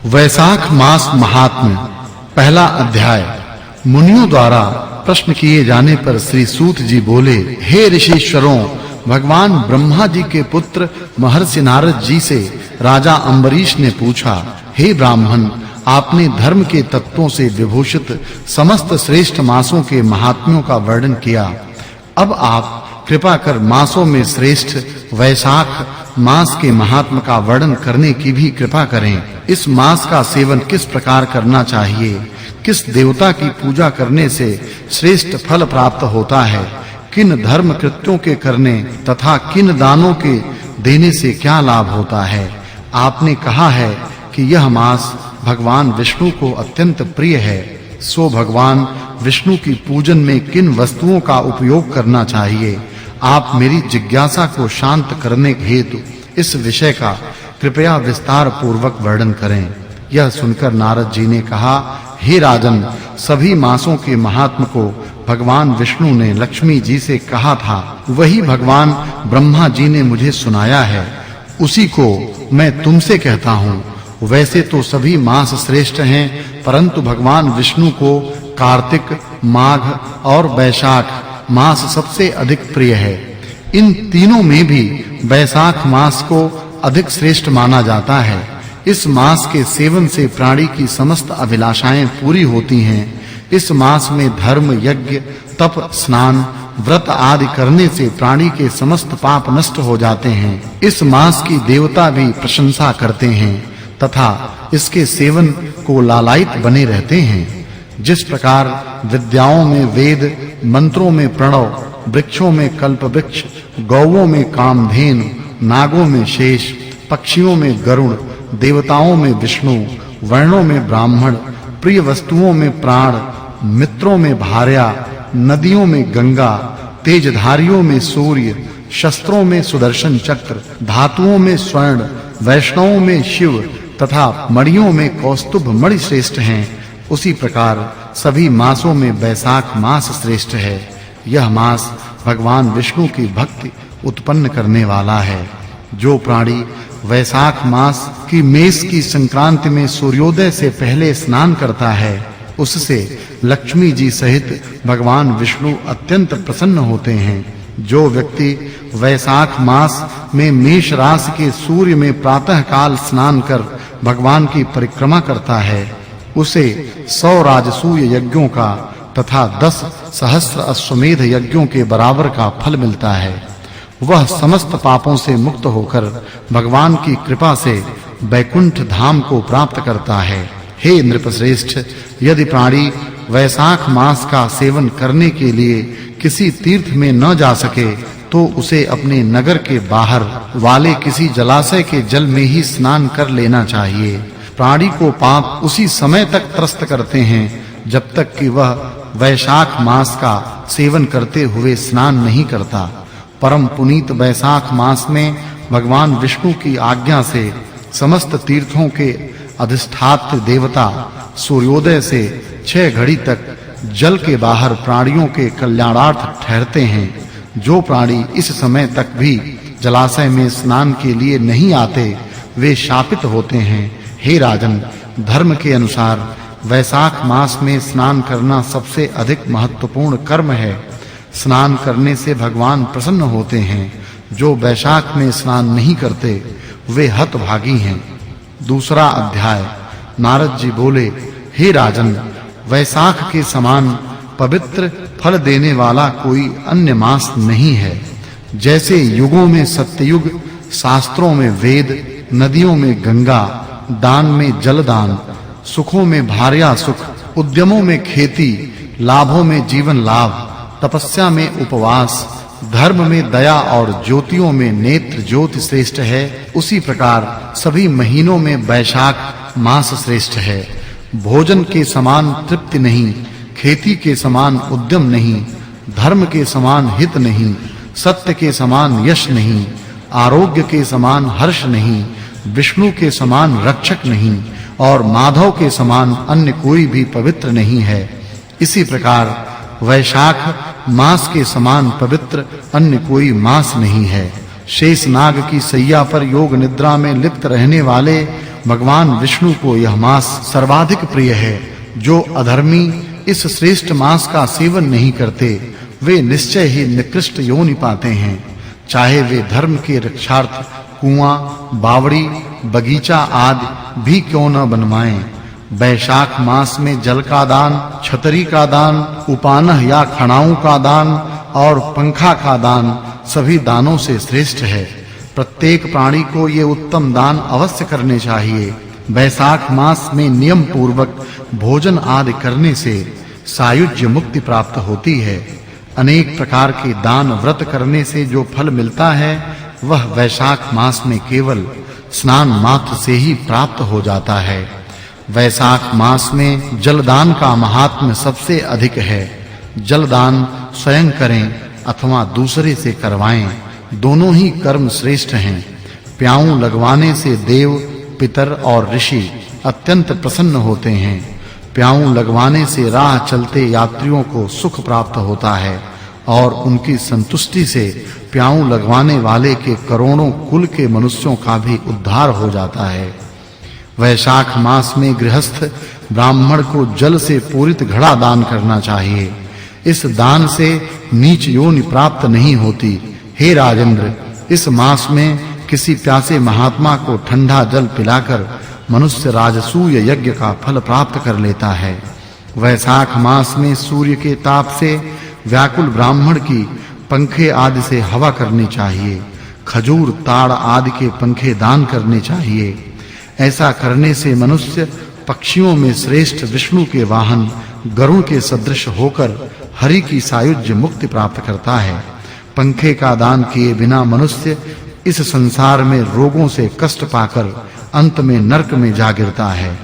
वैशाख मास महात्म्य। पहला अध्याय। मुनियों द्वारा प्रश्न किए जाने पर श्री सूत जी बोले, हे ऋषीश्वरों, भगवान ब्रह्मा जी के पुत्र महर्षि नारद जी से राजा अम्बरीश ने पूछा, हे ब्राह्मण, आपने धर्म के तत्वों से विभूषित समस्त श्रेष्ठ मासों के महात्म्यों का वर्णन किया। अब आप कृपा कर मासों में श्रेष्ठ वैशाख मास के महात्म का वर्णन करने की भी कृपा करें। इस मास का सेवन किस प्रकार करना चाहिए? किस देवता की पूजा करने से श्रेष्ठ फल प्राप्त होता है? किन धर्म कृत्यों के करने तथा किन दानों के देने से क्या लाभ होता है? आपने कहा है कि यह मास भगवान विष्णु को अत्यंत प्रिय है। सो भगवान विष्णु की पूजन में किन वस्तुओं का उपयोग करना चाहिए? आप मेरी जिज्ञासा को शांत करने हेतु इस विषय का कृपया विस्तार पूर्वक वर्णन करें। यह सुनकर नारद जी ने कहा, हे राजन, सभी मासों के महात्म को भगवान विष्णु ने लक्ष्मी जी से कहा था, वही भगवान ब्रह्मा जी ने मुझे सुनाया है, उसी को मैं तुमसे कहता हूँ। वैसे तो सभी मास श्रेष्ठ हैं, परंतु भगवान विष्णु को कार्तिक, माघ और वैशाख मास सबसे अधिक प्रिय है। इन तीनों में भी वैशाख मास को अधिक श्रेष्ठ माना जाता है। इस मास के सेवन से प्राणी की समस्त अभिलाषाएं पूरी होती हैं। इस मास में धर्म, यज्ञ, तप, स्नान, व्रत आदि करने से प्राणी के समस्त पाप नष्ट हो जाते हैं। इस मास की देवता भी प्रशंसा करते हैं तथा इसके सेवन को लालायित बने रहते हैं। जिस प्रकार विद्याओं में वेद, मंत्रों में प्रणव, वृक्षों में कल्प वृक्ष, गौओं में कामधेनु, नागों में शेष, पक्षियों में गरुड़, देवताओं में विष्णु, वर्णों में ब्राह्मण, प्रिय वस्तुओं में प्राण, मित्रों में भार्या, नदियों में गंगा, तेजधारियों में सूर्य, शस्त्रों में सुदर्शन चक्र, धातुओं में स्वर्ण, वैष्णवों में शिव तथा मणियों में कौस्तुभ मणि श्रेष्ठ हैं, उसी प्रकार सभी मासों में वैशाख मास श्रेष्ठ है। यह मास भगवान विष्णु की भक्ति उत्पन्न करने वाला है। जो प्राणी वैशाख मास की मेष की संक्रांति में सूर्योदय से पहले स्नान करता है, उससे लक्ष्मी जी सहित भगवान विष्णु अत्यंत प्रसन्न होते हैं। जो व्यक्ति वैशाख मास में मेष राशि के सूर्य में प्रातः काल स्नान कर भगवान की परिक्रमा करता है, उसे 100 राजसूय यज्ञों का तथा 10 सहस्त्र अश्वमेध यज्ञों के बराबर का फल मिलता है। वह समस्त पापों से मुक्त होकर भगवान की कृपा से वैकुंठ धाम को प्राप्त करता है। हे नृपश्रेष्ठ, यदि प्राणी वैशाख मास का सेवन करने के लिए किसी तीर्थ में न जा सके, तो उसे अपने नगर के बाहर वाले किसी जलाशय के जल में ही स्नान कर लेना चाहिए। प्राणी को पाप उसी समय तक त्रस्त करते हैं जब तक कि वह वैशाख मास का सेवन करते हुए स्नान नहीं करता। परम पुनीत वैशाख मास में भगवान विष्णु की आज्ञा से समस्त तीर्थों के अधिष्ठात्र देवता सूर्योदय से 6 घड़ी तक जल के बाहर प्राणियों के कल्याणार्थ ठहरते हैं। जो प्राणी इस समय तक भी जलाशय में स्नान के लिए नहीं आते, वे शापित होते हैं। हे राजन, धर्म के अनुसार वैशाख मास में स्नान करना सबसे अधिक महत्वपूर्ण कर्म है। स्नान करने से भगवान प्रसन्न होते हैं। जो वैशाख में स्नान नहीं करते, वे हतभागी हैं। दूसरा अध्याय। नारद जी बोले, हे राजन, वैशाख के समान पवित्र फल देने वाला कोई अन्य मास नहीं है। जैसे युगों में सत्ययुग, शास्त्रों में वेद, नदियों में गंगा, दान में जलदान, सुखों में भार्या सुख, उद्यमों में खेती, लाभों में जीवन लाभ, तपस्या में उपवास, धर्म में दया और ज्योतियों में नेत्र ज्योति श्रेष्ठ है, उसी प्रकार सभी महीनों में वैशाख मास श्रेष्ठ है। भोजन के समान तृप्ति नहीं, खेती के समान उद्यम नहीं, धर्म के समान हित नहीं, सत्य के समान यश नहीं, आरोग्य के समान हर्ष नहीं, विष्णु के समान रक्षक नहीं और माधव के समान अन्य कोई भी पवित्र नहीं है। इसी प्रकार वैशाख मास के समान पवित्र अन्य कोई मास नहीं है। शेष नाग की सैया पर योग निद्रा में लिप्त रहने वाले भगवान विष्णु को यह मास सर्वाधिक प्रिय है। जो अधर्मी इस श्रेष्ठ मास का सेवन नहीं करते वे निश्चय ही निकृष्ट योनि पाते हैं। चाहे वे धर्म के रक्षार्थ कुआं, बावड़ी, बगीचा आदि भी क्यों न बनवाएं। वैशाख मास में जल का दान, छतरी का दान, उपानह या खड़ाऊं का दान और पंखा का दान सभी दानों से श्रेष्ठ है। प्रत्येक प्राणी को ये उत्तम दान अवश्य करने चाहिए। वैशाख मास में नियम पूर्वक भोजन आदि करने से सायुज्य मुक्ति प्राप्त होती है। अनेक प्रकार के दान व्रत करने से जो फल मिलता है वह वैशाख मास में केवल स्नान मात्र से ही प्राप्त हो जाता है। वैशाख मास में जलदान का महात्म्य सबसे अधिक है। जलदान स्वयं करें अथवा दूसरे से करवाएं, दोनों ही कर्म श्रेष्ठ हैं। प्याऊ लगवाने से देव, पितर और ऋषि अत्यंत प्रसन्न होते हैं। प्याऊ लगवाने से राह चलते यात्रियों को सुख प्राप्त होता है और उनकी संतुष्टि से प्याऊ लगवाने वाले के करोड़ों कुल के मनुष्यों का भी उद्धार हो जाता है। वैशाख मास में गृहस्थ ब्राह्मण को जल से पूरित घड़ा दान करना चाहिए। इस दान से नीच योनि प्राप्त नहीं होती। हे राजेंद्र, इस मास में किसी प्यासे महात्मा को ठंडा जल पिलाकर मनुष्य राजसूय यज्ञ का फल प्राप्त कर लेता है। वैशाख मास में सूर्य के ताप से व्याकुल ब्राह्मण की पंखे आदि से हवा करनी चाहिए। खजूर, ताड़ आदि के पंखे दान करने चाहिए। ऐसा करने से मनुष्य पक्षियों में श्रेष्ठ विष्णु के वाहन गरुड़ के सदृश होकर हरि की सायुज्य मुक्ति प्राप्त करता है। पंखे का दान किए बिना मनुष्य इस संसार में रोगों से कष्ट पाकर अंत में नरक में जा गिरता है।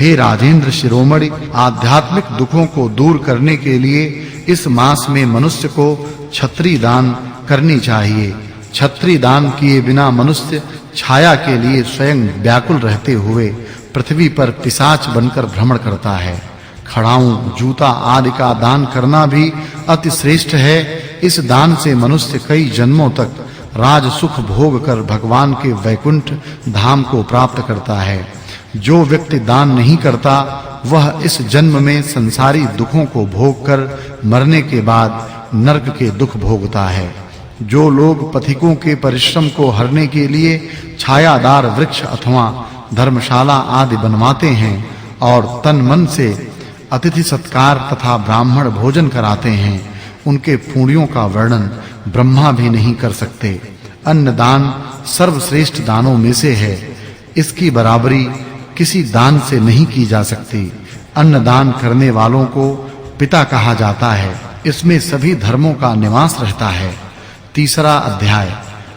हे राजेंद्र शिरोमणि, आध्यात्मिक दुखों को दूर करने के लिए इस मास में मनुष्य को छत्री दान करनी चाहिए। छत्री दान किए बिना मनुष्य छाया के लिए स्वयं व्याकुल रहते हुए पृथ्वी पर पिशाच बनकर भ्रमण करता है। खड़ाऊं, जूता आदि का दान करना भी अति श्रेष्ठ है। इस दान से मनुष्य कई जन्मों तक राज सुख भोग कर भगवान के वैकुंठ धाम को प्राप्त करता है। जो व्यक्ति दान नहीं करता वह इस जन्म में संसारी दुखों को भोग कर मरने के बाद नरक के दुख भोगता है। जो लोग पथिकों के परिश्रम को हरने के लिए छायादार वृक्ष अथवा धर्मशाला आदि बनवाते हैं और तन मन से अतिथि सत्कार तथा ब्राह्मण भोजन कराते हैं, उनके पुण्यों का वर्णन ब्रह्मा भी नहीं कर सकते। अन्नदान सर्वश्रेष्ठ दानों में से है। इसकी बराबरी किसी दान से नहीं की जा सकती। अन्नदान करने वालों को पिता कहा जाता है। इसमें सभी धर्मों का निवास रहता है। तीसरा अध्याय।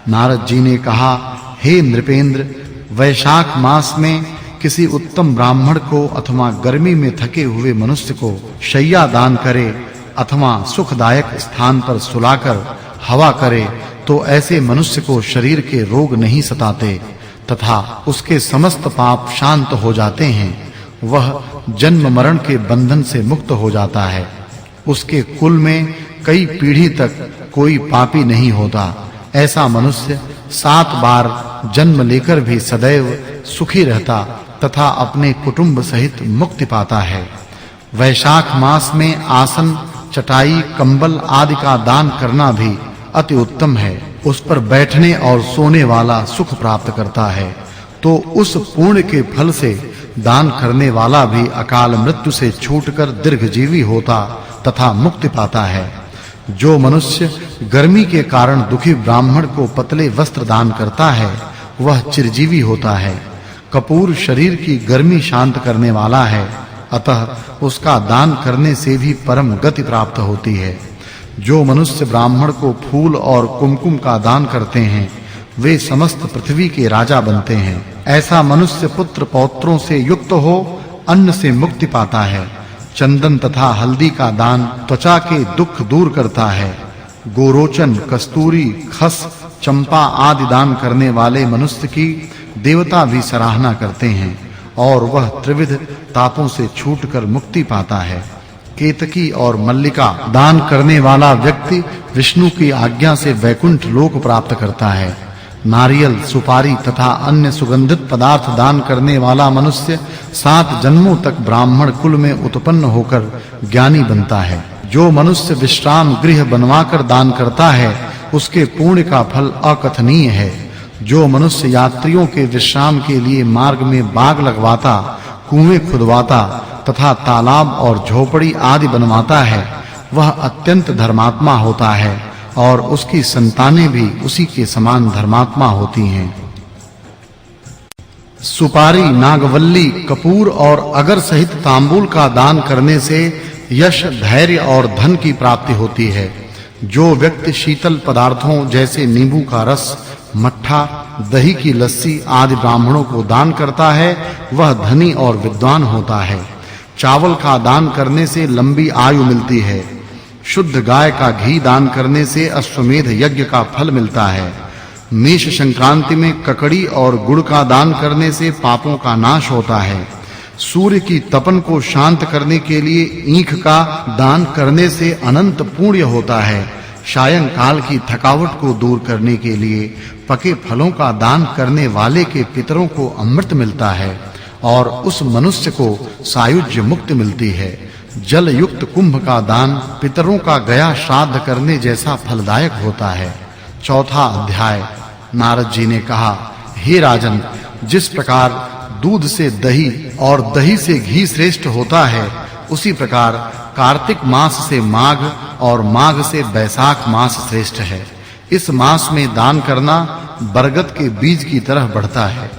नारद जी ने कहा, हे नृपेंद्र, वैशाख मास में किसी उत्तम ब्राह्मण को अथवा गर्मी में थके हुए मनुष्य को शैया दान करे अथवा सुखदायक स्थान पर सुलाकर हवा करे तो ऐसे मनुष्य को शरीर के रोग नहीं सताते तथा उसके समस्त पाप शांत हो जाते हैं। वह जन्म मरण के बंधन से मुक्त हो जाता है। उसके कुल में कई पीढ़ी तक कोई पापी नहीं होता। ऐसा मनुष्य 7 बार जन्म लेकर भी सदैव सुखी रहता तथा अपने कुटुंब सहित मुक्ति पाता है। वैशाख मास में आसन, चटाई, कंबल आदि का दान करना भी अति उत्तम है। उस पर बैठने और सोने वाला सुख प्राप्त करता है। तो उस पुण्य के फल से दान करने वाला भी अकाल मृत्यु से छूटकर दीर्घजीवी होता तथा मुक्ति पाता है। जो मनुष्य गर्मी के कारण दुखी ब्राह्मण को पतले वस्त्र दान करता है वह चिरजीवी होता है। कपूर शरीर की गर्मी शांत करने वाला है, अतः उसका दान करने से भी परम गति प्राप्त होती है। जो मनुष्य ब्राह्मण को फूल और कुमकुम का दान करते हैं वे समस्त पृथ्वी के राजा बनते हैं। ऐसा मनुष्य पुत्र पौत्रों से युक्त हो अन्न से मुक्ति पाता है। चंदन तथा हल्दी का दान त्वचा के दुख दूर करता है। गोरोचन, कस्तूरी, खस, चंपा आदि दान करने वाले मनुष्य की देवता भी सराहना करते हैं और वह त्रिविध तापों से छूटकर मुक्ति पाता है। केतकी और मल्लिका दान करने वाला व्यक्ति विष्णु की आज्ञा से वैकुंठ लोक प्राप्त करता है। नारियल, सुपारी तथा अन्य सुगंधित पदार्थ दान करने वाला मनुष्य 7 जन्मों तक ब्राह्मण कुल में उत्पन्न होकर ज्ञानी बनता है। जो मनुष्य विश्राम गृह बनवाकर दान करता है उसके पुण्य का फल अकथनीय है। जो मनुष्य यात्रियों के विश्राम के लिए मार्ग में बाग लगवाता, कुएं खुदवाता तथा तालाब और झोपड़ी आदि बनवाता है वह अत्यंत धर्मात्मा होता है और उसकी संतानें भी उसी के समान धर्मात्मा होती हैं। सुपारी, नागवल्ली, कपूर और अगर सहित तांबूल का दान करने से यश, धैर्य और धन की प्राप्ति होती है। जो व्यक्ति शीतल पदार्थों जैसे नींबू का रस, मट्ठा, दही की लस्सी आदि ब्राह्मणों को दान करता है वह धनी और विद्वान होता है। चावल का दान करने से लंबी आयु मिलती है। शुद्ध गाय का घी दान करने से अश्वमेध यज्ञ का फल मिलता है। मेष संक्रांति में ककड़ी और गुड़ का दान करने से पापों का नाश होता है। सूर्य की तपन को शांत करने के लिए ईख का दान करने से अनंत पुण्य होता है। सायंकाल की थकावट को दूर करने के लिए पके फलों का दान करने वाले के पितरों को अमृत मिलता है और उस मनुष्य को सायुज्य मुक्ति मिलती है। जल युक्त कुंभ का दान पितरों का गया श्राद्ध करने जैसा फलदायक होता है। चौथा अध्याय। नारद जी ने कहा, हे राजन, जिस प्रकार दूध से दही और दही से घी श्रेष्ठ होता है उसी प्रकार कार्तिक मास से माघ और माघ से वैशाख मास श्रेष्ठ है। इस मास में दान करना बरगद के बीज की तरह बढ़ता है।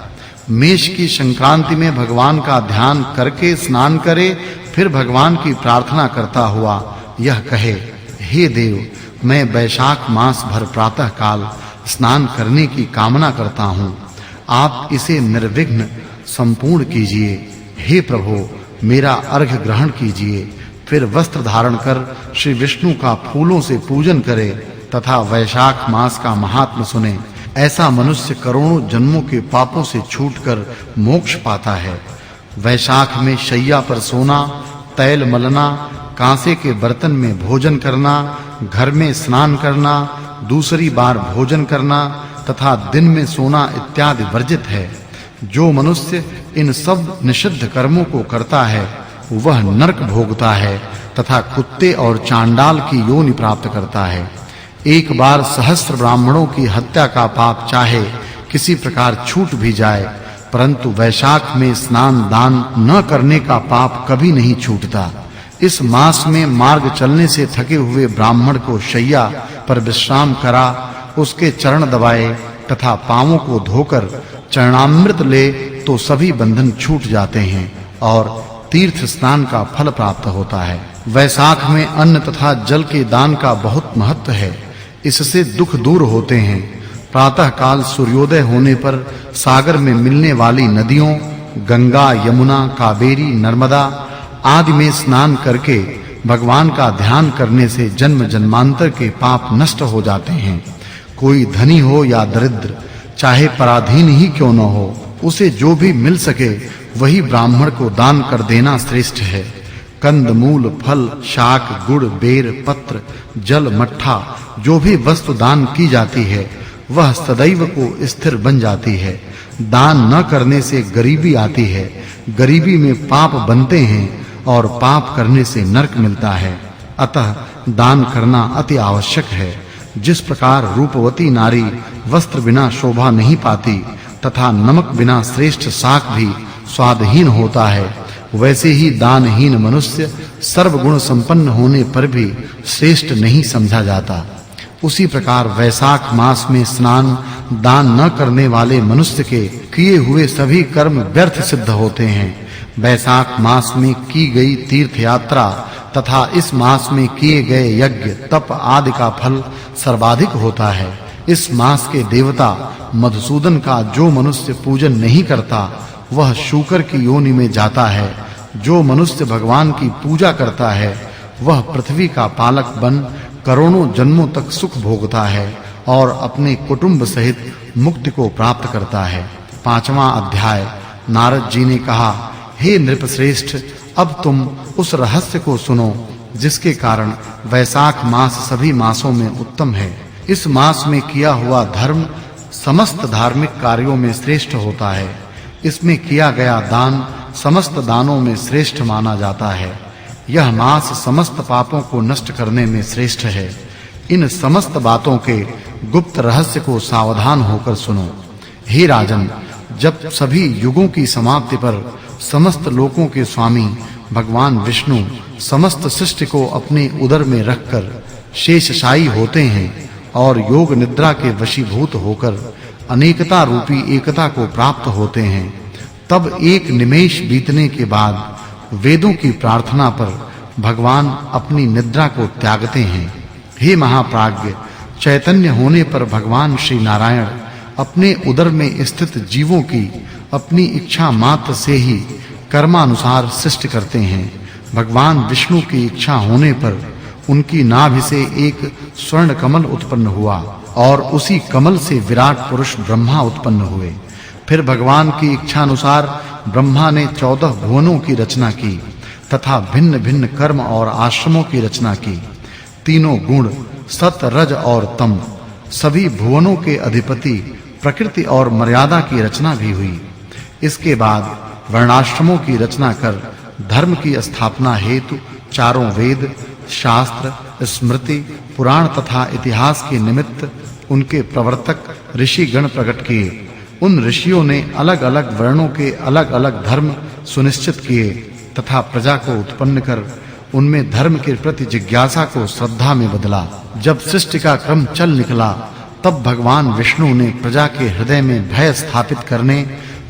मेष की संक्रांति में भगवान का ध्यान करके स्नान करे, फिर भगवान की प्रार्थना करता हुआ यह कहे, हे देव, मैं वैशाख मास भर प्रातः काल स्नान करने की कामना करता हूँ। आप इसे निर्विघ्न संपूर्ण कीजिए। हे प्रभु, मेरा अर्घ्य ग्रहण कीजिए। फिर वस्त्र धारण कर श्री विष्णु का फूलों से पूजन करे तथा वैशाख मास का महात्म्य सुने। ऐसा मनुष्य करोड़ों जन्मों के पापों से छूटकर मोक्ष पाता है। वैशाख में शैया पर सोना, तैल मलना, कांसे के बर्तन में भोजन करना, घर में स्नान करना, दूसरी बार भोजन करना तथा दिन में सोना इत्यादि वर्जित है। जो मनुष्य इन सब निषिद्ध कर्मों को करता है वह नरक भोगता है तथा कुत्ते और चांडाल की योनि प्राप्त करता है। एक बार सहस्त्र ब्राह्मणों की हत्या का पाप चाहे किसी प्रकार छूट भी जाए, परंतु वैशाख में स्नान दान न करने का पाप कभी नहीं छूटता। इस मास में मार्ग चलने से थके हुए ब्राह्मण को शैया पर विश्राम करा, उसके चरण दबाए तथा पांवों को धोकर चरणामृत ले तो सभी बंधन छूट जाते हैं और तीर्थ स्नान का फल प्राप्त होता है। वैशाख में अन्न तथा जल के दान का बहुत महत्व है। इससे दुख दूर होते हैं। प्रातः काल सूर्योदय होने पर सागर में मिलने वाली नदियों गंगा, यमुना, कावेरी, नर्मदा आदि में स्नान करके भगवान का ध्यान करने से जन्म जन्मांतर के पाप नष्ट हो जाते हैं। कोई धनी हो या दरिद्र, चाहे पराधीन ही क्यों न हो, उसे जो भी मिल सके वही ब्राह्मण को दान कर देना श्रेष्ठ है। कंद मूल, फल, शाक, गुड़, बेर, पत्र, जल, मट्ठा जो भी वस्तु दान की जाती है वह सदैव को स्थिर बन जाती है। दान न करने से गरीबी आती है, गरीबी में पाप बनते हैं और पाप करने से नरक मिलता है। अतः दान करना अति आवश्यक है। जिस प्रकार रूपवती नारी वस्त्र बिना शोभा नहीं पाती तथा नमक बिना श्रेष्ठ शाक भी स्वादहीन होता है, वैसे ही दानहीन मनुष्य सर्वगुण संपन्न होने पर भी श्रेष्ठ नहीं समझा जाता। उसी प्रकार वैशाख मास में स्नान दान न करने वाले मनुष्य के किए हुए सभी कर्म व्यर्थ सिद्ध होते हैं। वैशाख मास में की गई तीर्थ यात्रा तथा इस मास में किए गए यज्ञ, तप आदि का फल सर्वाधिक होता है। इस मास के देवता मधुसूदन का जो मनुष्य पूजन नहीं करता वह शूकर की योनि में जाता है। जो मनुष्य भगवान की पूजा करता है वह पृथ्वी का पालक बन करोड़ों जन्मों तक सुख भोगता है और अपने कुटुंब सहित मुक्ति को प्राप्त करता है। 5वां अध्याय। नारद जी ने कहा, हे नृपश्रेष्ठ, अब तुम उस रहस्य को सुनो जिसके कारण वैशाख मास सभी मासों में उत्तम है। इस मास में किया हुआ धर्म समस्त धार्मिक कार्यों में श्रेष्ठ होता है। इसमें किया गया दान समस्त दानों में श्रेष्ठ माना जाता है। यह मास समस्त पापों को नष्ट करने में श्रेष्ठ है। इन समस्त बातों के गुप्त रहस्य को सावधान होकर सुनो। हे राजन, जब सभी युगों की समाप्ति पर समस्त लोकों के स्वामी भगवान विष्णु समस्त सृष्टि को अपने उदर में रखकर शेषशायी होते हैं और योग निद्रा के वशीभूत होकर अनेकता रूपी एकता को प्राप्त होते हैं, तब एक निमेष बीतने के बाद वेदों की प्रार्थना पर भगवान अपनी निद्रा को त्यागते हैं। हे महाप्राज्ञ, चैतन्य होने पर भगवान श्री नारायण अपने उदर में स्थित जीवों की अपनी इच्छा मात्र से ही कर्मानुसार सृष्टि करते हैं। भगवान विष्णु की इच्छा होने पर उनकी नाभि से एक स्वर्ण कमल उत्पन्न हुआ और उसी कमल से विराट पुरुष ब्रह्मा उत्पन्न हुए। फिर भगवान की इच्छा अनुसार ब्रह्मा ने 14 भुवनों की रचना की तथा भिन्न-भिन्न कर्म और आश्रमों की रचना की। तीनों गुण सत, रज और तम, सभी भुवनों के अधिपति प्रकृति और मर्यादा की रचना भी हुई। इसके बाद वर्णाश्रमों की रचना कर धर्म की स्थापना हेतु चारों वेद, शास्त्र, स्मृति, पुराण तथा इतिहास के निमित्त उनके प्रवर्तक ऋषि गण प्रकट किए। उन ऋषियों ने अलग-अलग वर्णों के अलग-अलग धर्म सुनिश्चित किए तथा प्रजा को उत्पन्न कर उनमें धर्म के प्रति जिज्ञासा को श्रद्धा में बदला। जब सृष्टि का क्रम चल निकला, तब भगवान विष्णु ने प्रजा के हृदय में भय स्थापित करने,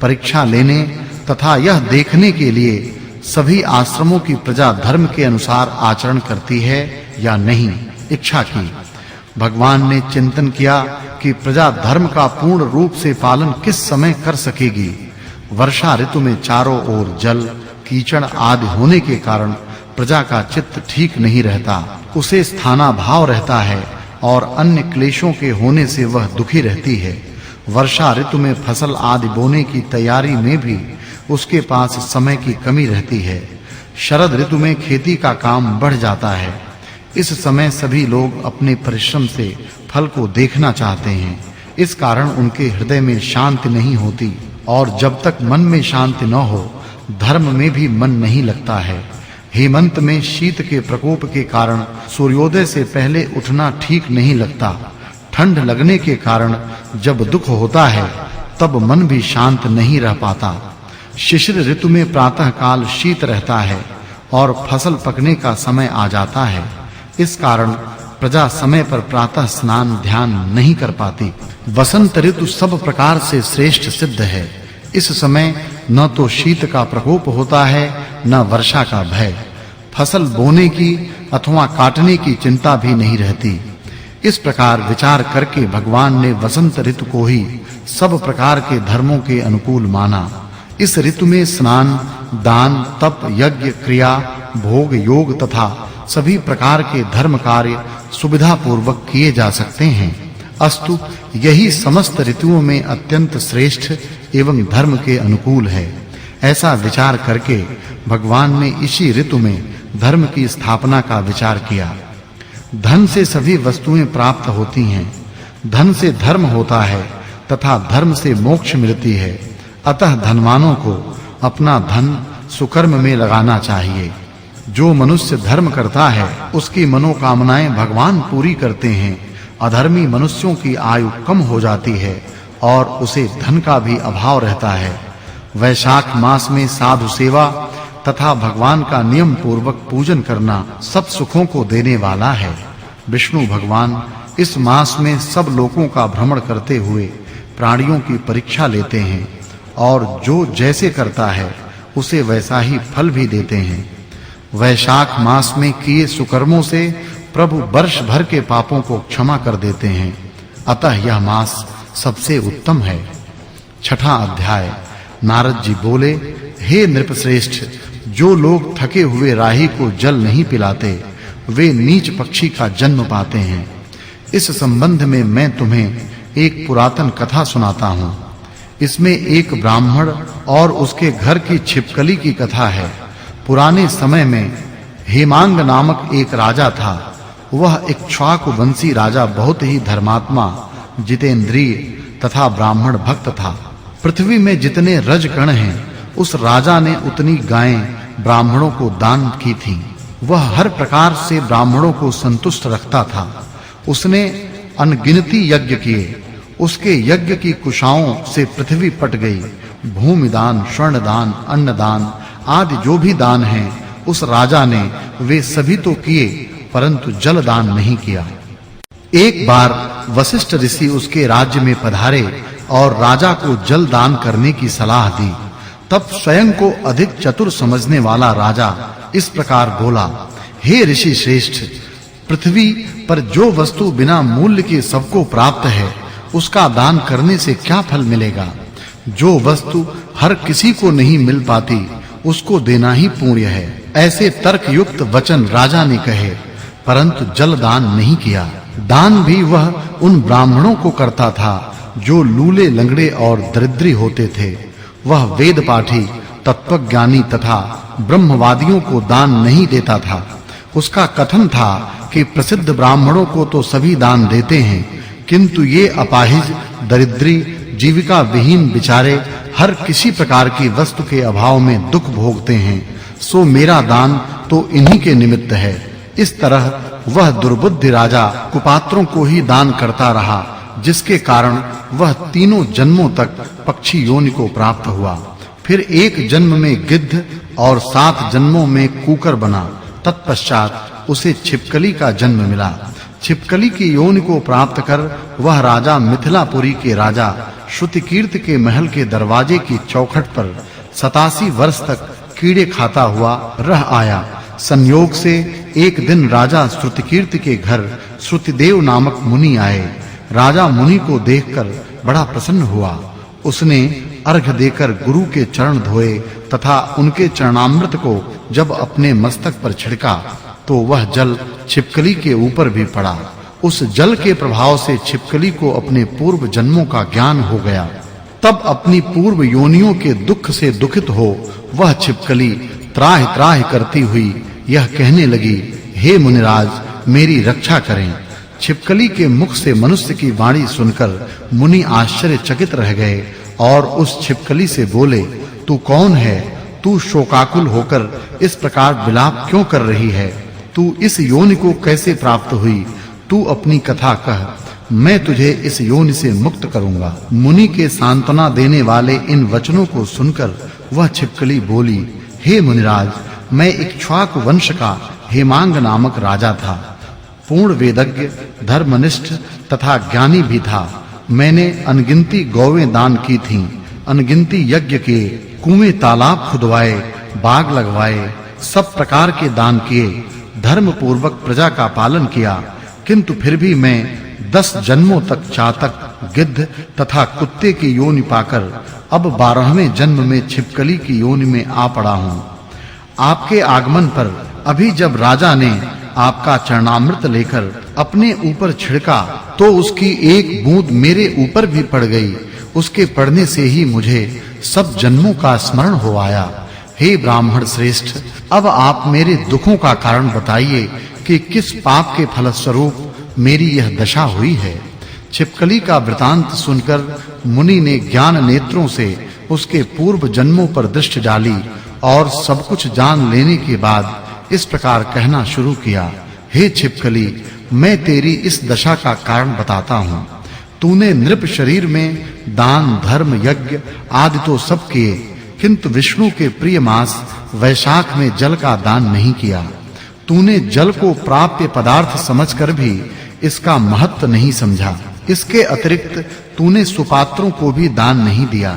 परीक्षा लेने तथा यह देखने के लिए सभी आश्रमों की प्रजा धर्म के अनुसार आचरण करती है या नहीं, इच्छा की। भगवान ने चिंतन किया कि प्रजा धर्म का पूर्ण रूप से पालन किस समय कर सकेगी। वर्षा ऋतु में चारों ओर जल, कीचड़ आदि होने के कारण प्रजा का चित्त ठीक नहीं रहता, उसे स्थानाभाव रहता है और अन्य क्लेशों के होने से वह दुखी रहती है। वर्षा ऋतु में फसल आदि बोने की तैयारी में भी उसके पास समय की कमी रहती है। शरद ऋतु में खेती का काम बढ़ जाता है। इस समय सभी लोग अपने परिश्रम से फल को देखना चाहते हैं। इस कारण उनके हृदय में शांति नहीं होती और जब तक मन में शांति न हो, धर्म में भी मन नहीं लगता है। हेमंत में शीत के प्रकोप के कारण सूर्योदय से पहले उठना ठीक नहीं लगता। ठंड लगने के कारण जब दुख होता है, तब मन भी शांत नहीं रह पाता। शिशिर ऋतु में प्रातः काल शीत रहता है और फसल पकने का समय आ जाता है। इस कारण प्रजा समय पर प्रातः स्नान ध्यान नहीं कर पाती। वसंत ऋतु सब प्रकार से श्रेष्ठ सिद्ध है। इस समय न तो शीत का प्रकोप होता है, न वर्षा का भय। फसल बोने की अथवा काटने की चिंता भी नहीं रहती। इस प्रकार विचार करके भगवान ने वसंत ऋतु को ही सब प्रकार के धर्मों के अनुकूल माना। इस ऋतु में स्नान, दान, तप, यज्ञ, क्रिया, भोग, योग तथा सभी प्रकार के धर्म कार्य सुविधा पूर्वक किए जा सकते हैं। अस्तु यही समस्त ऋतुओं में अत्यंत श्रेष्ठ एवं धर्म के अनुकूल है। ऐसा विचार करके भगवान ने इसी ऋतु में धर्म की स्थापना का विचार किया। धन से सभी वस्तुएं प्राप्त होती हैं। धन से धर्म होता है तथा धर्म से मोक्ष मिलती है। अतः धनवानों को अपना धन सुकर्म में लगाना चाहिए। जो मनुष्य धर्म करता है, उसकी मनोकामनाएं भगवान पूरी करते हैं। अधर्मी मनुष्यों की आयु कम हो जाती है और उसे धन का भी अभाव रहता है। वैशाख मास में साधु सेवा तथा भगवान का नियम पूर्वक पूजन करना सब सुखों को देने वाला है। विष्णु भगवान इस मास में सब लोकों का भ्रमण करते हुए प्राणियों की परीक्षा लेते हैं और जो जैसे करता है उसे वैसा ही फल भी देते हैं। वैशाख मास में किए सुकर्मों से प्रभु वर्ष भर के पापों को क्षमा कर देते हैं। अतः यह मास सबसे उत्तम है। छठा अध्याय। नारद जी बोले, हे नृपश्रेष्ठ, जो लोग थके हुए राही को जल नहीं पिलाते, वे नीच पक्षी का जन्म पाते हैं। इस संबंध में मैं तुम्हें एक पुरातन कथा सुनाता हूँ। इसमें एक ब्राह्मण और उसके घर की छिपकली की कथा है। पुराने समय में हेमांग नामक एक राजा था। वह इक्ष्वाकु वंशी राजा बहुत ही धर्मात्मा, जितेंद्रिय तथा ब्राह्मण भक्त था। पृथ्वी में जितने रजकण हैं उस राजा ने उतनी गायें ब्राह्मणों को दान की थीं। वह हर प्रकार से ब्राह्मणों को संतुष्ट रखता था। उसने अनगिनती यज्ञ किए। उसके यज्ञ की कुशाओं से पृथ्वी पट गई। भूमि दान, स्वर्ण दान, अन्न दान आदि जो भी दान हैं उस राजा ने वे सभी तो किए, परंतु जल दान नहीं किया। एक बार वशिष्ठ ऋषि उसके राज्य में पधारे और राजा को जल दान करने की सलाह दी। तब स्वयं को अधिक चतुर समझने वाला राजा इस प्रकार बोला, हे ऋषि श्रेष्ठ, पृथ्वी पर जो वस्तु बिना मूल्य के सबको प्राप्त है उसका दान करने से क्या फल मिलेगा? जो वस्तु हर किसी को नहीं मिल पाती उसको देना ही पुण्य है। ऐसे तर्क युक्त वचन राजा ने कहे, परंतु जल दान नहीं किया। दान भी वह उन ब्राह्मणों को करता था जो लूले लंगड़े और दरिद्री होते थे। वह वेद पाठी, तत्वज्ञानी तथा ब्रह्मवादियों को दान नहीं देता था। उसका कथन था कि प्रसिद्ध ब्राह्मणों को तो सभी दान देते हैं, किंतु ये अपाहिज, दरिद्री, जीविका विहीन बेचारे हर किसी प्रकार की वस्तु के अभाव में दुख भोगते हैं, सो मेरा दान तो इन्हीं के निमित्त है। इस तरह वह दुर्बुद्धि राजा कुपात्रों को ही दान करता रहा, जिसके कारण वह तीनों जन्मों तक पक्षी योनि को प्राप्त हुआ। फिर एक जन्म में गिद्ध और 7 जन्मों में कूकर बना। तत्पश्चात उसे छिपकली का जन्म मिला। छिपकली की योनि को प्राप्त कर वह राजा मिथिलापुरी के राजा श्रुतिकीर्ति के महल के दरवाजे की चौखट पर 87 वर्ष तक कीड़े खाता हुआ रह आया। संयोग से एक दिन राजा श्रुतिकीर्ति के घर श्रुतिदेव नामक मुनि आए। राजा मुनि को देखकर बड़ा प्रसन्न हुआ। उसने अर्घ देकर गुरु के चरण धोए तथा उनके चरणामृत को जब अपने मस्तक पर छिड़का तो वह जल छिपकली के ऊपर भी पड़ा। उस जल के प्रभाव से छिपकली को अपने पूर्व जन्मों का ज्ञान हो गया। तब अपनी पूर्व योनियों के दुख से दुखित हो वह छिपकली त्राहि करती हुई यह कहने लगी, हे मुनिराज, मेरी रक्षा करें। छिपकली के मुख से मनुष्य की वाणी सुनकर मुनि आश्चर्यचकित रह गए और उस छिपकली से बोले, तू कौन है? तू शोकाकुल होकर इस प्रकार विलाप क्यों कर रही है? तू इस योनि को कैसे प्राप्त हुई? तू अपनी कथा कह, मैं तुझे इस योनि से मुक्त करूंगा। मुनि के सांत्वना देने वाले इन वचनों को सुनकर वह छिपकली बोली, हे मुनिराज, मैं इक्ष्वाकु वंश का हेमांग नामक राजा था। पूर्ण वेदज्ञ, धर्मनिष्ठ तथा ज्ञानी भी था। मैंने अनगिनती गौवें दान की थीं, अनगिनती यज्ञ किए, कुएं तालाब खुदवाए, बाग लगवाए, सब प्रकार के दान किए, धर्म पूर्वक प्रजा का पालन किया, किंतु फिर भी मैं 10 जन्मों तक चातक, गिद्ध तथा कुत्ते की योनि पाकर अब 12वें जन्म में छिपकली की योनि में आ पड़ा हूं। आपके आगमन पर अभी जब राजा ने आपका चरणामृत लेकर अपने ऊपर छिड़का तो उसकी एक बूंद मेरे ऊपर भी पड़ गई। उसके पड़ने से ही मुझे सब जन्मों का स्मरण हो आया। हे ब्राह्मण श्रेष्ठ, अब आप मेरे दुखों का कारण बताइए कि किस पाप के फलस्वरूप मेरी यह दशा हुई है। छिपकली का वृतांत सुनकर मुनि ने ज्ञान नेत्रों से उसके पूर्व जन्मों पर दृष्टि डाली और सब कुछ जान लेने के बाद इस प्रकार कहना शुरू किया, हे छिपकली, मैं तेरी इस दशा का कारण बताता हूं। तूने नृप शरीर में दान, धर्म, यज्ञ आदि तो सब किए, किंतु विष्णु के प्रिय मास वैशाख में जल का दान नहीं किया। तूने जल को प्राप्य पदार्थ समझकर भी इसका महत्व नहीं समझा। इसके अतिरिक्त तूने सुपात्रों को भी दान नहीं दिया।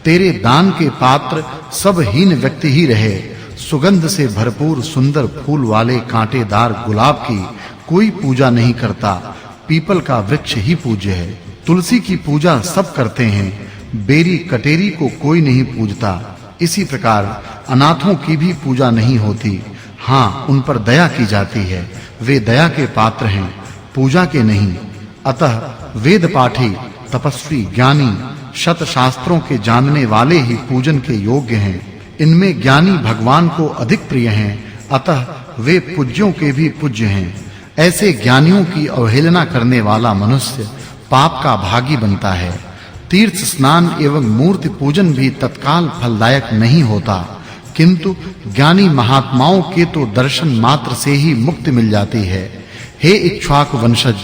तेरे दान के पात्र सब हीन व्यक्ति ही रहे। सुगंध से भरपूर सुंदर फूल वाले कांटेदार गुलाब की कोई पूजा नहीं करता। पीपल का वृक्ष ही पूज्य है। तुलसी की पूजा सब करते हैं। बेरी कटेरी को कोई नहीं पूजता। इसी प्रकार अनाथों की भी पूजा नहीं होती। हाँ, उन पर दया की जाती है। वे दया के पात्र हैं, पूजा के नहीं। अतः वेद पाठी, तपस्वी, ज्ञानी, शत शास्त्रों के जानने वाले ही पूजन के योग्य हैं। इनमें ज्ञानी भगवान को अधिक प्रिय हैं, अतः वे पूज्यों के भी पूज्य हैं। ऐसे ज्ञानियों की अवहेलना करने वाला मनुष्य पाप का भागी बनता है। तीर्थ स्नान एवं मूर्ति पूजन भी तत्काल फलदायक नहीं होता, किंतु ज्ञानी महात्माओं के तो दर्शन मात्र से ही मुक्ति मिल जाती है। हे इक्ष्वाकु वंशज,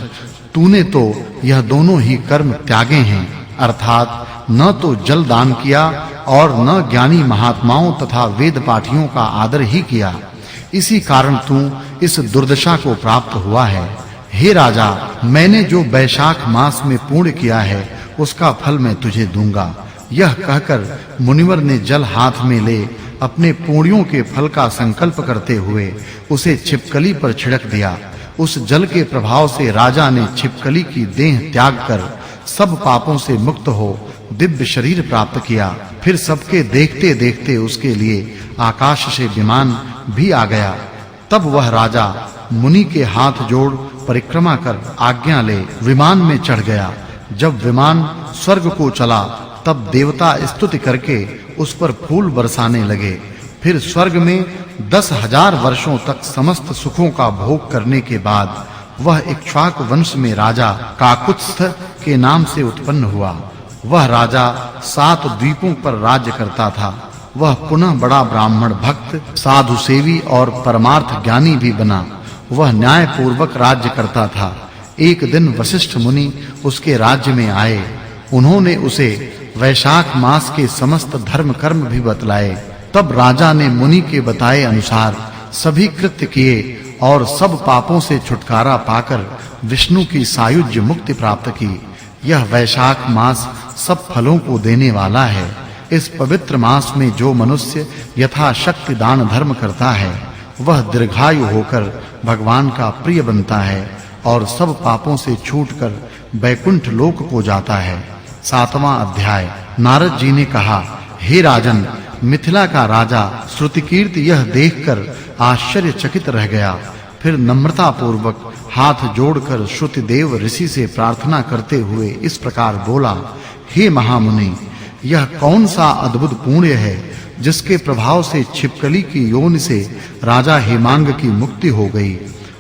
तूने तो यह दोनों ही कर्म त्यागे हैं, अर्थात न तो जल दान किया और न ज्ञानी महात्माओं तथा वेद पाठियों का आदर ही किया। इसी कारण तू इस दुर्दशा को प्राप्त हुआ है। हे राजा, मैंने जो वैशाख मास में पुण्य किया है उसका फल मैं तुझे दूंगा। यह कहकर मुनिवर ने जल हाथ में ले अपने पुण्यों के फल का संकल्प करते हुए उसे छिपकली पर छिड़क दिया। उस जल के प्रभाव से राजा ने छिपकली की देह त्याग कर सब पापों से मुक्त हो दिव्य शरीर प्राप्त किया। फिर सबके देखते-देखते उसके लिए आकाश से विमान भी आ गया। तब वह राजा मुनि के हाथ जोड़ परिक्रमा कर आज्ञा ले विमान में चढ़ गया। जब विमान स्वर्ग को चला तब देवता स्तुति करके उस पर फूल बरसाने लगे। फिर स्वर्ग में 10,000 वर्षों तक समस्त सुखों का भोग करने के बाद वह इक्ष्वाकु वंश में राजा काकुत्स्थ के नाम से उत्पन्न हुआ। वह राजा 7 द्वीपों पर राज्य करता था। वह पुनः बड़ा ब्राह्मण भक्त, साधु सेवी और परमार्थ ज्ञानी भी बना। वह न्याय पूर्वक राज्य करता था। एक दिन वशिष्ठ मुनि उसके राज्य में आए। उन्होंने उसे वैशाख मास के समस्त धर्म कर्म भी बतलाए। तब राजा ने मुनि के बताए अनुसार सभी कृत्य किए और सब पापों से छुटकारा पाकर विष्णु की सायुज्य मुक्ति प्राप्त की। यह वैशाख मास सब फलों को देने वाला है। इस पवित्र मास में जो मनुष्य यथाशक्ति दान धर्म करता है वह दीर्घायु होकर भगवान का प्रिय बनता है और सब पापों से छूटकर वैकुंठ लोक को जाता है। 7वां अध्याय। नारद जी ने कहा, हे राजन, मिथिला का राजा श्रुतिकीर्ति यह देखकर आश्चर्यचकित रह गया। फिर नम्रता पूर्वक हाथ जोड़कर श्रुतिदेव ऋषि से प्रार्थना करते हुए इस प्रकार बोला, हे महामुनि, यह कौन सा अद्भुत पुण्य है जिसके प्रभाव से छिपकली की योनि से राजा हेमांग की मुक्ति हो गई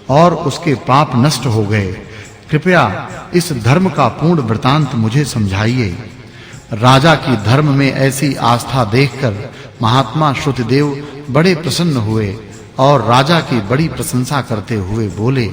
और उसके पाप नष्ट हो गए। कृपया इस धर्म का पूर्ण वृतांत मुझे समझाइए। राजा की धर्म में ऐसी आस्था देखकर महात्मा श्रुतिदेव बड़े प्रसन्न हुए और राजा की बड़ी प्रशंसा करते हुए बोले,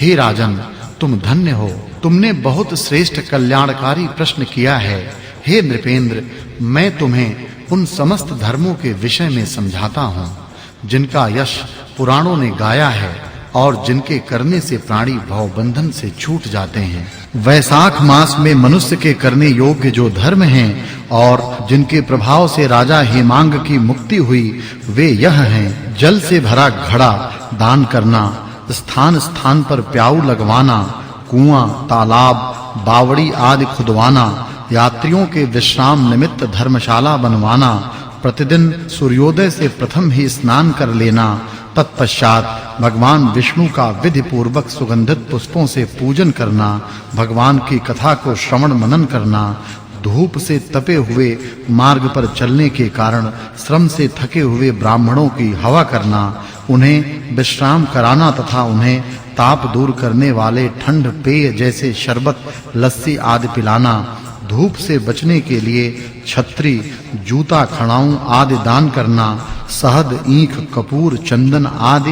हे राजन, तुम धन्य हो। तुमने बहुत श्रेष्ठ कल्याणकारी प्रश्न किया है। हे नृपेंद्र, मैं तुम्हें उन समस्त धर्मों के विषय में समझाता हूँ जिनका यश पुराणों ने गाया है और जिनके करने से प्राणी भव बंधन से छूट जाते हैं। वैशाख मास में मनुष्य के करने योग्य जो धर्म हैं और जिनके प्रभाव से राजा हेमांग की मुक्ति हुई वे यह हैं: जल से भरा घड़ा दान करना, स्थान-स्थान पर प्याऊ लगवाना, कुआं, तालाब, बावड़ी आदि खुदवाना, यात्रियों के विश्राम निमित्त धर्मशाला बनवाना, प्रतिदिन सूर्योदय से प्रथम ही स्नान कर लेना, तत्पश्चात भगवान विष्णु का विधि पूर्वक सुगंधित पुष्पों से पूजन करना, भगवान की कथा को श्रवण मनन करना, धूप से तपे हुए मार्ग पर चलने के कारण श्रम से थके हुए ब्राह्मणों की हवा करना, उन्हें विश्राम कराना तथा उन्हें ताप दूर करने वाले ठंड पेय जैसे शरबत, लस्सी आदि पिलाना, धूप से बचने के लिए छतरी, जूता, खड़ाऊं आदि दान करना, शहद, ईख, कपूर, चंदन आदि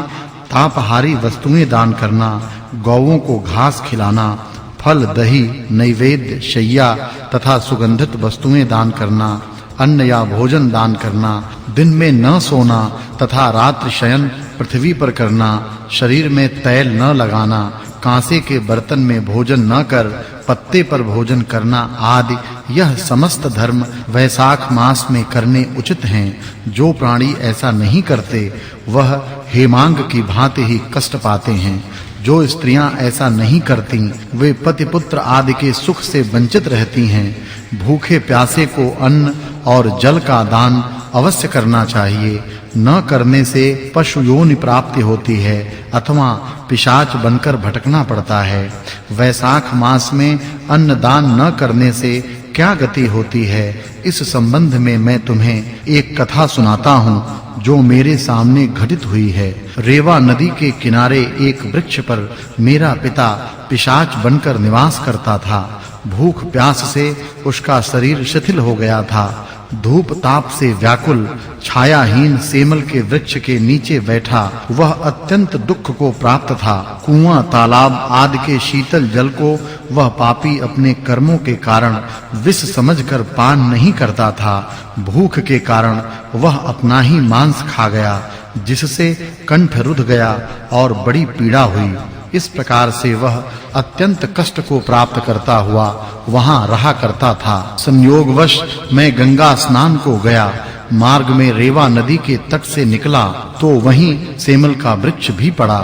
तापहारी वस्तुएं दान करना, गौओं को घास खिलाना, फल, दही, नैवेद्य, शैया तथा सुगंधित वस्तुएं दान करना, अन्न या भोजन दान करना, दिन में न सोना तथा रात्रि शयन पृथ्वी पर करना, शरीर में तैल न लगाना, कांसे के बर्तन में भोजन न कर पत्ते पर भोजन करना आदि यह समस्त धर्म वैशाख मास में करने उचित हैं। जो प्राणी ऐसा नहीं करते वह हेमांग की भांति ही कष्ट पाते हैं। जो स्त्रियां ऐसा नहीं करती वे पति पुत्र आदि के सुख से वंचित रहती हैं। भूखे प्यासे को अन्न और जल का दान अवश्य करना चाहिए। न करने से पशु योनि प्राप्ति होती है अथवा पिशाच बनकर भटकना पड़ता है। वैशाख मास में अन्न दान न करने से क्या गति होती है, इस संबंध में मैं तुम्हें एक कथा सुनाता हूँ जो मेरे सामने घटित हुई है। रेवा नदी के किनारे एक वृक्ष पर मेरा पिता पिशाच बनकर निवास करता था। भूख प्यास से उसका शरीर शिथिल हो गया था। धूप ताप से व्याकुल छायाहीन सेमल के वृक्ष के नीचे बैठा वह अत्यंत दुख को प्राप्त था। कुआं तालाब आदि के शीतल जल को वह पापी अपने कर्मों के कारण विष समझकर पान नहीं करता था। भूख के कारण वह अपना ही मांस खा गया, जिससे कंठ रुध गया और बड़ी पीड़ा हुई। इस प्रकार से वह अत्यंत कष्ट को प्राप्त करता हुआ वहां रहा करता था। संयोगवश मैं गंगा स्नान को गया। मार्ग में रेवा नदी के तट से निकला तो वहीं सेमल का वृक्ष भी पड़ा।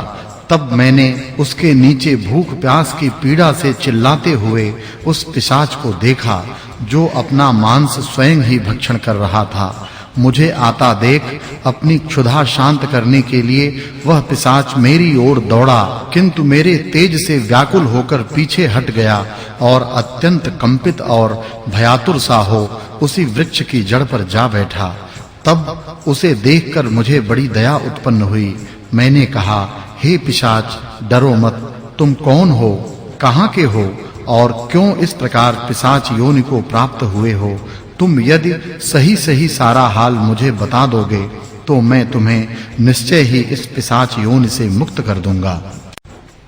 तब मैंने उसके नीचे भूख प्यास की पीड़ा से चिल्लाते हुए उस पिशाच को देखा, जो अपना मांस स्वयं ही भक्षण कर रहा था। मुझे आता देख अपनी क्षुधा शांत करने के लिए वह पिशाच मेरी ओर दौड़ा, किंतु मेरे तेज से व्याकुल होकर पीछे हट गया और अत्यंत कंपित और भयातुर सा हो उसी वृक्ष की जड़ पर जा बैठा। तब उसे देखकर मुझे बड़ी दया उत्पन्न हुई। मैंने कहा, हे पिशाच, डरो मत। तुम कौन हो, कहां के हो और क्यों इस प्रकार पिशाच योनि को प्राप्त हुए हो? तुम यदि सही सारा हाल मुझे बता दोगे तो मैं तुम्हें निश्चय ही इस पिशाच योनि से मुक्त कर दूंगा।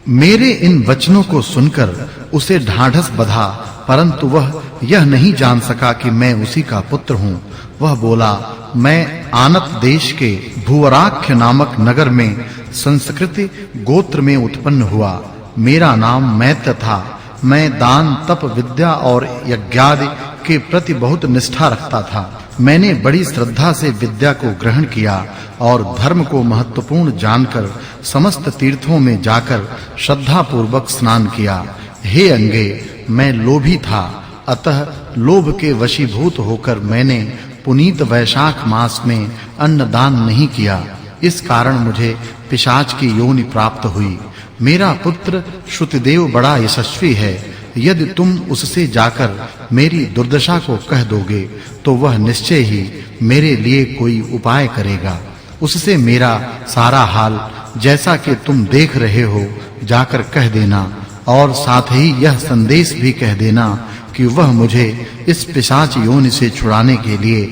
मेरे इन वचनों को सुनकर उसे ढाढ़स बधा, परंतु वह यह नहीं जान सका कि मैं उसी का पुत्र हूँ। वह बोला, मैं आनत देश के भुवराख्य नामक नगर में संस्कृति गोत्र में उत्पन्न हुआ। मेरा नाम मैत्र था। मैं दान तप विद्या और यज्ञादि के प्रति बहुत निष्ठा रखता था। मैंने बड़ी श्रद्धा से विद्या को ग्रहण किया और धर्म को महत्वपूर्ण जानकर समस्त तीर्थों में जाकर श्रद्धा पूर्वक स्नान किया। हे अंगे, मैं लोभी था, अतः लोभ के वशीभूत होकर मैंने पुनीत वैशाख मास में अन्नदान नहीं किया। इस कारण मुझे पिशाच की योनि प्राप्त हुई। मेरा पुत्र श्रुतिदेव बड़ा यशस्वी है। यदि तुम उससे जाकर मेरी दुर्दशा को कह दोगे तो वह निश्चय ही मेरे लिए कोई उपाय करेगा। उससे मेरा सारा हाल जैसा कि तुम देख रहे हो जाकर कह देना और साथ ही यह संदेश भी कह देना कि वह मुझे इस पिशाच योनि से छुड़ाने के लिए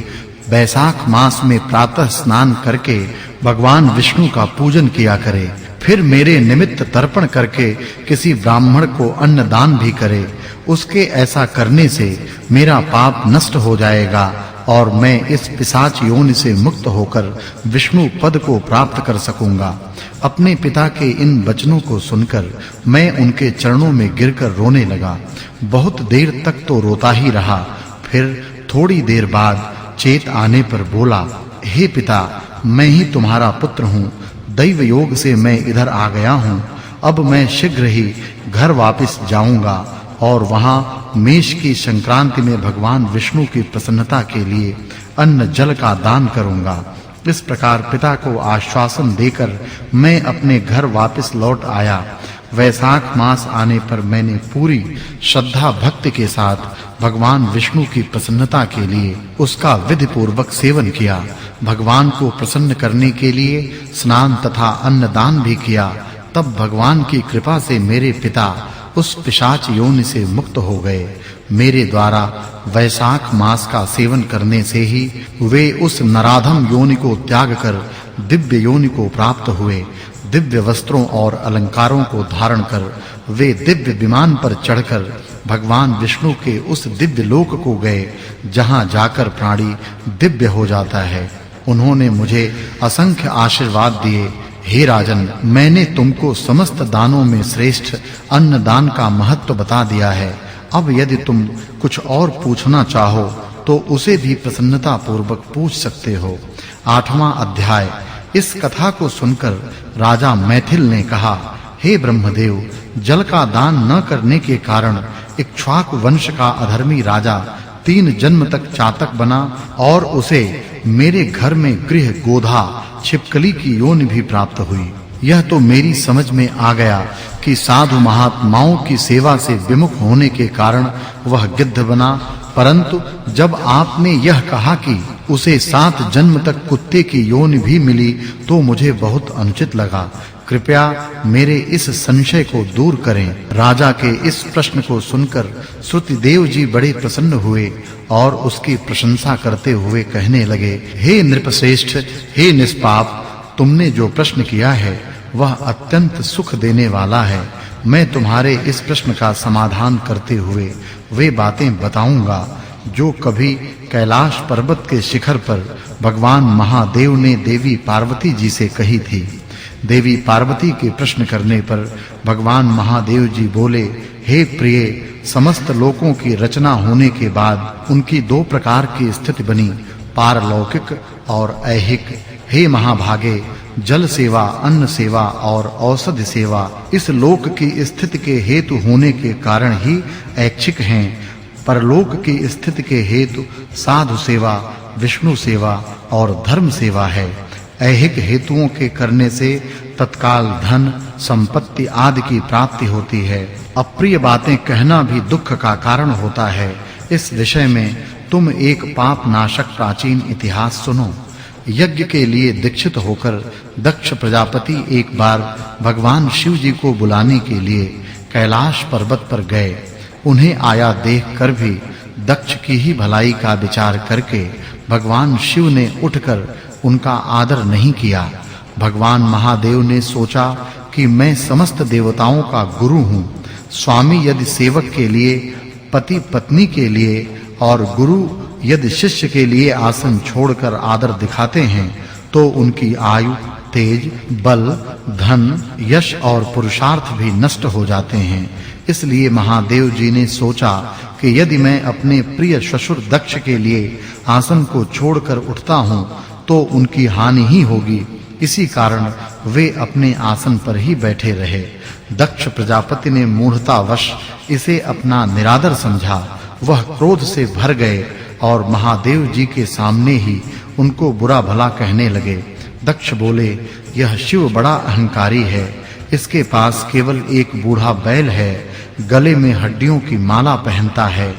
वैशाख मास में प्रातः स्नान करके भगवान विष्णु का पूजन किया करे। फिर मेरे निमित्त तर्पण करके किसी ब्राह्मण को अन्न दान भी करे। उसके ऐसा करने से मेरा पाप नष्ट हो जाएगा और मैं इस पिशाच योनि से मुक्त होकर विष्णु पद को प्राप्त कर सकूंगा। अपने पिता के इन वचनों को सुनकर मैं उनके चरणों में गिरकर रोने लगा। बहुत देर तक तो रोता ही रहा। फिर थोड़ी देर बाद चेत आने पर बोला, हे पिता, मैं ही तुम्हारा पुत्र हूँ। दैव योग से मैं इधर आ गया हूँ। अब मैं शीघ्र ही घर वापस जाऊंगा और वहां मेष की संक्रांति में भगवान विष्णु की प्रसन्नता के लिए अन्न जल का दान करूंगा। इस प्रकार पिता को आश्वासन देकर मैं अपने घर वापस लौट आया। वैशाख मास आने पर मैंने पूरी श्रद्धा भक्ति के साथ भगवान विष्णु की प्रसन्नता के लिए उसका विधि पूर्वक सेवन किया। भगवान को प्रसन्न करने के लिए स्नान तथा अन्नदान भी किया। तब भगवान की कृपा से मेरे पिता उस पिशाच योनि से मुक्त हो गए। मेरे द्वारा वैशाख मास का सेवन करने से ही वे उस नराधम योनि को त्याग कर दिव्य योनि को प्राप्त हुए। दिव्य वस्त्रों और अलंकारों को धारण कर वे दिव्य विमान पर चढ़कर भगवान विष्णु के उस दिव्य लोक को गए जहां जाकर प्राणी दिव्य हो जाता है। उन्होंने मुझे असंख्य आशीर्वाद दिए। हे राजन, मैंने तुमको समस्त दानों में श्रेष्ठ अन्नदान का महत्व बता दिया है। अब यदि तुम कुछ और पूछना चाहो तो उसे भी प्रसन्नता पूर्वक पूछ सकते हो। 8वां अध्याय। इस कथा को सुनकर राजा मैथिल ने कहा, हे ब्रह्मदेव, जल का दान न करने के कारण इक्ष्वाकु वंश का अधर्मी राजा 3 जन्म तक चातक बना और उसे मेरे घर में गृह गोधा छिपकली की योनि भी प्राप्त हुई। यह तो मेरी समझ में आ गया कि साधु महात्माओं की सेवा से विमुख होने के कारण वह गिद्ध बना, परंतु जब आपने यह कहा कि उसे 7 जन्म तक कुत्ते की योनि भी मिली तो मुझे बहुत अनुचित लगा। कृपया मेरे इस संशय को दूर करें। राजा के इस प्रश्न को सुनकर श्रुतिदेव जी बड़े प्रसन्न हुए और उसकी प्रशंसा करते हुए कहने लगे, हे नृपश्रेष्ठ, हे निष्पाप, तुमने जो प्रश्न किया है वह अत्यंत सुख देने वाला है। मैं तुम्हारे इस प्रश्न का समाधान करते हुए वे बातें बताऊंगा जो कभी कैलाश पर्वत के शिखर पर भगवान महादेव ने देवी पार्वती जी से कही थी। देवी पार्वती के प्रश्न करने पर भगवान महादेव जी बोले, हे प्रिय, समस्त लोकों की रचना होने के बाद उनकी दो प्रकार की स्थिति बनी, पारलौकिक और ऐहिक। हे महाभागे, जल सेवा, अन्न सेवा और औषधि सेवा इस लोक की स्थिति के हेतु होने के कारण ही ऐच्छिक हैं। परलोक की स्थिति के हेतु साधु सेवा, विष्णु सेवा और धर्म सेवा है। ऐहिक हेतुओं के करने से तत्काल धन, संपत्ति आदि की प्राप्ति होती है। अप्रिय बातें कहना भी दुख का कारण होता है। इस विषय में तुम एक पाप नाशक प्राचीन इतिहास सुनो। यज्ञ के लिए दीक्षित होकर दक्ष प्रजापति एक बार भगवान शिव जी को बुलाने के लिए कैलाश पर्वत पर गए। उन्हें आया देखकर भी दक्ष की ही भलाई का विचार करके भगवान शिव ने उठकर उनका आदर नहीं किया। भगवान महादेव ने सोचा कि मैं समस्त देवताओं का गुरु हूँ। स्वामी यदि सेवक के लिए, पति पत्नी के लिए और गुरु यदि शिष्य के लिए आसन छोड़कर आदर दिखाते हैं तो उनकी आयु, तेज, बल, धन, यश और पुरुषार्थ भी नष्ट हो जाते हैं। इसलिए महादेव जी ने सोचा कि यदि मैं अपने प्रिय ससुर दक्ष के लिए आसन को छोड़कर उठता हूँ तो उनकी हानि ही होगी। इसी कारण वे अपने आसन पर ही बैठे रहे। दक्ष प्रजापति ने मूढ़तावश इसे अपना निरादर समझा। वह क्रोध से भर गए और महादेव जी के सामने ही उनको बुरा भला कहने लगे। दक्ष बोले, यह शिव बड़ा अहंकारी है। इसके पास केवल एक बूढ़ा बैल है, गले में हड्डियों की माला पहनता है,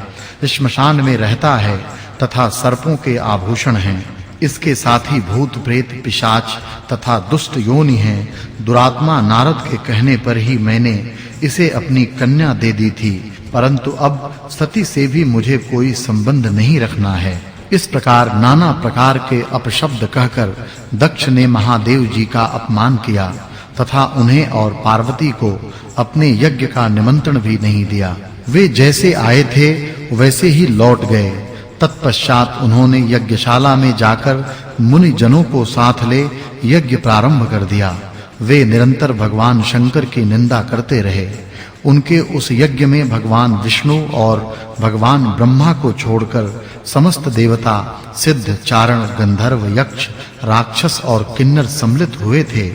श्मशान में रहता है तथा सर्पों के आभूषण हैं। इसके साथ ही भूत प्रेत, पिशाच तथा दुष्ट योनि हैं। दुरात्मा नारद के कहने पर ही मैंने इसे अपनी कन्या दे दी थी, परंतु अब सती से भी मुझे कोई संबंध नहीं रखना है। इस प्रकार नाना प्रकार के अपशब्द कहकर दक्ष ने महादेव जी का अपमान किया तथा उन्हें और पार्वती को अपने यज्ञ का निमंत्रण भी नहीं दिया। वे जैसे आए थे वैसे ही लौट गए। तत्पश्चात उन्होंने यज्ञशाला में जाकर मुनि जनों को साथ ले यज्ञ प्रारंभ कर दिया। वे निरंतर भगवान शंकर की निंदा करते रहे। उनके उस यज्ञ में भगवान विष्णु और भगवान ब्रह्मा को छोड़कर समस्त देवता, सिद्ध, चारण, गंधर्व, यक्ष, राक्षस और किन्नर सम्मिलित हुए थे।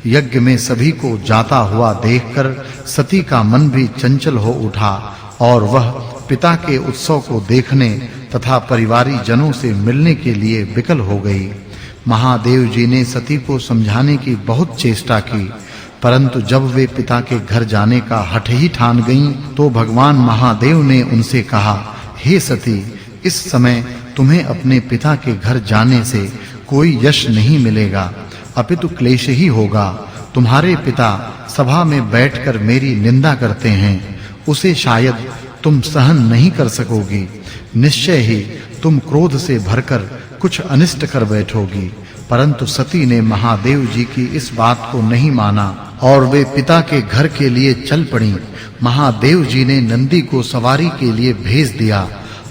यज्ञ में सभी को जाता हुआ देखकर सती का मन भी चंचल हो उठा और वह पिता के उत्सव को देखने तथा परिवारी जनों से मिलने के लिए विकल हो गई। महादेव जी ने सती को समझाने की बहुत चेष्टा की, परंतु जब वे पिता के घर जाने का हठ ही ठान गईं तो भगवान महादेव ने उनसे कहा, हे सती, इस समय तुम्हें अपने पिता के घर जाने से कोई यश नहीं मिलेगा, अपितु क्लेश ही होगा। तुम्हारे पिता सभा में बैठकर मेरी निंदा करते हैं, उसे शायद तुम सहन नहीं कर सकोगी। निश्चय ही तुम क्रोध से भरकर कुछ अनिष्ट कर बैठोगी। परंतु सती ने महादेव जी की इस बात को नहीं माना और वे पिता के घर के लिए चल पड़ी। महादेव जी ने नंदी को सवारी के लिए भेज दिया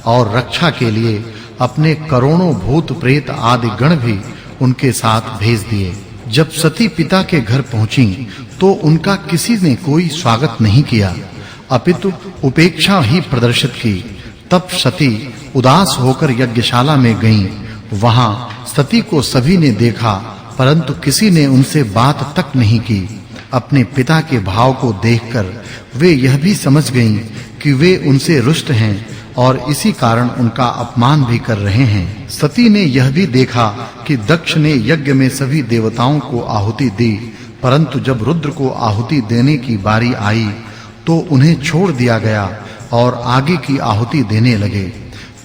और रक्षा के लिए अपने करोड़ों भूत प्रेत आदि गण भी उनके साथ भेज दिए। जब सती पिता के घर पहुंची तो उनका किसी ने कोई स्वागत नहीं किया, अपितु उपेक्षा ही प्रदर्शित की। तब सती उदास होकर यज्ञशाला में गईं। वहां सती को सभी ने देखा, परंतु किसी ने उनसे बात तक नहीं की। अपने पिता के भाव को देखकर वे यह भी समझ गईं कि वे उनसे रुष्ट हैं और इसी कारण उनका अपमान भी कर रहे हैं। सती ने यह भी देखा कि दक्ष ने यज्ञ में सभी देवताओं को आहुति दी, परंतु जब रुद्र को आहुति देने की बारी आई तो उन्हें छोड़ दिया गया और आगे की आहुति देने लगे।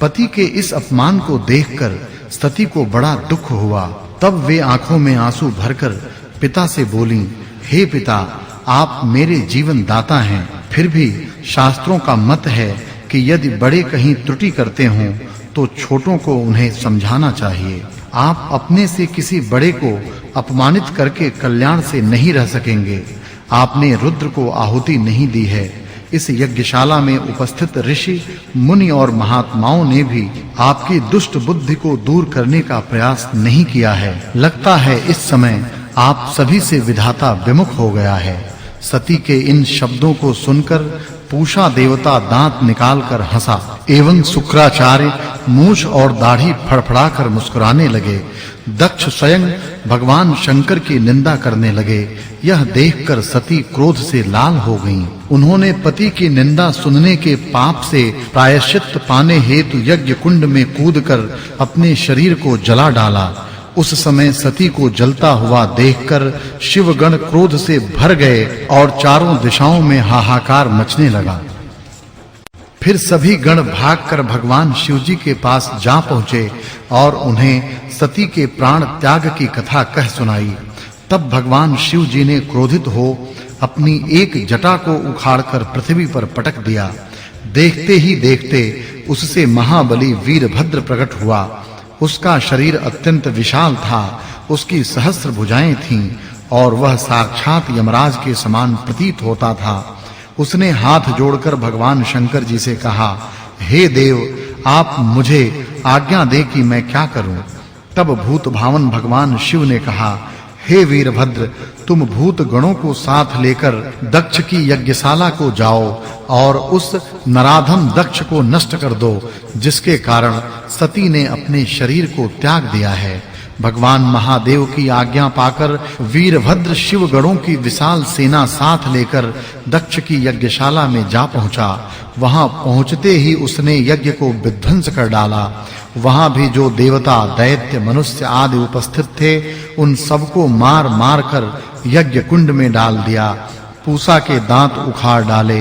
पति के इस अपमान को देखकर सती को बड़ा दुख हुआ। तब वे आंखों में आंसू भरकर पिता से बोलीं, हे पिता, आप मेरे जीवन दाता हैं। फिर भी शास्त्रों का मत है कि यदि बड़े कहीं त्रुटि करते हों तो छोटों को उन्हें समझाना चाहिए। आप अपने से किसी बड़े को अपमानित करके कल्याण से नहीं रह सकेंगे। आपने रुद्र को आहुति नहीं दी है। इस यज्ञशाला में उपस्थित ऋषि, मुनि और महात्माओं ने भी आपकी दुष्ट बुद्धि को दूर करने का प्रयास नहीं किया है। लगता है इस समय आप सभी से विधाता विमुख हो गया है। सती के इन शब्दों को सुनकर पूषा देवता दांत निकालकर हंसा एवं शुक्राचार्य मूछ और दाढ़ी फड़फड़ाकर मुस्कुराने लगे। दक्ष स्वयं भगवान शंकर की निंदा करने लगे। यह देखकर सती क्रोध से लाल हो गईं। उन्होंने पति की निंदा सुनने के पाप से प्रायश्चित पाने हेतु यज्ञ कुंड में कूदकर अपने शरीर को जला डाला। उस समय सती को जलता हुआ देखकर शिवगण क्रोध से भर गए और चारों दिशाओं में हाहाकार मचने लगा। फिर सभी गण भागकर भगवान शिवजी के पास जा पहुँचे और उन्हें सती के प्राण त्याग की कथा कह सुनाई। तब भगवान शिव जी ने क्रोधित हो अपनी एक जटा को उखाड़कर पृथ्वी पर पटक दिया। देखते ही देखते उससे महाबली वीरभद्र प्रकट हुआ। उसका शरीर अत्यंत विशाल था। उसकी सहस्र भुजाएं थीं और वह साक्षात यमराज के समान प्रतीत होता था। उसने हाथ जोड़कर भगवान शंकर जी से कहा, हे देव, आप मुझे आज्ञा दें कि मैं क्या करूं। तब भूत भावन भगवान शिव ने कहा, हे वीरभद्र, तुम भूत गणों को साथ लेकर दक्ष की यज्ञशाला को जाओ और उस नराधम दक्ष को नष्ट कर दो, जिसके कारण सती ने अपने शरीर को त्याग दिया है। भगवान महादेव की आज्ञा पाकर वीरभद्र शिव गणों की विशाल सेना साथ लेकर दक्ष की यज्ञशाला में जा पहुंचा। वहां पहुंचते ही उसने यज्ञ को विध्वंस कर डाला। वहां भी जो देवता, दैत्य, मनुष्य आदि उपस्थित थे, उन सबको मार-मार कर यज्ञ कुंड में डाल दिया। पूषा के दांत उखाड़ डाले,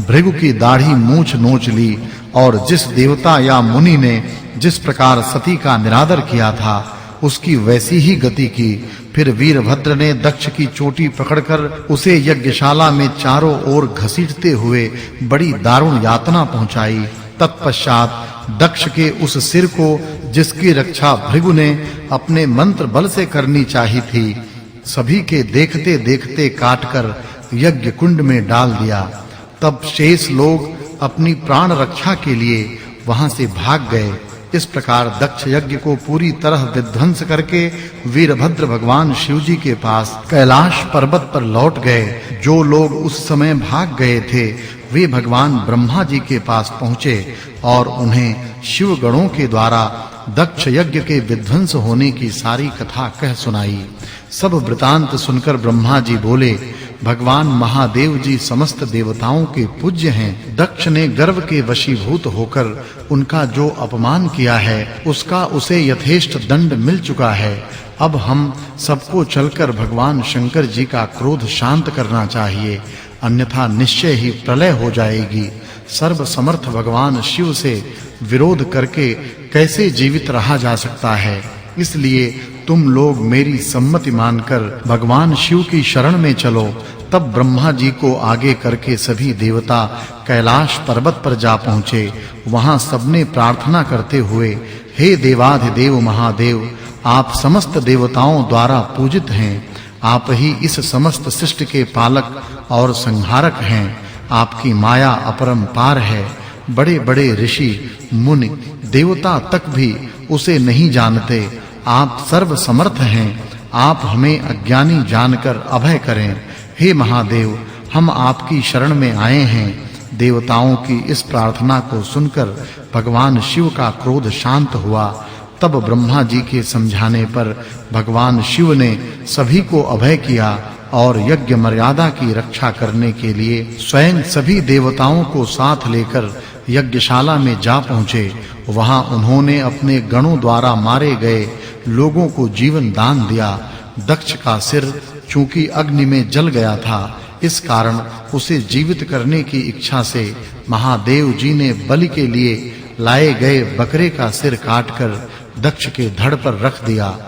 भृगु की दाढ़ी मूंछ नोच ली और जिस देवता या मुनि ने जिस प्रकार सती का निरादर किया था, उसकी वैसी ही गति की। फिर वीरभद्र ने दक्ष की चोटी पकड़कर उसे यज्ञशाला में चारों ओर घसीटते हुए बड़ी दारुण यातना पहुंचाई। तत्पश्चात दक्ष के उस सिर को, जिसकी रक्षा भृगु ने अपने मंत्र बल से करनी चाहिए थी, सभी के देखते-देखते काटकर यज्ञ कुंड में डाल दिया। तब शेष लोग अपनी प्राण रक्षा के लिए वहां से भाग गए। इस प्रकार दक्ष यज्ञ को पूरी तरह विध्वंस करके वीरभद्र भगवान शिवजी के पास कैलाश पर्वत पर लौट गए। जो लोग उस समय भाग गए थे, वे भगवान ब्रह्मा जी के पास पहुँचे और उन्हें शिव गणों के द्वारा दक्ष यज्ञ के विध्वंस होने की सारी कथा कह सुनाई। सब वृतांत सुनकर ब्रह्मा जी बोले, भगवान महादेव जी समस्त देवताओं के पूज्य हैं। दक्ष ने गर्व के वशीभूत होकर उनका जो अपमान किया है, उसका उसे यथेष्ट दंड मिल चुका है। अब हम सबको चलकर भगवान शंकर जी का क्रोध शांत करना चाहिए, अन्यथा निश्चय ही प्रलय हो जाएगी। सर्व समर्थ भगवान शिव से विरोध करके कैसे जीवित रहा जा सकता है। इसलिए तुम लोग मेरी सम्मति मानकर भगवान शिव की शरण में चलो। तब ब्रह्मा जी को आगे करके सभी देवता कैलाश पर्वत पर जा पहुँचे। वहां सबने प्रार्थना करते हुए, हे देवाधिदेव महादेव, आप समस्त देवताओं द्वारा पूजित हैं। आप ही इस समस्त सृष्टि के पालक और संहारक हैं। आपकी माया अपरंपार है। बड़े-बड़े ऋषि, मुनि, देवता तक भी उसे नहीं जानते। आप सर्व समर्थ हैं। आप हमें अज्ञानी जानकर अभय करें। हे महादेव, हम आपकी शरण में आए हैं। देवताओं की इस प्रार्थना को सुनकर भगवान शिव का क्रोध शांत हुआ। तब ब्रह्मा जी के समझाने पर भगवान शिव ने सभी को अभय किया और यज्ञ मर्यादा की रक्षा करने के लिए स्वयं सभी देवताओं को साथ लेकर यज्ञशाला में जा पहुँचे। वहां उन्होंने अपने गणों द्वारा मारे गए लोगों को जीवन दान दिया। दक्ष का सिर चूंकि अग्नि में जल गया था, इस कारण उसे जीवित करने की इच्छा से महादेव जी ने बलि के लिए लाए गए बकरे का सिर काटकर दक्ष के धड़ पर रख दिया।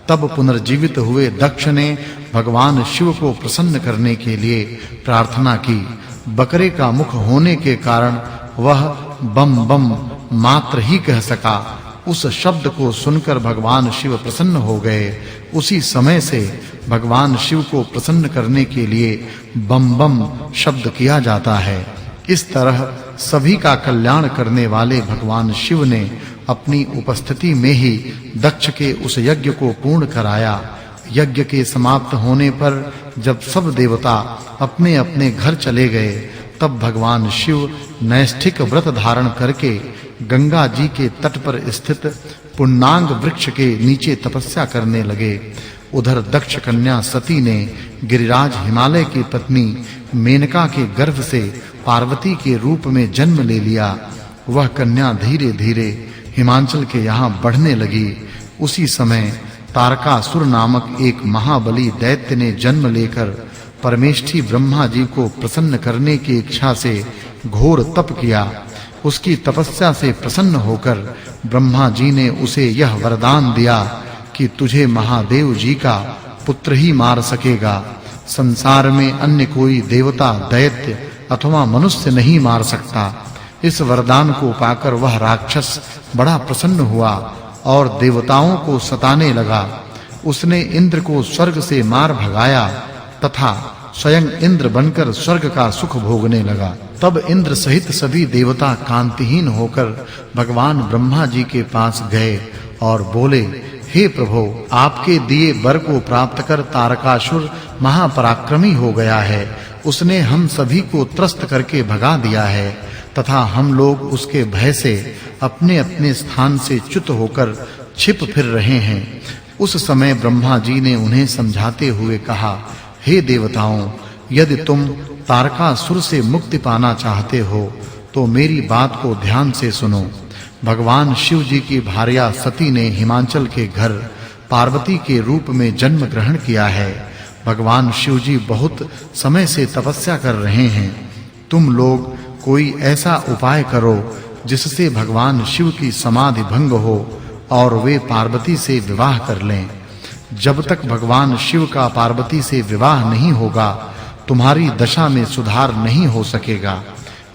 तब पुनर्जीवित हुए दक्ष ने भगवान शिव को प्रसन्न करने के लिए प्रार्थना की। बकरे का मुख होने के कारण वह बम बम मात्र ही कह सका। उस शब्द को सुनकर भगवान शिव प्रसन्न हो गए। उसी समय से भगवान शिव को प्रसन्न करने के लिए बम बम शब्द किया जाता है। इस तरह सभी का कल्याण करने वाले भगवान शिव ने अपनी उपस्थिति में ही दक्ष के उस यज्ञ को पूर्ण कराया। यज्ञ के समाप्त होने पर जब सब देवता अपने-अपने घर चले गए, तब भगवान शिव नैष्ठिक व्रत धारण करके गंगा जी के तट पर स्थित पुण्णांग वृक्ष के नीचे तपस्या करने लगे। उधर दक्ष कन्या सती ने गिरिराज हिमालय की पत्नी मेनका के गर्भ से पार्वती के रूप में जन्म ले लिया। वह कन्या धीरे-धीरे हिमांचल के यहाँ बढ़ने लगी। उसी समय तारकासुर नामक एक महाबली दैत्य ने जन्म लेकर परमेष्ठी ब्रह्मा जी को प्रसन्न करने की इच्छा से घोर तप किया। उसकी तपस्या से प्रसन्न होकर ब्रह्मा जी ने उसे यह वरदान दिया कि तुझे महादेव जी का पुत्र ही मार सकेगा। संसार में अन्य कोई देवता, दैत्य अथवा मनुष्य नहीं मार सकता। इस वरदान को पाकर वह राक्षस बड़ा प्रसन्न हुआ और देवताओं को सताने लगा। उसने इंद्र को स्वर्ग से मार भगाया तथा स्वयं इंद्र बनकर स्वर्ग का सुख भोगने लगा। तब इंद्र सहित सभी देवता कांतिहीन होकर भगवान ब्रह्मा जी के पास गए और बोले, हे प्रभु, आपके दिए वर को प्राप्त कर तारकासुर महापराक्रमी हो गया है। उसने हम सभी को त्रस्त करके भगा दिया है तथा हम लोग उसके भय से अपने-अपने स्थान से च्युत होकर छिप फिर रहे हैं। उस समय ब्रह्मा जी ने उन्हें समझाते हुए कहा, हे देवताओं, यदि तुम तारकासुर से मुक्ति पाना चाहते हो तो मेरी बात को ध्यान से सुनो। भगवान शिव जी की भार्या सती ने हिमांचल के घर पार्वती के रूप में जन्म ग्रहण किया है। भगवान शिव जी बहुत समय से तपस्या कर रहे हैं। तुम लोग कोई ऐसा उपाय करो जिससे भगवान शिव की समाधि भंग हो और वे पार्वती से विवाह कर लें। जब तक भगवान शिव का पार्वती से विवाह नहीं होगा, तुम्हारी दशा में सुधार नहीं हो सकेगा,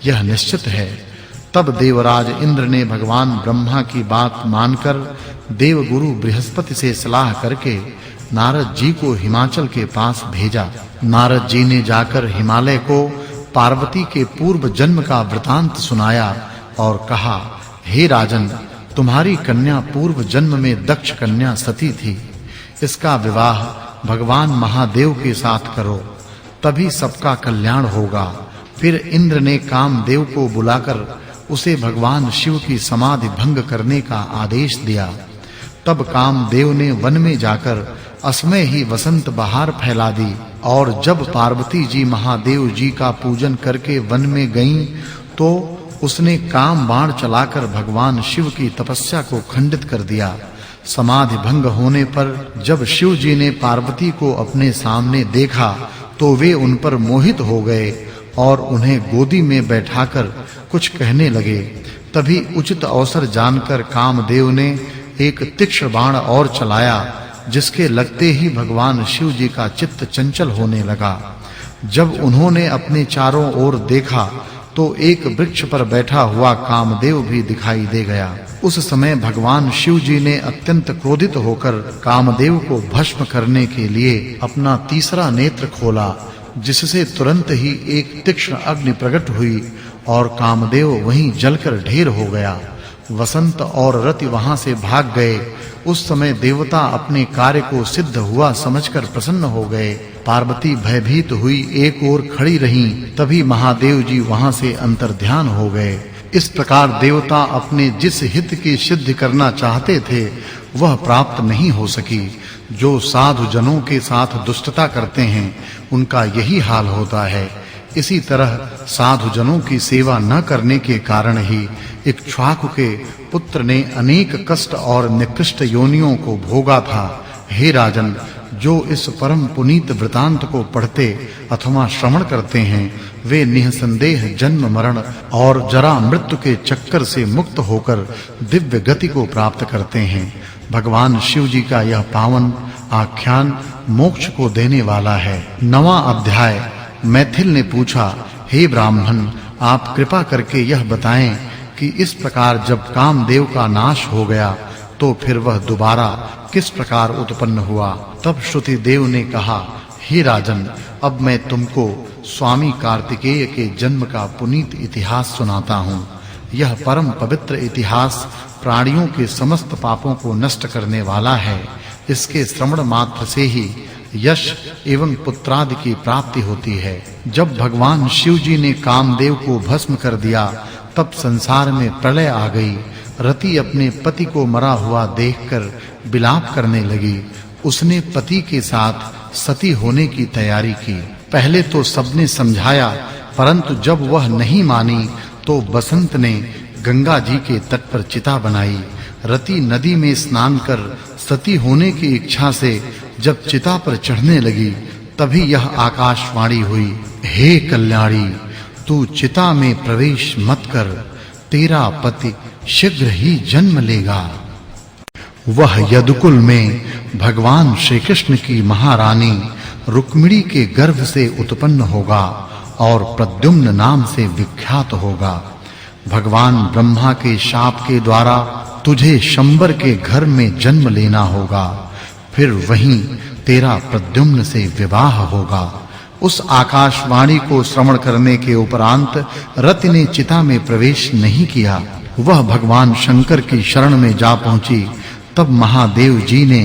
यह निश्चित है। तब देवराज इंद्र ने भगवान ब्रह्मा की बात मानकर देवगुरु बृहस्पति से सलाह करके नारद जी को हिमाचल के पास भेजा। नारद जी ने जाकर हिमालय को पार्वती के पूर्व जन्म का वृतांत सुनाया और कहा, हे राजन, तुम्हारी कन्या पूर्व जन्म में दक्ष कन्या सती थी। इसका विवाह भगवान महादेव के साथ करो, तभी सबका कल्याण होगा। फिर इंद्र ने कामदेव को बुलाकर उसे भगवान शिव की समाधि भंग करने का आदेश दिया। तब कामदेव ने वन में जाकर असमय ही वसंत बहार फैला दी और जब पार्वती जी महादेव जी का पूजन करके वन में गईं तो उसने काम बाण चलाकर भगवान शिव की तपस्या को खंडित कर दिया। समाधि भंग होने पर जब शिव जी ने पार्वती को अपने सामने देखा तो वे उन पर मोहित हो गए और उन्हें गोदी में बैठाकर कुछ कहने लगे। तभी उचित अवसर जानकर कामदेव ने एक तीक्ष्ण बाण और चलाया, जिसके लगते ही भगवान शिव जी का चित्त चंचल होने लगा। जब उन्होंने अपने चारों ओर देखा तो एक वृक्ष पर बैठा हुआ कामदेव भी दिखाई दे गया। उस समय भगवान शिव जी ने अत्यंत क्रोधित होकर कामदेव को भस्म करने के लिए अपना तीसरा नेत्र खोला, जिससे तुरंत ही एक तीक्ष्ण अग्नि प्रकट हुई और कामदेव वहीं जलकर ढेर हो गया। वसंत और रति वहां से भाग गए। उस समय देवता अपने कार्य को सिद्ध हुआ समझकर प्रसन्न हो गए। पार्वती भयभीत हुई एक ओर खड़ी रहीं, तभी महादेव जी वहां से अंतर्ध्यान हो गए। इस प्रकार देवता अपने जिस हित की सिद्धि करना चाहते थे वह प्राप्त नहीं हो सकी। जो साधु जनों के साथ दुष्टता करते हैं उनका यही हाल होता है। इसी तरह साधु जनों की सेवा न करने के कारण ही इक्ष्वाकु के पुत्र ने अनेक कष्ट और निकृष्ट योनियों को भोगा था। हे राजन, जो इस परम पुनीत वृतांत को पढ़ते अथवा श्रवण करते हैं वे निःसंदेह जन्म मरण और जरा मृत्यु के चक्कर से मुक्त होकर दिव्य गति को प्राप्त करते हैं। भगवान शिव जी का यह पावन आख्यान मोक्ष को देने वाला है। 9वां अध्याय। मैथिल ने पूछा, हे ब्राह्मण, आप कृपा करके यह बताएं कि इस प्रकार जब कामदेव का नाश हो गया तो फिर वह दोबारा किस प्रकार उत्पन्न हुआ। तब श्रुति देव ने कहा, हे राजन, अब मैं तुमको स्वामी कार्तिकेय के जन्म का पुनीत इतिहास सुनाता हूँ। यह परम पवित्र इतिहास प्राणियों के समस्त पापों को नष्ट करने वाला है। इसके श्रवण मात्र से ही यश एवं पुत्रादि की प्राप्ति होती है। जब भगवान शिव जी ने कामदेव को भस्म कर दिया, तब संसार में प्रलय आ गई। रति अपने पति को मरा हुआ देखकर विलाप करने लगी। उसने पति के साथ सती होने की तैयारी की। पहले तो सबने समझाया, परंतु जब वह नहीं मानी तो बसंत ने गंगा जी के तट पर चिता बनाई। रति नदी में स्नान कर सती होने की इच्छा से जब चिता पर चढ़ने लगी, तभी यह आकाशवाणी हुई, हे कल्याणी, तू चिता में प्रवेश मत कर, तेरा पति शीघ्र ही जन्म लेगा। वह यदुकुल में भगवान श्री कृष्ण की महारानी रुक्मिणी के गर्भ से उत्पन्न होगा और प्रद्युम्न नाम से विख्यात होगा। भगवान ब्रह्मा के शाप के द्वारा तुझे शंबर के घर में जन्म लेना होगा। फिर वहीं तेरा प्रद्युम्न से विवाह होगा। उस आकाशवाणी को श्रवण करने के उपरांत रति ने चिता में प्रवेश नहीं किया। वह भगवान शंकर की शरण में जा पहुंची। तब महादेव जी ने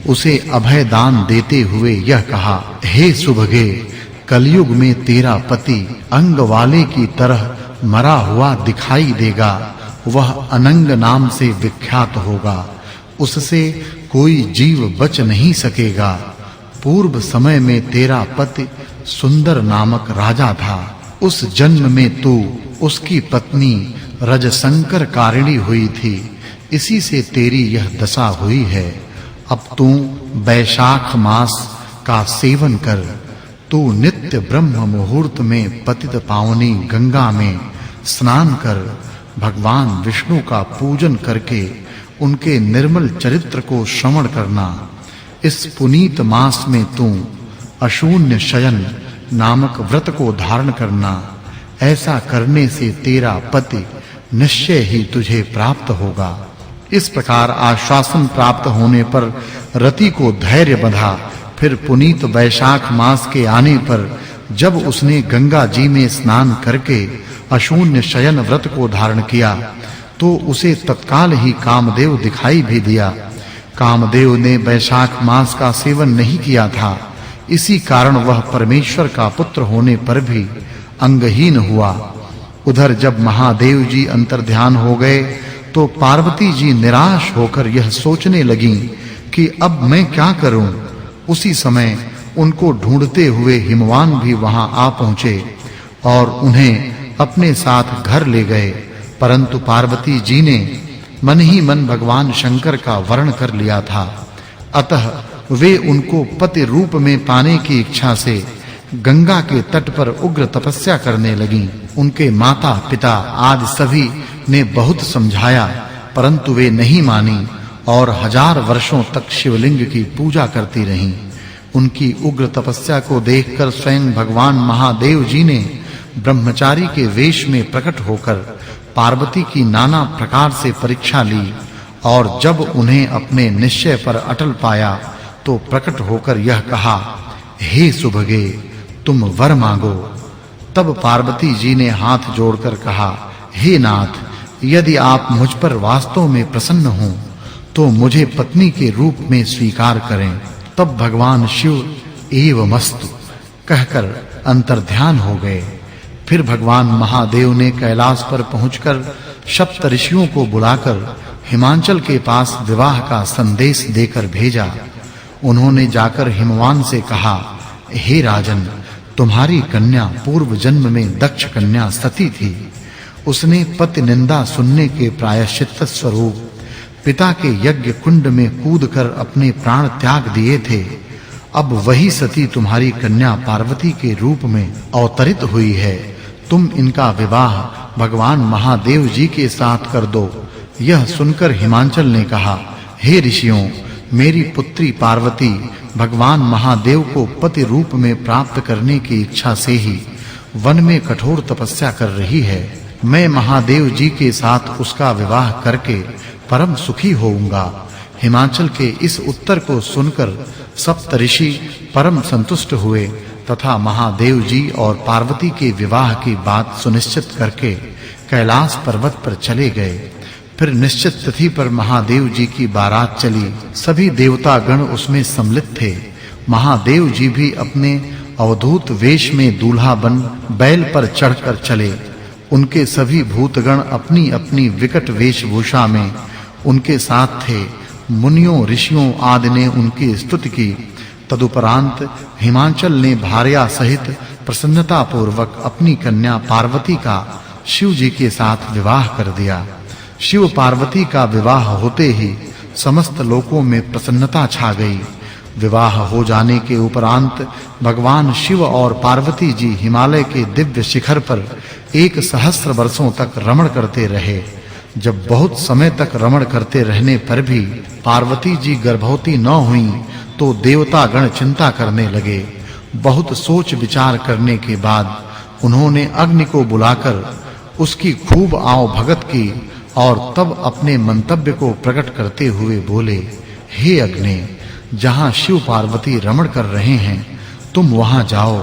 उसे अभय दान देते हुए यह कहा, हे सुभगे, कलयुग में तेरा पति अंग वाले की तरह मरा हुआ दिखाई देगा। वह अनंग नाम से विख्यात होगा। उससे कोई जीव बच नहीं सकेगा। पूर्व समय में तेरा पति सुंदर नामक राजा था। उस जन्म में तू उसकी पत्नी रजशंकर कारिणी हुई थी। इसी से तेरी यह दशा हुई है। अब तू वैशाख मास का सेवन कर। तू नित्य ब्रह्म मुहूर्त में पतित पावनी गंगा में स्नान कर। भगवान विष्णु का पूजन करके उनके निर्मल चरित्र को श्रवण करना। इस पुनीत मास में तू अशून्य शयन नामक व्रत को धारण करना। ऐसा करने से तेरा पति निश्चय ही तुझे प्राप्त होगा। इस प्रकार आश्वासन प्राप्त होने पर रति को धैर्य बंधा। फिर पुनीत वैशाख मास के आने पर जब उसने गंगा जी में स्नान करके अशून्य शयन व्रत को धारण किया, तो उसे तत्काल ही कामदेव दिखाई भी दिया। कामदेव ने वैशाख मास का सेवन नहीं किया था। इसी कारण वह परमेश्वर का पुत्र होने पर भी अंगहीन हुआ। उधर जब महादेव जी अंतर्ध्यान हो गए, तो पार्वती जी निराश होकर यह सोचने लगीं कि अब मैं क्या करूं। उसी समय उनको ढूंढते हुए हिमवान भी वहां आ पहुंचे और उन्हें अपने साथ घर ले गए। परंतु पार्वती जी ने मन ही मन भगवान शंकर का वर्ण कर लिया था। अतः वे उनको पति रूप में पाने की इच्छा से गंगा के तट पर उग्र तपस्या करने लगीं। उनके माता पिता आदि सभी ने बहुत समझाया, परंतु वे नहीं मानी और 1000 वर्षों तक शिवलिंग की पूजा करती रहीं। उनकी उग्र तपस्या को देखकर स्वयं भगवान महादेव जी ने ब्रह्मचारी के वेश में प्रकट होकर पार्वती की नाना प्रकार से परीक्षा ली और जब उन्हें अपने निश्चय पर अटल पाया, तो प्रकट होकर यह कहा, हे सुभगे, तुम वर मांगो। तब पार्वती जी ने हाथ जोड़कर कहा, हे नाथ, यदि आप मुझ पर वास्तव में प्रसन्न हो तो मुझे पत्नी के रूप में स्वीकार करें। तब भगवान शिव एवमस्तु कहकर अंतर्ध्यान हो गए। फिर भगवान महादेव ने कैलाश पर पहुंचकर सप्त ऋषियों को बुलाकर हिमांचल के पास विवाह का संदेश देकर भेजा। उन्होंने जाकर हिमवान से कहा, हे राजन, तुम्हारी कन्या पूर्व जन्म में दक्ष कन्या सती थी। उसने पति निंदा सुनने के प्रायश्चित स्वरूप पिता के यज्ञ कुंड में कूदकर अपने प्राण त्याग दिए थे। अब वही सती तुम्हारी कन्या पार्वती के रूप में अवतरित हुई है। तुम इनका विवाह भगवान महादेव जी के साथ कर दो। यह सुनकर हिमांचल ने कहा, हे ऋषियों, मेरी पुत्री पार्वती भगवान महादेव को पति रूप में प्राप्त करने की इच्छा से ही वन में कठोर तपस्या कर रही है। मैं महादेव जी के साथ उसका विवाह करके परम सुखी होऊंगा। हिमाचल के इस उत्तर को सुनकर सप्तऋषि परम संतुष्ट हुए तथा महादेव जी और पार्वती के विवाह की बात सुनिश्चित करके कैलाश पर्वत पर चले गए। फिर निश्चित तिथि पर महादेव जी की बारात चली। सभी देवता गण उसमें सम्मिलित थे। महादेव जी भी अपने अवधूत वेश में दूल्हा बन बैल पर चढ़कर चले। उनके सभी भूतगण अपनी-अपनी विकट वेशभूषा में उनके साथ थे। मुनियों ऋषियों आदि ने उनकी स्तुति की। तदुपरांत हिमाचल ने भार्या सहित प्रसन्नता पूर्वक अपनी कन्या पार्वती का शिव जी के साथ विवाह कर दिया। शिव पार्वती का विवाह होते ही समस्त लोकों में प्रसन्नता छा गई। विवाह हो जाने के उपरांत भगवान शिव और पार्वती जी हिमालय के दिव्य शिखर पर 1,000 वर्षों तक रमण करते रहे। जब बहुत समय तक रमण करते रहने पर भी पार्वती जी गर्भवती न हुईं तो देवता गण चिंता करने लगे। बहुत सोच विचार करने के बाद उन्होंने अग्नि को बुलाकर उसकी खूब आव भगत की और तब अपने मंतव्य को प्रकट करते हुए बोले, हे अग्नि, जहां शिव पार्वती रमण कर रहे हैं तुम वहां जाओ।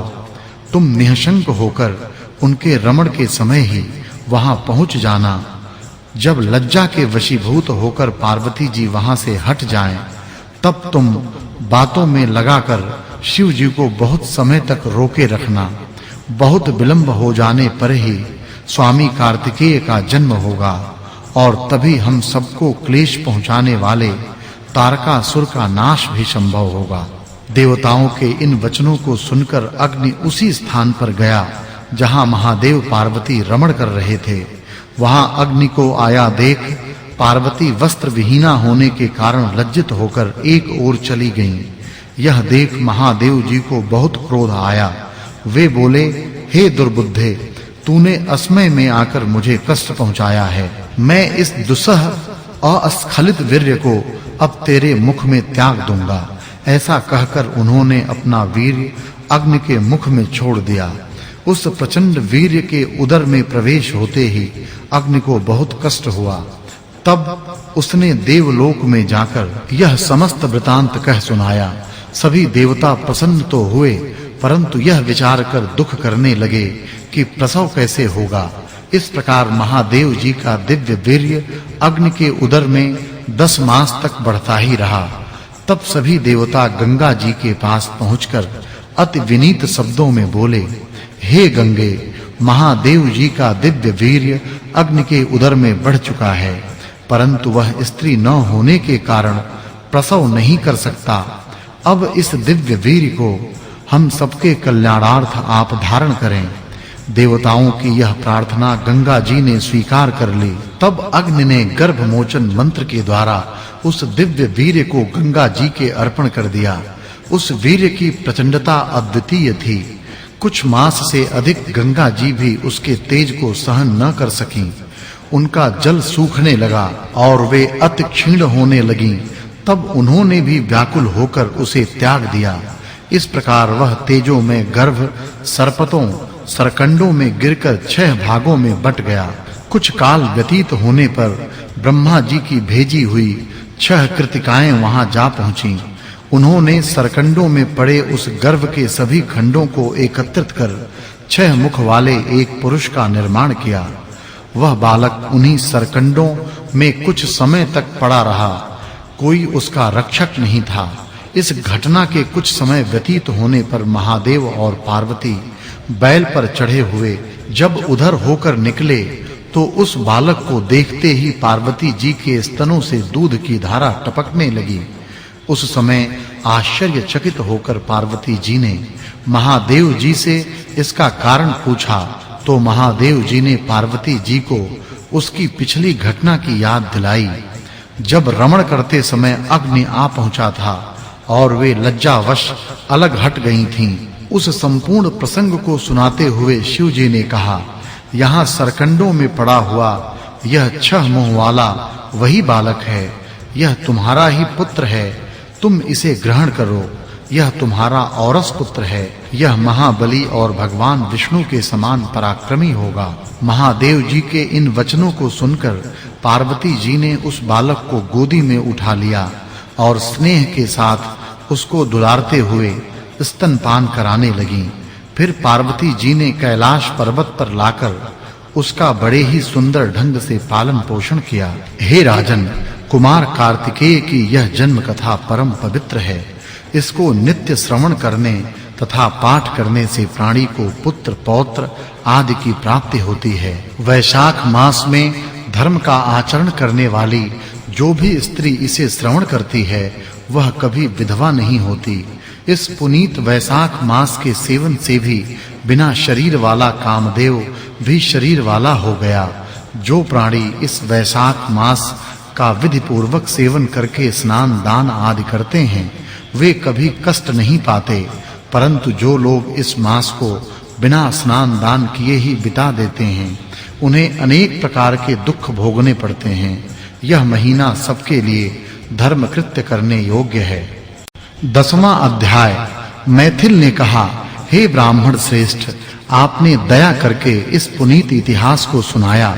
तुम निःशंक होकर उनके रमण के समय ही वहां पहुंच जाना। जब लज्जा के वशीभूत होकर पार्वती जी वहां से हट जाएं, तब तुम बातों में लगाकर शिव जी को बहुत समय तक रोके रखना। बहुत विलंब हो जाने पर ही स्वामी कार्तिकेय का जन्म होगा और तभी हम सबको क्लेश पहुंचाने वाले तारकासुर का नाश भी संभव होगा। देवताओं के इन वचनों को सुनकर अग्नि उसी स्थान पर गया जहां महादेव पार्वती रमण कर रहे थे। वहां अग्नि को आया देख पार्वती वस्त्र विहीना होने के कारण लज्जित होकर एक ओर चली गईं। यह देख महादेव जी को बहुत क्रोध आया। वे बोले, हे दुर्बुद्धे, तूने असमय में आकर मुझे कष्ट पहुंचाया है। मैं इस दुस्सह अस्खलित वीर्य को अब तेरे मुख में त्याग दूंगा। ऐसा कहकर उन्होंने अपना वीर्य अग्नि के मुख में छोड़ दिया। उस प्रचंड वीर्य के उदर में प्रवेश होते ही अग्नि को बहुत कष्ट हुआ। तब उसने देवलोक में जाकर यह समस्त वृतांत कह सुनाया। सभी देवता प्रसन्न तो हुए, परंतु यह विचार कर दुख करने लगे कि प्रसव कैसे होगा। इस प्रकार महादेव जी का दिव्य वीर्य अग्नि के उदर में 10 मास तक बढ़ता ही रहा। तब सभी देवता गंगा जी के पास पहुंचकर अति विनीत शब्दों में बोले, हे गंगे, महादेव जी का दिव्य वीर्य अग्नि के उदर में बढ़ चुका है, परंतु वह स्त्री न होने के कारण प्रसव नहीं कर सकता। अब इस दिव्य वीर्य को हम सबके कल्याणार्थ आप धारण करें। देवताओं की यह प्रार्थना गंगा जी ने स्वीकार कर ली। तब अग्नि ने गर्भमोचन मंत्र के द्वारा उस दिव्य वीर्य को गंगा जी के अर्पण कर दिया। उस वीर्य की प्रचंडता अद्वितीय थी। कुछ मास से अधिक गंगा जी भी उसके तेज को सहन न कर सकीं। उनका जल सूखने लगा और वे अति क्षीण होने लगीं। तब उन्होंने भी व्याकुल होकर उसे त्याग दिया। इस प्रकार वह तेजों में गर्भ सर्पतों सरकंडों में गिरकर 6 भागों में बट गया। कुछ काल व्यतीत होने पर ब्रह्मा जी की भेजी हुई 6 कृतिकाएं वहां जा पहुंची। उन्होंने सरकंडों में पड़े उस गर्भ के सभी खंडों को एकत्रित कर 6 मुख वाले एक पुरुष का निर्माण किया। वह बालक उन्हीं सरकंडों में कुछ समय तक पड़ा रहा। कोई उसका रक्षक नहीं था। इस घटना के कुछ समय व्यतीत होने पर महादेव और पार्वती बैल पर चढ़े हुए जब उधर होकर निकले तो उस बालक को देखते ही पार्वती जी के स्तनों से दूध की धारा टपकने लगी। उस समय आश्चर्यचकित होकर पार्वती जी ने महादेव जी से इसका कारण पूछा तो महादेव जी ने पार्वती जी को उसकी पिछली घटना की याद दिलाई। जब रमण करते समय अग्नि आ पहुंचा था और वे लज्जावश अलग हट गई थीं। उस संपूर्ण प्रसंग को सुनाते हुए शिव जी ने कहा, यहाँ सरकंडों में पड़ा हुआ यह 6 मुंह वाला वही बालक है यह तुम्हारा ही पुत्र है, तुम इसे ग्रहण करो। यह तुम्हारा औरस पुत्र है, यह महाबली और भगवान विष्णु के समान पराक्रमी होगा। महादेव जी के इन वचनों को सुनकर पार्वती जी ने उस बालक को गोदी में उठा लिया और स्नेह के साथ उसको दुलारते हुए स्तनपान कराने लगीं। फिर पार्वती जी ने कैलाश पर्वत पर लाकर उसका बड़े ही सुंदर ढंग से पालन पोषण किया। हे राजन, कुमार कार्तिकेय की यह जन्म कथा परम पवित्र है। इसको नित्य श्रवण करने तथा पाठ करने से प्राणी को पुत्र पौत्र आदि की प्राप्ति होती है। वैशाख मास में धर्म का आचरण करने वाली जो भी स्त्री इसे श्रवण करती है वह कभी विधवा नहीं होती। इस पुनीत वैशाख मास के सेवन से भी बिना शरीर वाला कामदेव भी शरीर वाला हो गया। जो प्राणी इस वैशाख मास का विधि पूर्वक सेवन करके स्नान दान आदि करते हैं वे कभी कष्ट नहीं पाते, परंतु जो लोग इस मास को बिना स्नान दान किए ही बिता देते हैं उन्हें अनेक प्रकार के दुख भोगने पड़ते हैं। यह महीना सबके लिए धर्म कृत्य करने योग्य है। 10वां अध्याय। मैथिल ने कहा, हे ब्राह्मण श्रेष्ठ, आपने दया करके इस पुनीत इतिहास को सुनाया।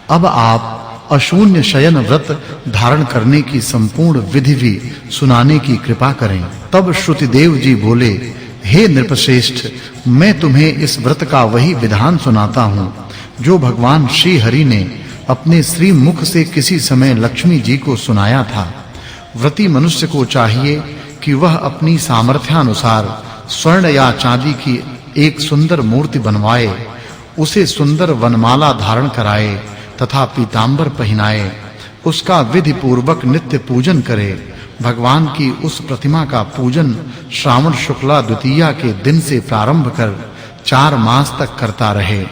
अब आप अशून्य शयन व्रत धारण करने की संपूर्ण विधि भी सुनाने की कृपा करें। तब श्रुतिदेव जी बोले, हे नृपश्रेष्ठ, मैं तुम्हें इस व्रत का वही विधान सुनाता हूँ जो भगवान श्री हरि ने अपने श्री मुख से किसी समय लक्ष्मी जी को सुनाया था। व्रती मनुष्य को चाहिए कि वह अपनी सामर्थ्यानुसार स्वर्ण या चांदी की एक सुंदर मूर्ति बनवाए, उसे सुंदर वनमाला धारण कराए तथा पीतांबर पहनाए, उसका विधि पूर्वक नित्य पूजन करे। भगवान की उस प्रतिमा का पूजन श्रावण शुक्ला द्वितीया के दिन से प्रारंभ कर 4 मास तक करता रहे।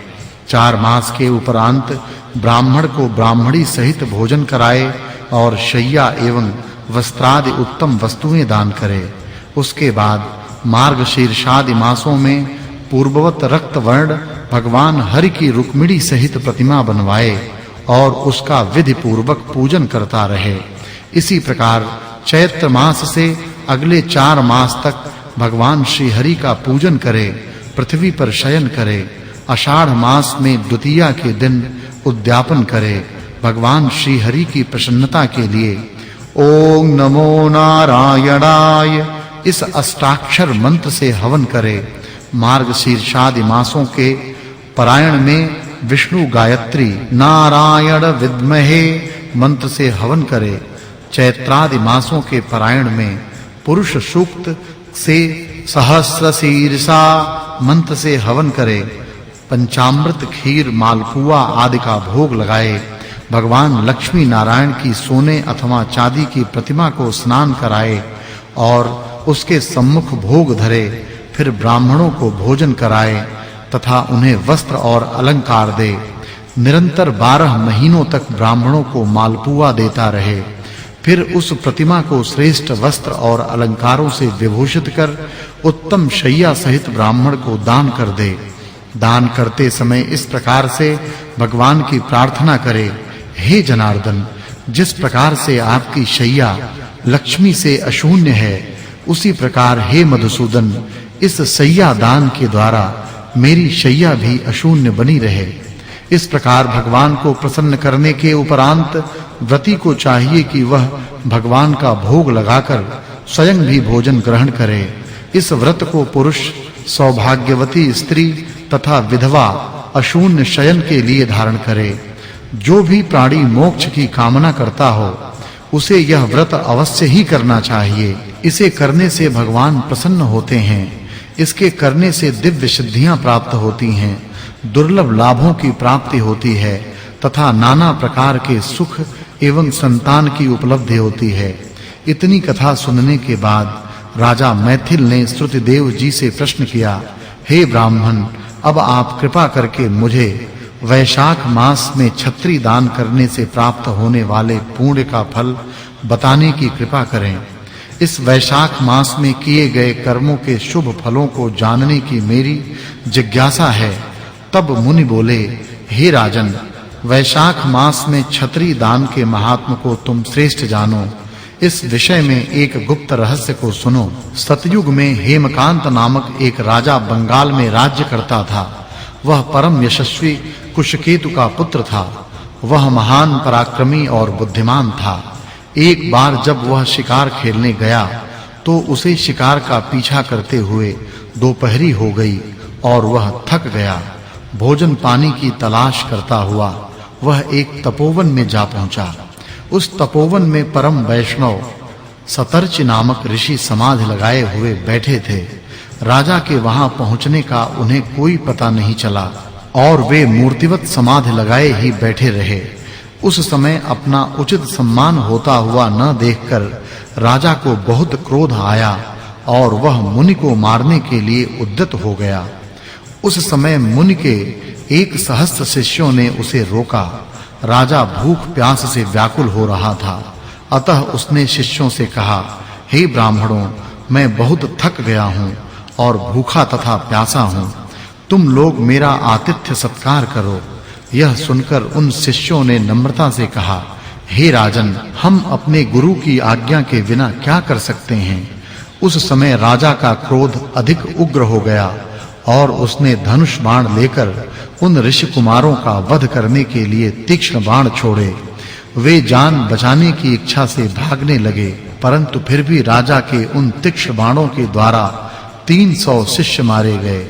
4 मास के उपरांत ब्राह्मण को ब्राह्मणी सहित भोजन कराए और शय्या एवं वस्त्रादि उत्तम वस्तुएं दान करे। उसके बाद मार्गशीर्षादि मासों में पूर्ववत रक्त वर्ण भगवान हरि की रुक्मिणी सहित प्रतिमा बनवाए और उसका विधि पूर्वक पूजन करता रहे। इसी प्रकार चैत्र मास से अगले 4 मास तक भगवान श्री हरि का पूजन करे, पृथ्वी पर शयन करे। आषाढ़ मास में द्वितीया के दिन उद्यापन करे। भगवान श्री हरि की प्रसन्नता के लिए ओम नमो नारायणाय इस अष्टाक्षर मंत्र से हवन करे। मार्गशीर्षादि मासों के परायण में विष्णु गायत्री नारायण विद्महे मंत्र से हवन करे। चैत्रादि मासों के परायण में पुरुष सूक्त से सहस्र शीर्षा मंत्र से हवन करे। पंचामृत खीर मालपुआ आदि का भोग लगाए। भगवान लक्ष्मी नारायण की सोने अथवा चांदी की प्रतिमा को स्नान कराए और उसके सम्मुख भोग धरे। फिर ब्राह्मणों को भोजन कराए तथा उन्हें वस्त्र और अलंकार दे। निरंतर 12 महीनों तक ब्राह्मणों को मालपुआ देता रहे। फिर उस प्रतिमा को श्रेष्ठ वस्त्र और अलंकारों से विभूषित कर उत्तम शय्या सहित ब्राह्मण को दान कर दे। दान करते समय इस प्रकार से भगवान की प्रार्थना करे, हे जनार्दन, जिस प्रकार से आपकी शय्या लक्ष्मी से अशून्य है, उसी प्रकार हे मधुसूदन, इस शय्या दान के द्वारा मेरी शय्या भी अशून्य बनी रहे। इस प्रकार भगवान को प्रसन्न करने के उपरांत व्रती को चाहिए कि वह भगवान का भोग लगाकर स्वयं भी भोजन ग्रहण करे। इस व्रत को पुरुष, सौभाग्यवती स्त्री तथा विधवा अशून्य शयन के लिए धारण करे। जो भी प्राणी मोक्ष की कामना करता हो उसे यह व्रत अवश्य ही करना चाहिए। इसे करने से भगवान प्रसन्न होते हैं। इसके करने से दिव्य सिद्धियां प्राप्त होती हैं, दुर्लभ लाभों की प्राप्ति होती है तथा नाना प्रकार के सुख एवं संतान की उपलब्धि होती है। इतनी कथा सुनने के बाद राजा मैथिल ने श्रुतिदेव जी से प्रश्न किया, हे ब्राह्मण, अब आप कृपा करके मुझे वैशाख मास में छत्री दान करने से प्राप्त होने वाले पुण्य का फल बताने की कृपा करें। इस वैशाख मास में किए गए कर्मों के शुभ फलों को जानने की मेरी जिज्ञासा है। तब मुनि बोले, हे राजन, वैशाख मास में छत्री दान के महात्म को तुम श्रेष्ठ जानो। इस विषय में एक गुप्त रहस्य को सुनो। सतयुग में हेमकांत नामक एक राजा बंगाल में राज्य करता था। वह परम यशस्वी कुशकेतु का पुत्र था। वह महान पराक्रमी और बुद्धिमान था। एक बार जब वह शिकार खेलने गया तो उसे शिकार का पीछा करते हुए दोपहरी हो गई और वह थक गया। भोजन पानी की तलाश करता हुआ वह एक तपोवन में जा पहुंचा। उस तपोवन में परम वैष्णव सतर्च नामक ऋषि समाधि लगाए हुए बैठे थे। राजा के वहां पहुंचने का उन्हें कोई पता नहीं चला और वे मूर्तिवत समाधि लगाए ही बैठे रहे। उस समय अपना उचित सम्मान होता हुआ न देखकर राजा को बहुत क्रोध आया और वह मुनि को मारने के लिए उद्यत हो गया। उस समय मुनि के 1,000 शिष्यों ने उसे रोका। राजा भूख प्यास से व्याकुल हो रहा था। अतः उसने शिष्यों से कहा, हे ब्राह्मणों, मैं बहुत थक गया हूँ और भूखा तथा प्यासा हूँ। तुम लोग मेरा आतिथ्य सत्कार करो। यह सुनकर उन शिष्यों ने नम्रता से कहा, हे राजन, हम अपने गुरु की आज्ञा के बिना क्या कर सकते हैं। उस समय राजा का क्रोध अधिक उग्र हो गया और उसने धनुष बाण लेकर उन ऋषि कुमारों का वध करने के लिए तीक्ष्ण बाण छोड़े। वे जान बचाने की इच्छा से भागने लगे, परंतु फिर भी राजा के उन तीक्ष्ण बाणों के द्वारा 300 शिष्य मारे गए।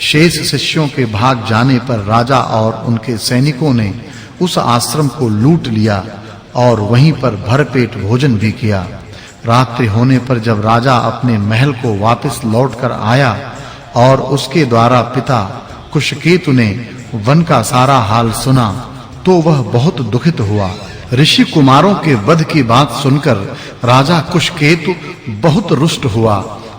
शेष शिष्यों के भाग जाने पर राजा और उनके सैनिकों ने उस आश्रम को लूट लिया और वहीं पर भरपेट भोजन भी किया। रात्रि होने पर जब राजा अपने महल को वापस लौटकर आया और उसके द्वारा पिता कुशकेतु ने वन का सारा हाल सुना तो वह बहुत दुखित हुआ। ऋषि कुमारों के वध की बात सुनकर राजा कुशकेतु बहुत रुष्ट हुआ।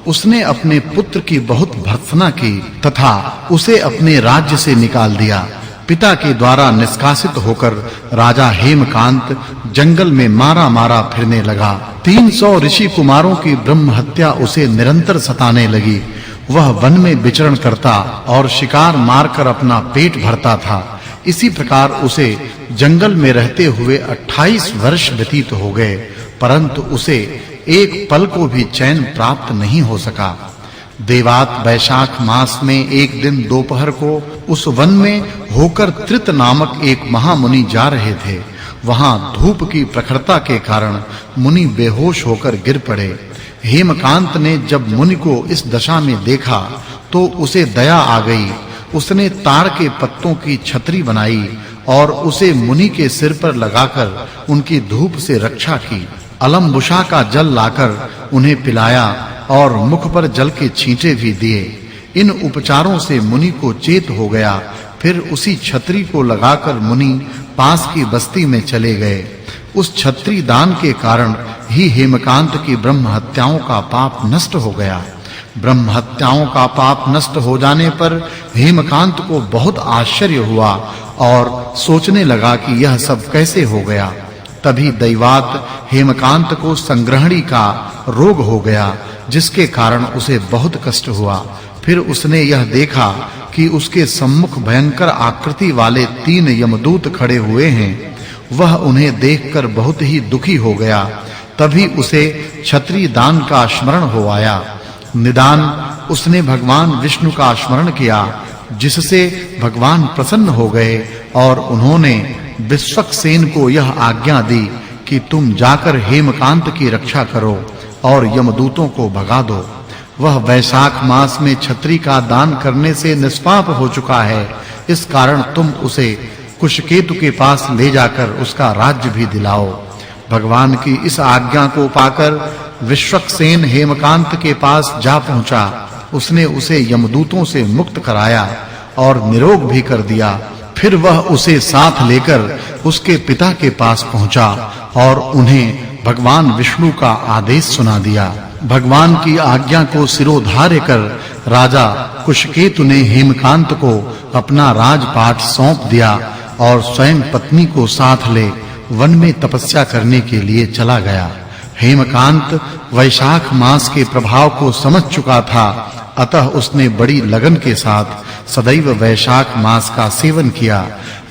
उसने अपने पुत्र की बहुत भर्त्सना की तथा उसे अपने राज्य से निकाल दिया। पिता के द्वारा निष्कासित होकर राजा हेमकांत जंगल में मारा फिरने लगा। 300 ऋषि कुमारों की ब्रह्म हत्या उसे निरंतर सताने लगी। वह वन में विचरण करता और शिकार मारकर अपना पेट भरता था। इसी प्रकार उसे जंगल में रहते हुए 28 वर्ष व्यतीत हो गए, परंतु उसे एक पल को भी चैन प्राप्त नहीं हो सका। देवात वैशाख मास में एक दिन दोपहर को उस वन में होकर त्रित नामक एक महामुनि जा रहे थे। वहां धूप की प्रखरता के कारण मुनि बेहोश होकर गिर पड़े। हेमकांत ने जब मुनि को इस दशा में देखा तो उसे दया आ गई। उसने ताड़ के पत्तों की छतरी बनाई और उसे मुनि के सिर पर लगाकर उनकी धूप से रक्षा की। अलम्बुशा का जल लाकर उन्हें पिलाया और मुख पर जल के छींटे भी दिए। इन उपचारों से मुनि को चेत हो गया। फिर उसी छतरी को लगाकर मुनि पास की बस्ती में चले गए। उस छतरी दान के कारण ही हेमकांत की ब्रह्म हत्याओं का पाप नष्ट हो गया। ब्रह्म हत्याओं का पाप नष्ट हो जाने पर हेमकांत को बहुत आश्चर्य हुआ और सोचने लगा कि यह सब कैसे हो गया। तभी दैवात हेमकांत को संग्रहणी का रोग हो गया, जिसके कारण उसे बहुत कष्ट हुआ। फिर उसने यह देखा कि उसके सम्मुख भयंकर आकृति वाले 3 यमदूत खड़े हुए हैं। वह उन्हें देखकर बहुत ही दुखी हो गया। तभी उसे क्षत्रिय दान का स्मरण हो आया। निदान उसने भगवान विष्णु का स्मरण किया, जिससे भगवान प्रसन्न हो गए और उन्होंने विश्वक्सेन को यह आज्ञा दी कि तुम जाकर हेमकांत की रक्षा करो और यमदूतों को भगा दो। वह वैशाख मास में छतरी का दान करने से निष्पाप हो चुका है। इस कारण तुम उसे कुशकेतु के पास ले जाकर उसका राज्य भी दिलाओ। भगवान की इस आज्ञा को पाकर विश्वक्सेन हेमकांत के पास जा पहुंचा। उसने उसे यमदूतों से मुक्त कराया और निरोग भी कर दिया। फिर वह उसे साथ लेकर उसके पिता के पास पहुंचा और उन्हें भगवान विष्णु का आदेश सुना दिया। भगवान की आज्ञा को सिरोधार्य कर राजा कुशकेतु ने हेमकांत को अपना राजपाट सौंप दिया और स्वयं पत्नी को साथ ले वन में तपस्या करने के लिए चला गया। हेमकांत वैशाख मास के प्रभाव को समझ चुका था, अतः उसने बड़ी लगन के साथ सदैव वैशाख मास का सेवन किया,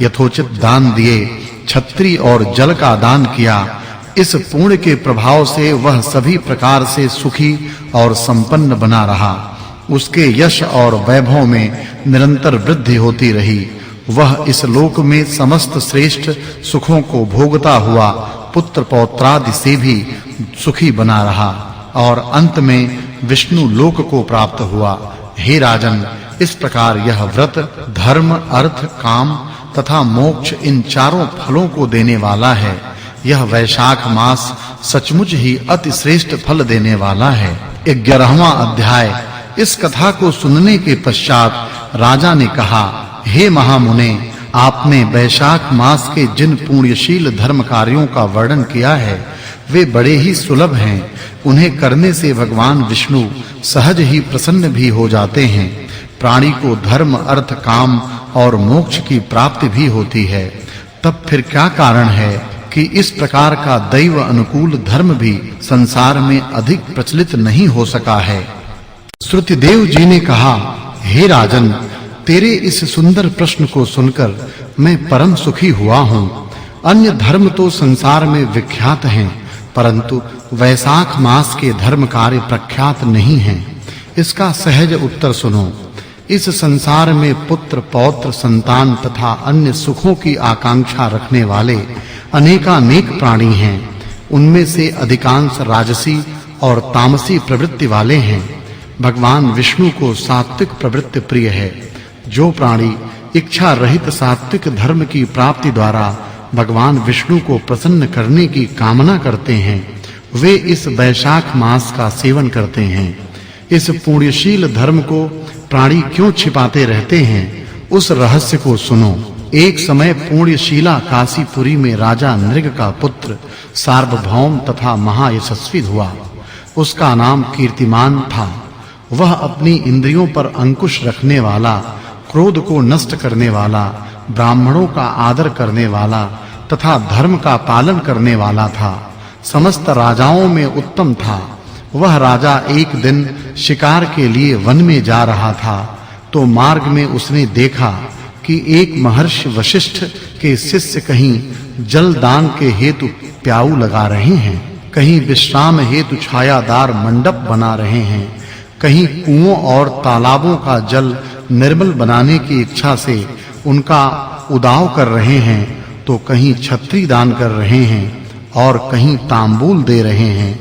यथोचित दान दिए, छत्री और जल का दान किया, इस पुण्य के प्रभाव से वह सभी प्रकार से सुखी और संपन्न बना रहा। उसके यश और वैभव में निरंतर वृद्धि होती रही। वह इस लोक में समस्त श्रेष्ठ सुखों को भोगता हुआ पुत्र पौत्रादि से भी सुखी बना रहा और अंत में विष्णु लोक को प्राप्त हुआ। हे राजन, इस प्रकार यह व्रत धर्म, अर्थ, काम तथा मोक्ष इन चारों फलों को देने वाला है। यह वैशाख मास सचमुच ही अति श्रेष्ठ फल देने वाला है। 11वां अध्याय। इस कथा को सुनने के पश्चात राजा ने कहा, हे महामुने, आपने वैशाख मास के जिन पुण्यशील धर्म कार्यों का वर्णन किया है वे बड़े ही सुलभ हैं। उन्हें करने से भगवान विष्णु सहज ही प्रसन्न भी हो जाते हैं। प्राणी को धर्म, अर्थ, काम और मोक्ष की प्राप्ति भी होती है। तब फिर क्या कारण है कि इस प्रकार का दैव अनुकूल धर्म भी संसार में अधिक प्रचलित नहीं हो सका है? श्रुतिदेव जी ने कहा, हे राजन, तेरे इस सुंदर प्रश्न को सुनकर मैं परम सुखी हुआ हूँ। अन्य धर्म तो संसार में विख्यात हैं, परंतु वैशाख मास के धर्म कार्य प्रख्यात नहीं हैं। इसका सहज उत्तर सुनो। इस संसार में पुत्र, पौत्र, संतान तथा अन्य सुखों की आकांक्षा रखने वाले अनेकानेक प्राणी हैं। उनमें से अधिकांश राजसी और तामसी प्रवृत्ति वाले हैं। भगवान विष्णु को सात्विक प्रवृत्ति प्रिय है। जो प्राणी इच्छा रहित सात्विक धर्म की प्राप्ति द्वारा भगवान विष्णु को प्रसन्न करने की कामना करते हैं, वे इस वैशाख मास का सेवन करते हैं। इस पुण्यशील धर्म को प्राणी क्यों छिपाते रहते हैं, उस रहस्य को सुनो। एक समय पुण्यशीला काशीपुरी में राजा नृग का पुत्र सार्वभौम तथा महायशस्वी हुआ। उसका नाम कीर्तिमान था। वह अपनी इंद्रियों पर अंकुश रखने वाला, क्रोध को नष्ट करने वाला, ब्राह्मणों का आदर करने वाला तथा धर्म का पालन करने वाला था। समस्त राजाओं में उत्तम था। वह राजा एक दिन शिकार के लिए वन में जा रहा था तो मार्ग में उसने देखा कि एक महर्षि वशिष्ठ के शिष्य कहीं जल दान के हेतु प्याऊ लगा रहे हैं, कहीं विश्राम हेतु छायादार मंडप बना रहे हैं, कहीं कुओं और तालाबों का जल निर्मल बनाने की इच्छा से उनका उदाव कर रहे हैं, तो कहीं छत्री दान कर रहे हैं और कहीं तांबूल दे रहे हैं,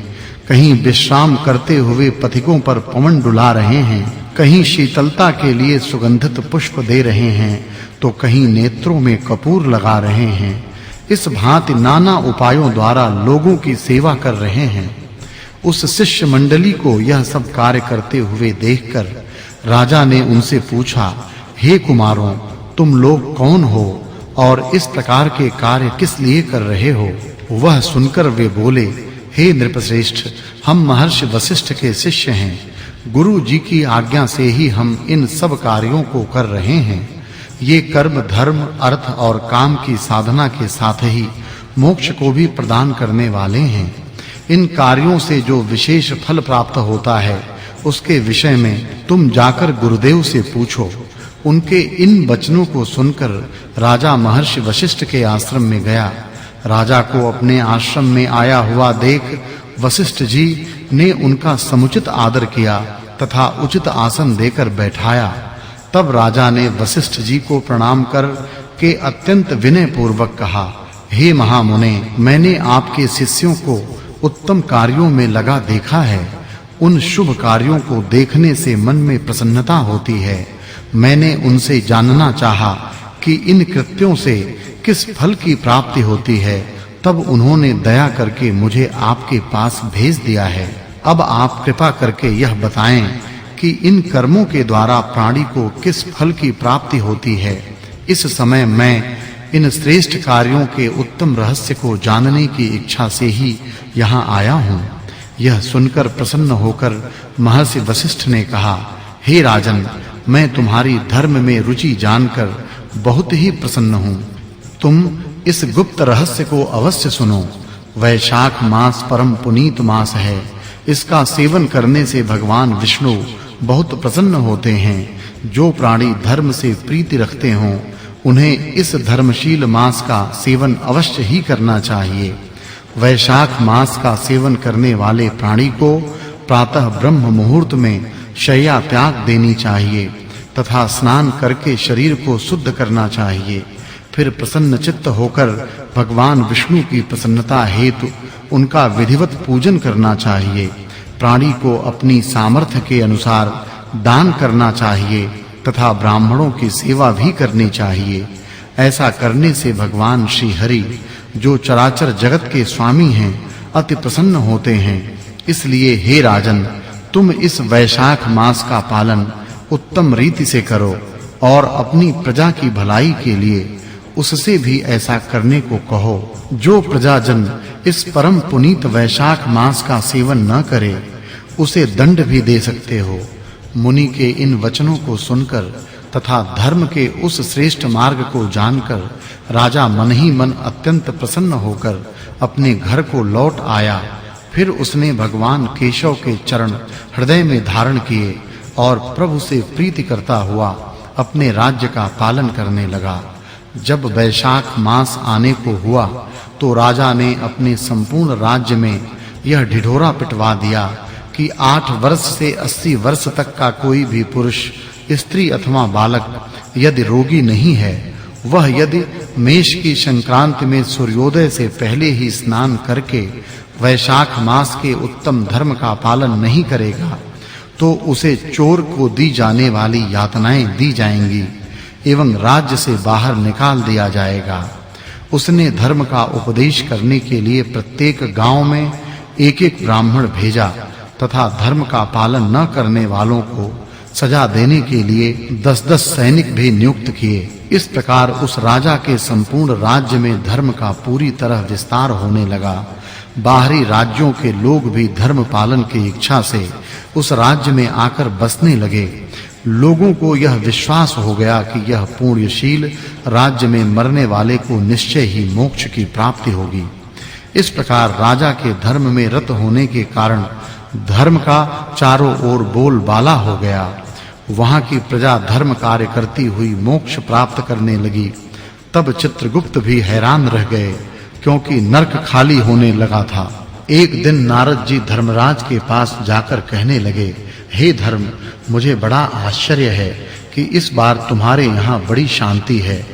कहीं विश्राम करते हुए पथिकों पर पवन डुला रहे हैं, कहीं शीतलता के लिए सुगंधित पुष्प दे रहे हैं, तो कहीं नेत्रों में कपूर लगा रहे हैं। इस भांति नाना उपायों द्वारा लोगों की सेवा कर रहे हैं। उस शिष्य मंडली को यह सब कार्य करते हुए देखकर राजा ने उनसे पूछा, हे कुमारों, तुम लोग कौन हो और इस प्रकार के कार्य किस लिए कर रहे हो? वह सुनकर वे बोले, हे नृपश्रेष्ठ, हम महर्षि वशिष्ठ के शिष्य हैं। गुरु जी की आज्ञा से ही हम इन सब कार्यों को कर रहे हैं। ये कर्म धर्म, अर्थ और काम की साधना के साथ ही मोक्ष को भी प्रदान करने वाले हैं। इन कार्यों से जो विशेष फल प्राप्त होता है, उसके विषय में तुम जाकर गुरुदेव से पूछो। उनके इन वचनों को सुनकर राजा महर्षि वशिष्ठ के आश्रम में गया। राजा को अपने आश्रम में आया हुआ देख वशिष्ठ जी ने उनका समुचित आदर किया तथा उचित आसन देकर बैठाया। तब राजा ने वशिष्ठ जी को प्रणाम कर के अत्यंत विनय पूर्वक कहा, हे महामुने, मैंने आपके शिष्यों को उत्तम कार्यों में लगा देखा है। उन शुभ कार्यों को देखने से मन में प्रसन्नता होती है। मैंने उनसे जानना चाहा कि इन कृत्यों से किस फल की प्राप्ति होती है। तब उन्होंने दया करके मुझे आपके पास भेज दिया है। अब आप कृपा करके यह बताएं कि इन कर्मों के द्वारा प्राणी को किस फल की प्राप्ति होती है। इस समय मैं इन श्रेष्ठ कार्यों के उत्तम रहस्य को जानने की इच्छा से ही यहाँ आया हूँ। यह सुनकर प्रसन्न होकर महर्षि वशिष्ठ ने कहा, हे राजन, मैं तुम्हारी धर्म में रुचि जानकर बहुत ही प्रसन्न हूँ। तुम इस गुप्त रहस्य को अवश्य सुनो। वैशाख मास परम पुनीत मास है। इसका सेवन करने से भगवान विष्णु बहुत प्रसन्न होते हैं। जो प्राणी धर्म से प्रीति रखते हों, उन्हें इस धर्मशील मास का सेवन अवश्य ही करना चाहिए। वैशाख मास का सेवन करने वाले प्राणी को प्रातः ब्रह्म मुहूर्त में शय्या त्याग देनी चाहिए तथा स्नान करके शरीर को शुद्ध करना चाहिए। फिर प्रसन्न चित्त होकर भगवान विष्णु की प्रसन्नता हेतु उनका विधिवत पूजन करना चाहिए। प्राणी को अपनी सामर्थ्य के अनुसार दान करना चाहिए तथा ब्राह्मणों की सेवा भी करनी चाहिए। ऐसा करने से भगवान श्री हरि जो चराचर जगत के स्वामी हैं अति प्रसन्न होते हैं। इसलिए हे राजन, तुम इस वैशाख मास का पालन उत्तम रीति से करो और अपनी प्रजा की भलाई के लिए उससे भी ऐसा करने को कहो। जो प्रजाजन इस परम पुनीत वैशाख मास का सेवन न करे उसे दंड भी दे सकते हो। मुनि के इन वचनों को सुनकर तथा धर्म के उस श्रेष्ठ मार्ग को जानकर राजा मन ही मन अत्यंत प्रसन्न होकर अपने घर को लौट आया। फिर उसने भगवान केशव के चरण हृदय में धारण किए और प्रभु से प्रीति करता हुआ अपने राज्य का पालन करने लगा। जब वैशाख मास आने को हुआ तो राजा ने अपने संपूर्ण राज्य में यह ढिढोरा पिटवा दिया कि 8 वर्ष से 80 वर्ष तक का कोई भी पुरुष, स्त्री अथवा बालक यदि रोगी नहीं है, वह यदि मेष की संक्रांति में सूर्योदय से पहले ही स्नान करके वैशाख मास के उत्तम धर्म का पालन नहीं करेगा तो उसे चोर को दी जाने वाली यातनाएं दी जाएंगी एवं राज्य से बाहर निकाल दिया जाएगा। उसने धर्म का उपदेश करने के लिए प्रत्येक गांव में एक-एक ब्राह्मण भेजा तथा धर्म का पालन न करने वालों को सजा देने के लिए 10-10 सैनिक भी नियुक्त किए। इस प्रकार उस राजा के संपूर्ण राज्य में धर्म का पूरी तरह विस्तार होने लगा। बाहरी राज्यों के लोग भी धर्म पालन की इच्छा से उस राज्य में आकर बसने लगे। लोगों को यह विश्वास हो गया कि यह पुण्यशील राज्य में मरने वाले को निश्चय ही मोक्ष की प्राप्ति होगी। इस प्रकार राजा के धर्म में रत होने के कारण धर्म का चारों ओर बोलबाला हो गया। वहां की प्रजा धर्म कार्य करती हुई मोक्ष प्राप्त करने लगी। तब चित्रगुप्त भी हैरान रह गए क्योंकि नरक खाली होने लगा था। एक दिन नारद जी धर्मराज के पास जाकर कहने लगे, हे धर्म, मुझे बड़ा आश्चर्य है कि इस बार तुम्हारे यहाँ बड़ी शांति है।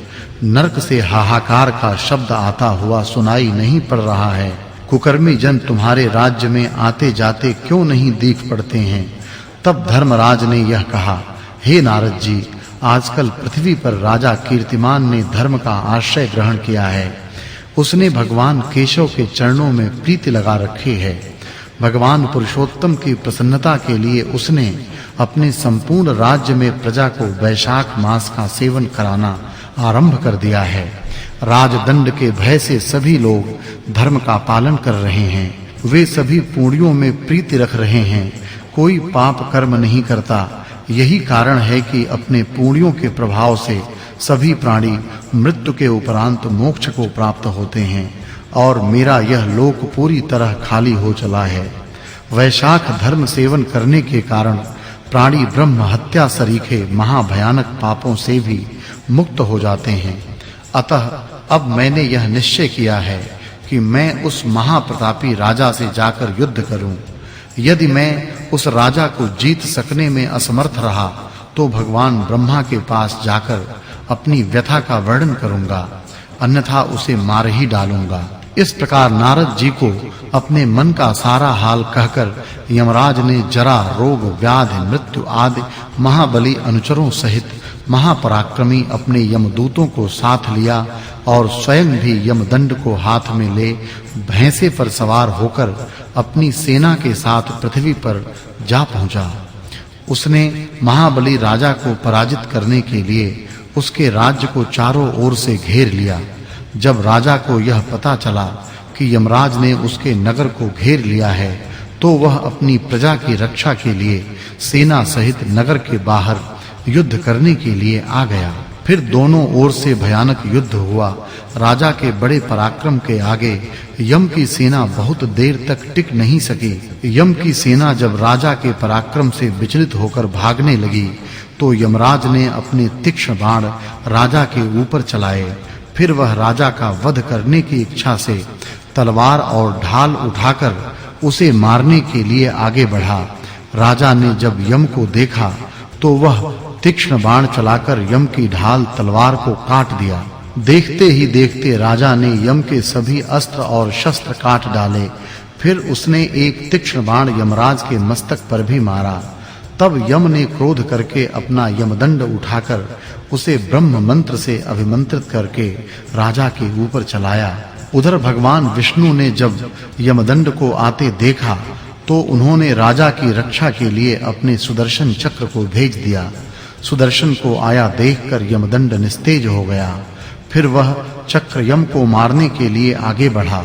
नरक से हाहाकार का शब्द आता हुआ सुनाई नहीं पड़ रहा है। कुकर्मी जन तुम्हारे राज्य में आते जाते क्यों नहीं दिख पड़ते हैं? तब धर्मराज ने यह कहा, हे नारद जी, आजकल पृथ्वी पर राजा कीर्तिमान ने धर्म का आश्रय ग्रहण किया है। उसने भगवान केशव के चरणों में प्रीति लगा रखी है। भगवान पुरुषोत्तम की प्रसन्नता के लिए उसने अपने संपूर्ण राज्य में प्रजा को वैशाख मास का सेवन कराना आरंभ कर दिया है। राजदंड के भय से सभी लोग धर्म का पालन कर रहे हैं। वे सभी पुण्यों में प्रीति रख रहे हैं। कोई पाप कर्म नहीं करता। यही कारण है कि अपने पुण्यों के प्रभाव से सभी प्राणी मृत्यु के उपरांत मोक्ष को प्राप्त होते हैं और मेरा यह लोक पूरी तरह खाली हो चला है। वैशाख धर्म सेवन करने के कारण प्राणी ब्रह्म हत्या सरीखे महाभयानक पापों से भी मुक्त हो जाते हैं। अतः अब मैंने यह निश्चय किया है कि मैं उस महाप्रतापी राजा से जाकर युद्ध करूं। यदि मैं उस राजा को जीत सकने में असमर्थ रहा तो भगवान ब्रह्मा के पास जाकर अपनी व्यथा का वर्णन करूंगा, अन्यथा उसे मार ही डालूंगा। इस प्रकार नारद जी को अपने मन का सारा हाल कहकर यमराज ने जरा, रोग, व्याधि, मृत्यु आदि महाबली अनुचरों सहित महापराक्रमी अपने यमदूतों को साथ लिया और स्वयं भी यमदंड को हाथ में ले भैंसे पर सवार होकर अपनी सेना के साथ पृथ्वी पर जा पहुंचा। उसने महाबली राजा को पराजित करने के लिए उसके राज्य को चारों ओर से घेर लिया। जब राजा को यह पता चला कि यमराज ने उसके नगर को घेर लिया है तो वह अपनी प्रजा की रक्षा के लिए सेना सहित नगर के बाहर युद्ध करने के लिए आ गया। फिर दोनों ओर से भयानक युद्ध हुआ। राजा के बड़े पराक्रम के आगे यम की सेना बहुत देर तक टिक नहीं सकी। यम की सेना जब राजा के पराक्रम से विचलित होकर भागने लगी तो यमराज ने अपने तीक्ष्ण बाण राजा के ऊपर चलाए। फिर वह राजा का वध करने की इच्छा से तलवार और ढाल उठाकर उसे मारने के लिए आगे बढ़ा। राजा ने जब यम को देखा तो वह तीक्ष्ण बाण चलाकर यम की ढाल तलवार को काट दिया। देखते ही देखते राजा ने यम के सभी अस्त्र और शस्त्र काट डाले। फिर उसने एक तीक्ष्ण बाण यमराज के मस्तक पर भी मारा। तब यम ने क्रोध करके अपना यमदंड उठाकर उसे ब्रह्म मंत्र से अभिमंत्रित करके राजा के ऊपर चलाया। उधर भगवान विष्णु ने जब यमदंड को आते देखा तो उन्होंने राजा की रक्षा के लिए अपने सुदर्शन चक्र को भेज दिया। सुदर्शन को आया देखकर यमदंड निस्तेज हो गया। फिर वह चक्र यम को मारने के लिए आगे बढ़ा।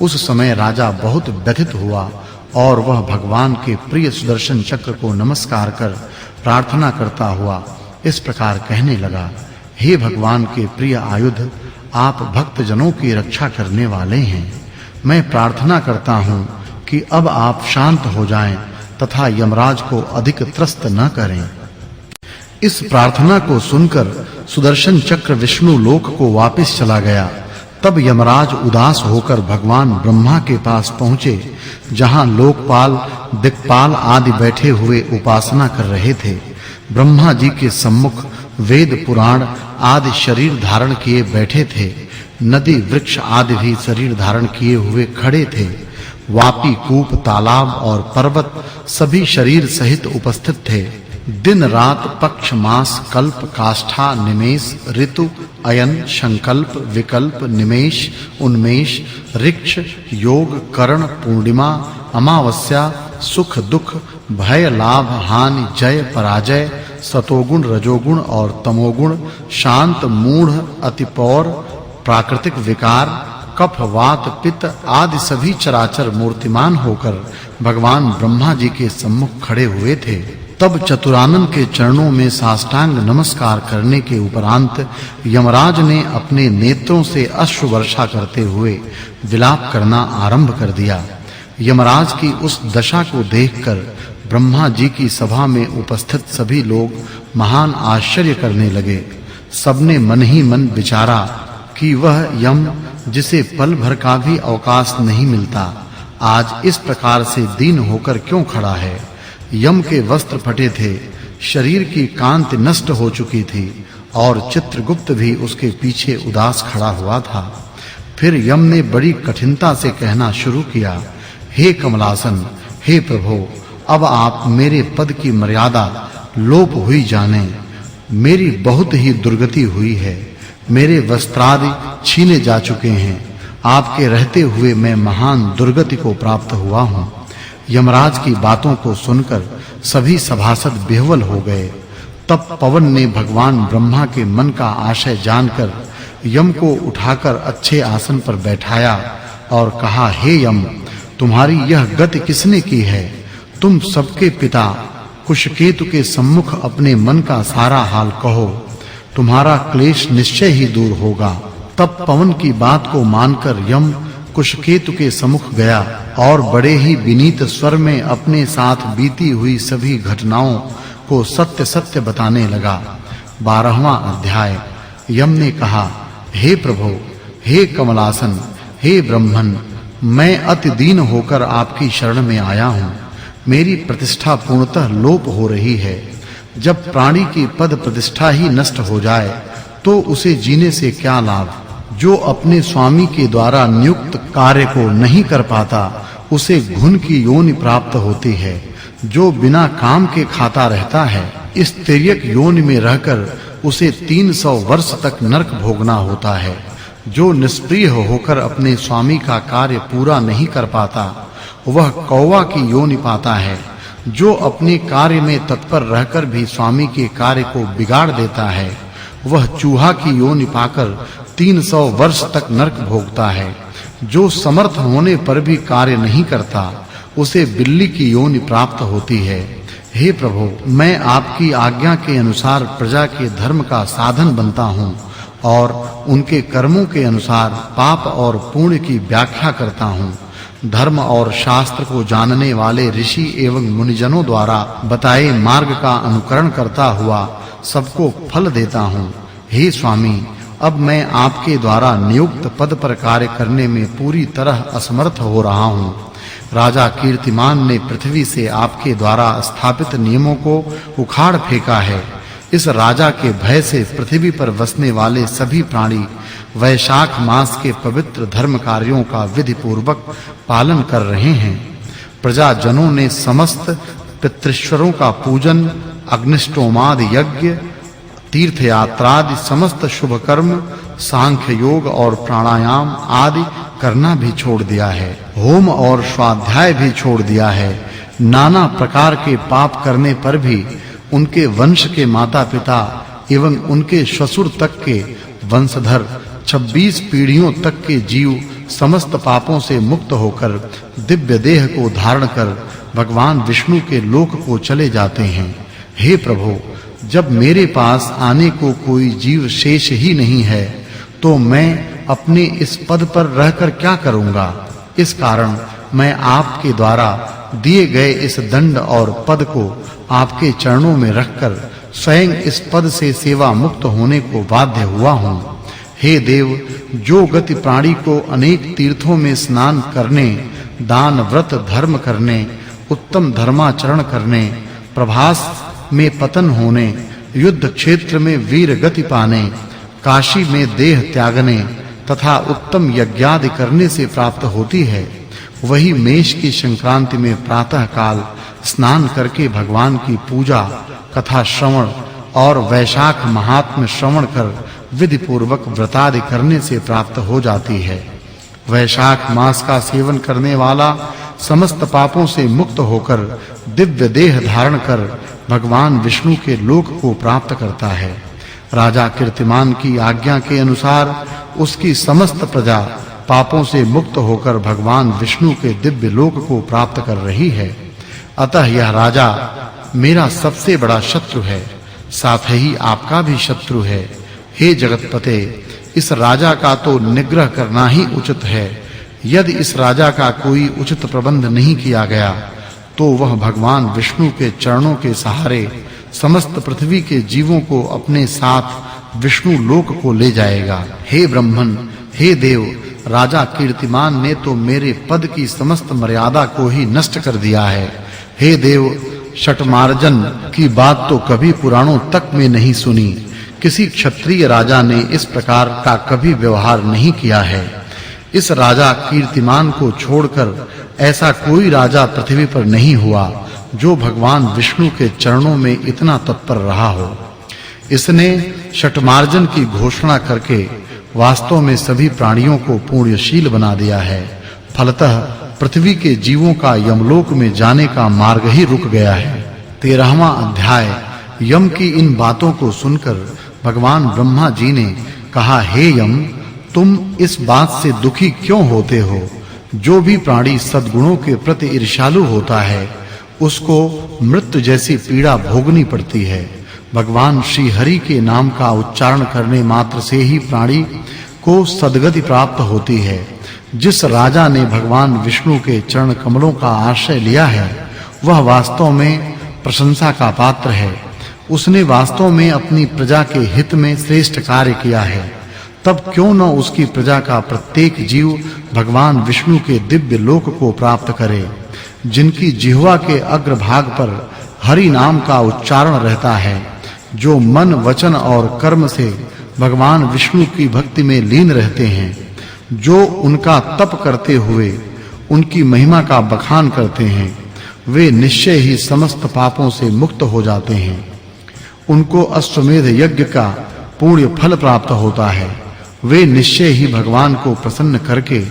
उस समय राजा बहुत व्यथित हुआ और वह भगवान के प्रिय सुदर्शन चक्र को नमस्कार कर प्रार्थना करता हुआ इस प्रकार कहने लगा, हे भगवान के प्रिय आयुध, आप भक्त जनों की रक्षा करने वाले हैं। मैं प्रार्थना करता हूँ कि अब आप शांत हो जाएं तथा यमराज को अधिक त्रस्त न करें। इस प्रार्थना को सुनकर सुदर्शन चक्र विष्णु लोक को वापस चला गया। तब यमराज उदास होकर भगवान ब्रह्मा के पास पहुँचे, जहाँ लोकपाल, दिक्पाल आदि बैठे हुए उपासना कर रहे थे। ब्रह्मा जी के सम्मुख वेद पुराण आदि शरीर धारण किए बैठे थे। नदी वृक्ष आदि भी शरीर धारण किए हुए खड़े थे। वापी, कूप, तालाब और पर्वत सभी शरीर सहित उपस्थित थे। दिन रात, पक्ष, मास, कल्प, काष्ठा, निमेष, ऋतु, अयन, संकल्प, विकल्प, निमेष, उन्मेष, ऋक्ष, योग, करण, पूर्णिमा, अमावस्या, सुख दुख, भय, लाभ, हानि, जय, पराजय, सतोगुण, रजोगुण और तमोगुण, शांत, मूढ़, अतिपौर, प्राकृतिक विकार, कफ, वात, पित्त आदि सभी चराचर मूर्तिमान होकर भगवान ब्रह्मा जी के सम्मुख खड़े हुए थे। तब चतुरानन के चरणों में साष्टांग नमस्कार करने के उपरांत यमराज ने अपने नेत्रों से अश्रु वर्षा करते हुए विलाप करना आरंभ कर दिया। यमराज की उस दशा को देखकर ब्रह्मा जी की सभा में उपस्थित सभी लोग महान आश्चर्य करने लगे। सबने मन ही मन विचारा कि वह यम, जिसे पल भर का भी अवकाश नहीं मिलता, आज इस प्रकार से दीन होकर क्यों खड़ा है। यम के वस्त्र फटे थे, शरीर की कांति नष्ट हो चुकी थी और चित्रगुप्त भी उसके पीछे उदास खड़ा हुआ था। फिर यम ने बड़ी कठिनता से कहना शुरू किया, हे कमलासन, हे प्रभु, अब आप मेरे पद की मर्यादा लोप हुई जाने। मेरी बहुत ही दुर्गति हुई है। मेरे वस्त्रादि छीने जा चुके हैं। आपके रहते हुए मैं महान दुर्गति को प्राप्त हुआ हूँ। यमराज की बातों को सुनकर सभी सभासद विह्वल हो गए। तब पवन ने भगवान ब्रह्मा के मन का आशय जानकर यम को उठाकर अच्छे आसन पर बैठाया और कहा, हे यम, तुम्हारी यह गति किसने की है। तुम सबके पिता कुशकेतु के सम्मुख अपने मन का सारा हाल कहो, तुम्हारा क्लेश निश्चय ही दूर होगा। तब पवन की बात को मानकर यम कुशकेतु के सम्मुख गया और बड़े ही विनीत स्वर में अपने साथ बीती हुई सभी घटनाओं को सत्य-सत्य बताने लगा। 12वां अध्याय। यम ने कहा, हे प्रभु, हे कमलासन, हे ब्रह्मन, मैं अति दीन होकर आपकी शरण में आया हूँ। मेरी प्रतिष्ठा पूर्णतः लोप हो रही है। जब प्राणी की पद प्रतिष्ठा ही नष्ट हो जाए तो उसे जीने से क्या लाभ। जो अपने स्वामी के द्वारा नियुक्त कार्य को नहीं कर पाता, उसे घुन की योनि प्राप्त होती है। जो बिना काम के खाता रहता है, इस तिर्यक योनि में रहकर उसे 300 वर्ष तक नरक भोगना होता है। जो निष्प्रिय होकर अपने स्वामी का कार्य पूरा नहीं कर पाता, वह कौवा की योनि पाता है। जो अपने कार्य में तत्पर रहकर भी स्वामी के कार्य को बिगाड़ देता है, वह चूहा की योनि पाकर 300 वर्ष तक नरक भोगता है। जो समर्थ होने पर भी कार्य नहीं करता, उसे बिल्ली की योनि प्राप्त होती है। हे प्रभु, मैं आपकी आज्ञा के अनुसार प्रजा के धर्म का साधन बनता हूँ और उनके कर्मों के अनुसार पाप और पुण्य की व्याख्या करता हूँ। धर्म और शास्त्र को जानने वाले ऋषि एवं मुनिजनों द्वारा बताए मार्ग का अनुकरण करता हुआ सबको फल देता हूँ। हे स्वामी, अब मैं आपके द्वारा नियुक्त पद पर कार्य करने में पूरी तरह असमर्थ हो रहा हूँ। राजा कीर्तिमान ने पृथ्वी से आपके द्वारा स्थापित नियमों को उखाड़ फेंका है। इस राजा के भय से पृथ्वी पर बसने वाले सभी प्राणी वैशाख मास के पवित्र धर्म कार्यों का विधि पूर्वक पालन कर रहे हैं। प्रजाजनों ने समस्त पितृश्वरों का पूजन, अग्निष्टोमादि यज्ञ, तीर्थ यात्रादि समस्त शुभ कर्म, सांख्य योग और प्राणायाम आदि करना भी छोड़ दिया है। होम और स्वाध्याय भी छोड़ दिया है। नाना प्रकार के पाप करने पर भी उनके वंश के माता-पिता एवं उनके ससुर तक के वंशधर 26 पीढ़ियों तक के जीव समस्त पापों से मुक्त होकर दिव्य देह को धारण कर भगवान विष्णु के लोक को चले जाते हैं। हे प्रभु, जब मेरे पास आने को कोई जीव शेष ही नहीं है, तो मैं अपने इस पद पर रहकर क्या करूंगा? इस कारण मैं आपके द्वारा दिए गए इस दंड और पद को आपके चरणों में रखकर स्वयं इस पद से सेवा मुक्त होने को बाध्य हुआ हूँ। हे देव, जो गति प्राणी को अनेक तीर्थों में स्नान करने, दान व्रत धर्म करने, उत्तम धर्माचरण करने, प्रभास में पतन होने, युद्ध क्षेत्र में वीर गति पाने, काशी में देह त्यागने तथा उत्तम यज्ञादि करने से प्राप्त होती है, वही मेष की संक्रांति में प्रातः काल स्नान करके भगवान की पूजा, कथा श्रवण और वैशाख महात्म्य श्रवण कर विधि पूर्वक व्रतादि करने से प्राप्त हो जाती है। वैशाख मास का सेवन करने वाला समस्त पापों से मुक्त होकर दिव्य देह धारण कर भगवान विष्णु के लोक को प्राप्त करता है। राजा कीर्तिमान की आज्ञा के अनुसार उसकी समस्त प्रजा पापों से मुक्त होकर भगवान विष्णु के दिव्य लोक को प्राप्त कर रही है। अतः यह राजा मेरा सबसे बड़ा शत्रु है, साथ ही आपका भी शत्रु है। हे जगतपते, इस राजा का तो निग्रह करना ही उचित है। यदि इस राजा का कोई उचित प्रबंध नहीं किया गया, तो वह भगवान विष्णु के चरणों के सहारे समस्त पृथ्वी के जीवों को अपने साथ विष्णु लोक को ले जाएगा। हे ब्रह्मन, हे देव, राजा कीर्तिमान ने तो मेरे पद की समस्त मर्यादा को ही नष्ट कर दिया है। हे देव, शटमार्जन की बात तो कभी पुराणों तक में नहीं सुनी। किसी क्षत्रिय राजा ने इस प्रकार का कभी व्यवहार नहीं किया है। इस राजा कीर्तिमान को छोड़कर ऐसा कोई राजा पृथ्वी पर नहीं हुआ जो भगवान विष्णु के चरणों में इतना तत्पर रहा हो। इसने शटमार्जन की घोषणा करके वास्तव में सभी प्राणियों को पुण्यशील बना दिया है। फलतः पृथ्वी के जीवों का यमलोक में जाने का मार्ग ही रुक गया है। 13वां अध्याय। यम की इन बातों को सुनकर भगवान ब्रह्मा जी ने कहा, हे यम, तुम इस बात से दुखी क्यों होते हो? जो भी प्राणी सद्गुणों के प्रति ईर्ष्यालु होता है, उसको मृत्यु जैसी पीड़ा भोगनी पड़ती है। भगवान श्री हरि के नाम का उच्चारण करने मात्र से ही प्राणी को सद्गति प्राप्त होती है। जिस राजा ने भगवान विष्णु के चरण कमलों का आश्रय लिया है, वह वास्तव में प्रशंसा का पात्र है। उसने वास्तव में अपनी प्रजा के हित में श्रेष्ठ कार्य किया है। तब क्यों न उसकी प्रजा का प्रत्येक जीव भगवान विष्णु के दिव्य लोक को प्राप्त करे। जिनकी जिह्वा के अग्रभाग पर हरि नाम का उच्चारण रहता है, जो मन, वचन और कर्म से भगवान विष्णु की भक्ति में लीन रहते हैं, जो उनका तप करते हुए उनकी महिमा का बखान करते हैं, वे निश्चय ही समस्त पापों से मुक्त हो जाते हैं। उनको अश्वमेध यज्ञ का पुण्य फल प्राप्त होता है। वे निश्चय ही भगवान को प्रसन्न करके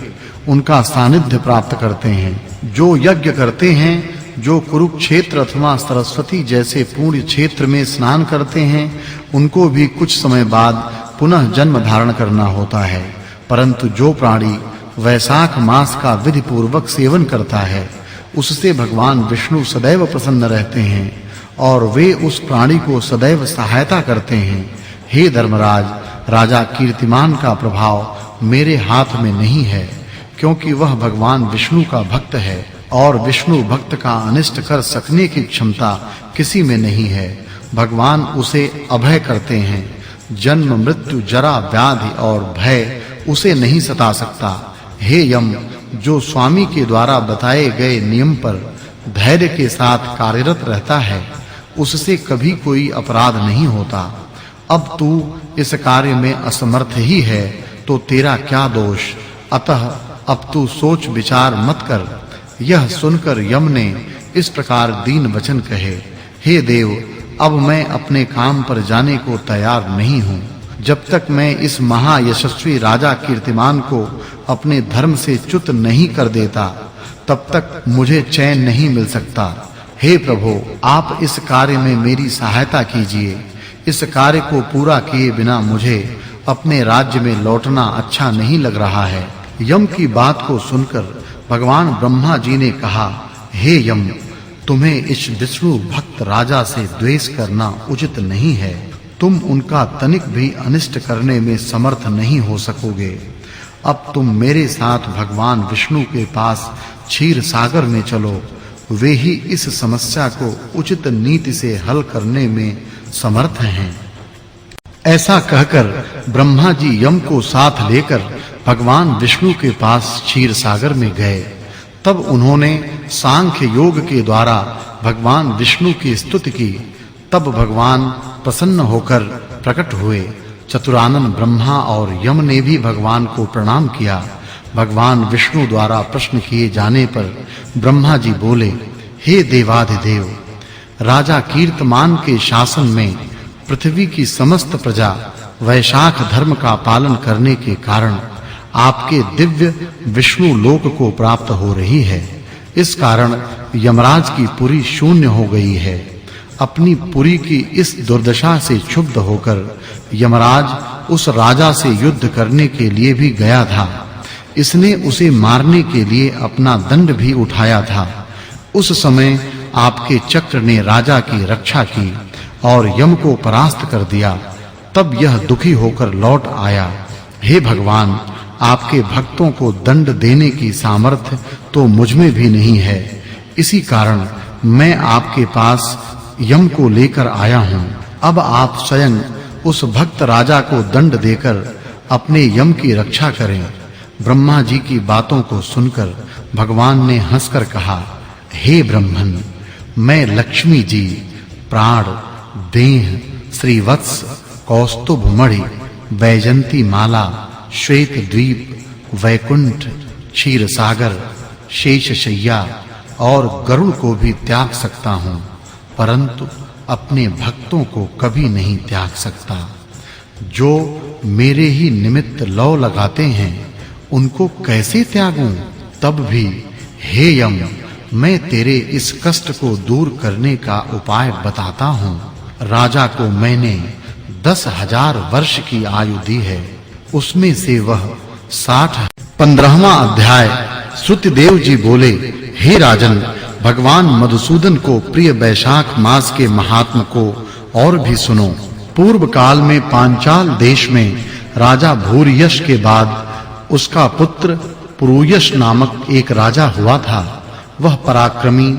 उनका सानिध्य प्राप्त करते हैं। जो यज्ञ करते हैं, जो कुरुक्षेत्र अथवा सरस्वती जैसे पुण्य क्षेत्र में स्नान करते हैं, उनको भी कुछ समय बाद पुनः जन्म धारण करना होता है। परंतु जो प्राणी वैशाख मास का विधि पूर्वक सेवन करता है, उससे भगवान विष्णु सदैव प्रसन्न रहते हैं और वे उस प्राणी को सदैव सहायता करते हैं। हे धर्मराज, राजा कीर्तिमान का प्रभाव मेरे हाथ में नहीं है, क्योंकि वह भगवान विष्णु का भक्त है और विष्णु भक्त का अनिष्ट कर सकने की क्षमता किसी में नहीं है। भगवान उसे अभय करते हैं जन्म मृत्यु जरा व्याधि और भय उसे नहीं सता सकता। हे यम, जो स्वामी के द्वारा बताए गए नियम पर धैर्य के साथ कार्यरत रहता है, उससे कभी कोई अपराध नहीं होता। अब तू इस कार्य में असमर्थ ही है तो तेरा क्या दोष? अतः अब तू सोच विचार मत कर। यह सुनकर यम ने इस प्रकार दीन वचन कहे, हे देव, अब मैं अपने काम पर जाने को तैयार नहीं हूँ। जब तक मैं इस महायशस्वी राजा कीर्तिमान को अपने धर्म से च्युत नहीं कर देता, तब तक मुझे चैन नहीं मिल सकता। हे प्रभु, आप इस कार्य में मेरी सहायता कीजिए। इस कार्य को पूरा किए बिना मुझे अपने राज्य में लौटना अच्छा नहीं लग रहा है। यम की बात को सुनकर भगवान ब्रह्मा जी ने कहा, हे यम, तुम्हें इस विष्णु भक्त राजा से द्वेष करना उचित नहीं है। तुम उनका तनिक भी अनिष्ट करने में समर्थ नहीं हो सकोगे। अब तुम मेरे साथ भगवान विष्णु के पास क्षीर सागर में चलो। वे ही इस समस्या को उचित नीति से हल करने में समर्थ हैं। ऐसा कहकर ब्रह्मा जी यम को साथ लेकर भगवान विष्णु के पास क्षीर सागर में गए। तब उन्होंने सांख्य योग के द्वारा भगवान विष्णु की स्तुति की। तब भगवान प्रसन्न होकर प्रकट हुए। चतुरानन ब्रह्मा और यम ने भी भगवान को प्रणाम किया। भगवान विष्णु द्वारा प्रश्न किए जाने पर ब्रह्मा जी बोले, हे देवाधिदेव, राजा कीर्तिमान के शासन में पृथ्वी की समस्त प्रजा वैशाख धर्म का पालन करने के कारण आपके दिव्य विष्णु लोक को प्राप्त हो रही है। इस कारण यमराज की पुरी शून्य हो गई है। अपनी पुरी की इस दुर्दशा से क्षुब्ध होकर यमराज उस राजा से युद्ध करने के लिए भी गया था। इसने उसे मारने के लिए अपना दंड भी उठाया था। उस समय आपके चक्र ने राजा की रक्षा की और यम को परास्त कर दिया। तब यह दुखी होकर लौट आया। हे भगवान, आपके भक्तों को दंड देने की सामर्थ्य तो मुझ में भी नहीं है। इसी कारण मैं आपके पास यम को लेकर आया हूँ। अब आप स्वयं उस भक्त राजा को दंड देकर अपने यम की रक्षा करें। ब्रह्मा जी की बातों को सुनकर भगवान ने हंसकर कहा, हे ब्रह्मन, मैं लक्ष्मी जी, प्राण, देह, श्रीवत्स, कौस्तुभ मणि, वैजंती माला, श्वेत द्वीप, वैकुंठ, क्षीर सागर, शेषशय्या और गरुड़ को भी त्याग सकता हूँ, परंतु अपने भक्तों को कभी नहीं त्याग सकता। जो मेरे ही निमित्त लौ लगाते हैं, उनको कैसे त्यागूं? तब भी हे यम, मैं तेरे इस कष्ट को दूर करने का उपाय बताता हूँ। राजा को मैंने 10,000 वर्ष की आयु दी है, उसमें से वह 60। 15वां अध्याय। श्रुतिदेव जी बोले, हे राजन, भगवान मधुसूदन को प्रिय वैशाख मास के महात्म को और भी सुनो। पूर्व काल में पांचाल देश में राजा भूरियश के बाद उसका पुत्र पुरुयश नामक एक राजा हुआ था। वह पराक्रमी,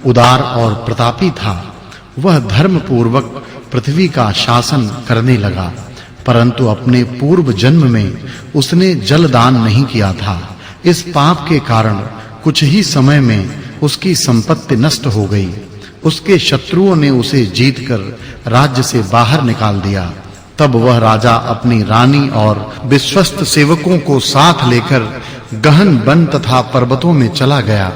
उदार और प्रतापी था। वह धर्म पूर्वक पृथ्वी का शासन करने लगा, परंतु अपने पूर्व जन्म में उसने जलदान नहीं किया था। इस पाप के कारण कुछ ही समय में उसकी संपत्ति नष्ट हो गई। उसके शत्रुओं ने उसे जीतकर राज्य से बाहर निकाल दिया। तब वह राजा अपनी रानी और विश्वस्त सेवकों को साथ लेकर गहन वन तथा पर्वतों में चला गया।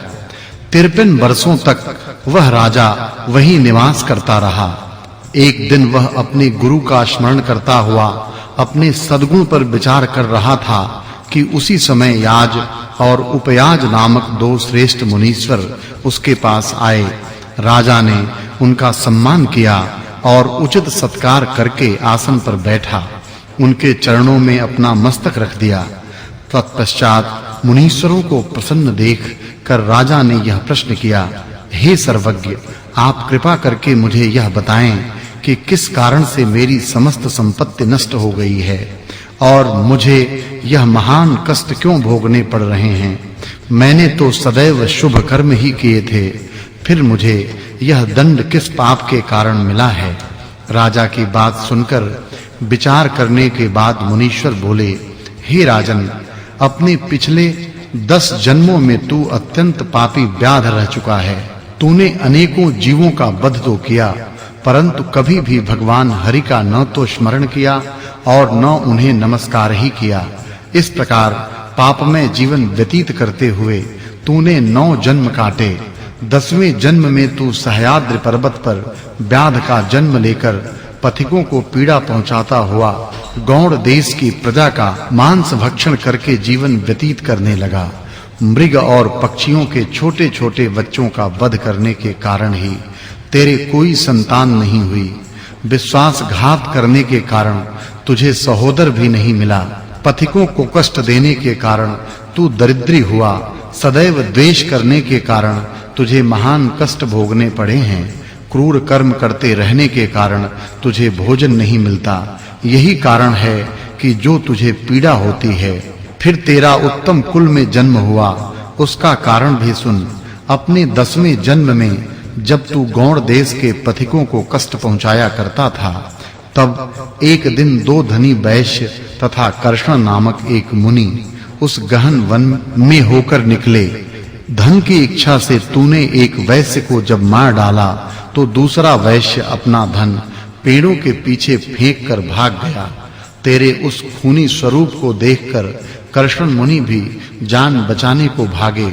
53 वर्षों तक वह राजा वहीं निवास करता रहा। एक दिन वह अपने गुरु का स्मरण करता हुआ अपने सद्गुण पर विचार कर रहा था कि उसी समय याज और उपयाज नामक 2 श्रेष्ठ मुनीश्वर उसके पास आए। राजा ने उनका सम्मान किया और उचित सत्कार करके आसन पर बैठा। उनके चरणों में अपना मस्तक रख दिया। तत्पश्चात मुनीश्वरों को प्रसन्न देख कर राजा ने यह प्रश्न किया, हे सर्वज्ञ, आप कृपा करके मुझे यह बताएं कि किस कारण से मेरी समस्त संपत्ति नष्ट हो गई है और मुझे यह महान कष्ट क्यों भोगने पड़ रहे हैं। मैंने तो सदैव शुभ कर्म ही किए थे, फिर मुझे यह दंड किस पाप के कारण मिला है। राजा की बात सुनकर विचार करने के बाद मुनीश्वर बोले, हे राजन, अपने पिछले 10 जन्मों में तू अत्यंत पापी व्याध रह चुका है। तूने अनेकों जीवों का वध तो किया, परंतु कभी भी भगवान हरि का न तो स्मरण किया और न उन्हें नमस्कार ही किया। इस प्रकार पापमय जीवन व्यतीत करते हुए तूने 9 जन्म काटे। 10वें जन्म में तू सह्याद्रि पर्वत पर व्याध का जन्म लेकर पथिकों को पीड़ा पहुंचाता हुआ गौड़ देश की प्रजा का मांस भक्षण करके जीवन व्यतीत करने लगा। मृग और पक्षियों के छोटे-छोटे बच्चों का वध करने के कारण ही तेरे कोई संतान नहीं हुई। विश्वासघात करने के कारण तुझे सहोदर भी नहीं मिला। पथिकों को कष्ट देने के कारण तू दरिद्री हुआ। सदैव द्वेष करने के कारण तुझे महान कष्ट भोगने पड़े हैं। क्रूर कर्म करते रहने के कारण तुझे भोजन नहीं मिलता। यही कारण है कि जो तुझे पीड़ा होती है। फिर तेरा उत्तम कुल में जन्म हुआ, उसका कारण भी सुन। अपने 10वें जन्म में जब तू गौड़ देश के पथिकों को कष्ट पहुंचाया करता था, तब एक दिन 2 धनी वैश्य तथा कर्षण नामक एक मुनि उस गहन वन में होकर निकले। धन की इच्छा से तूने एक वैश्य को जब मार डाला, तो दूसरा वैश्य अपना धन पेड़ों के पीछे फेंक कर भाग गया। तेरे उस खूनी स्वरूप को देखकर कर्षण मुनि भी जान बचाने को भागे,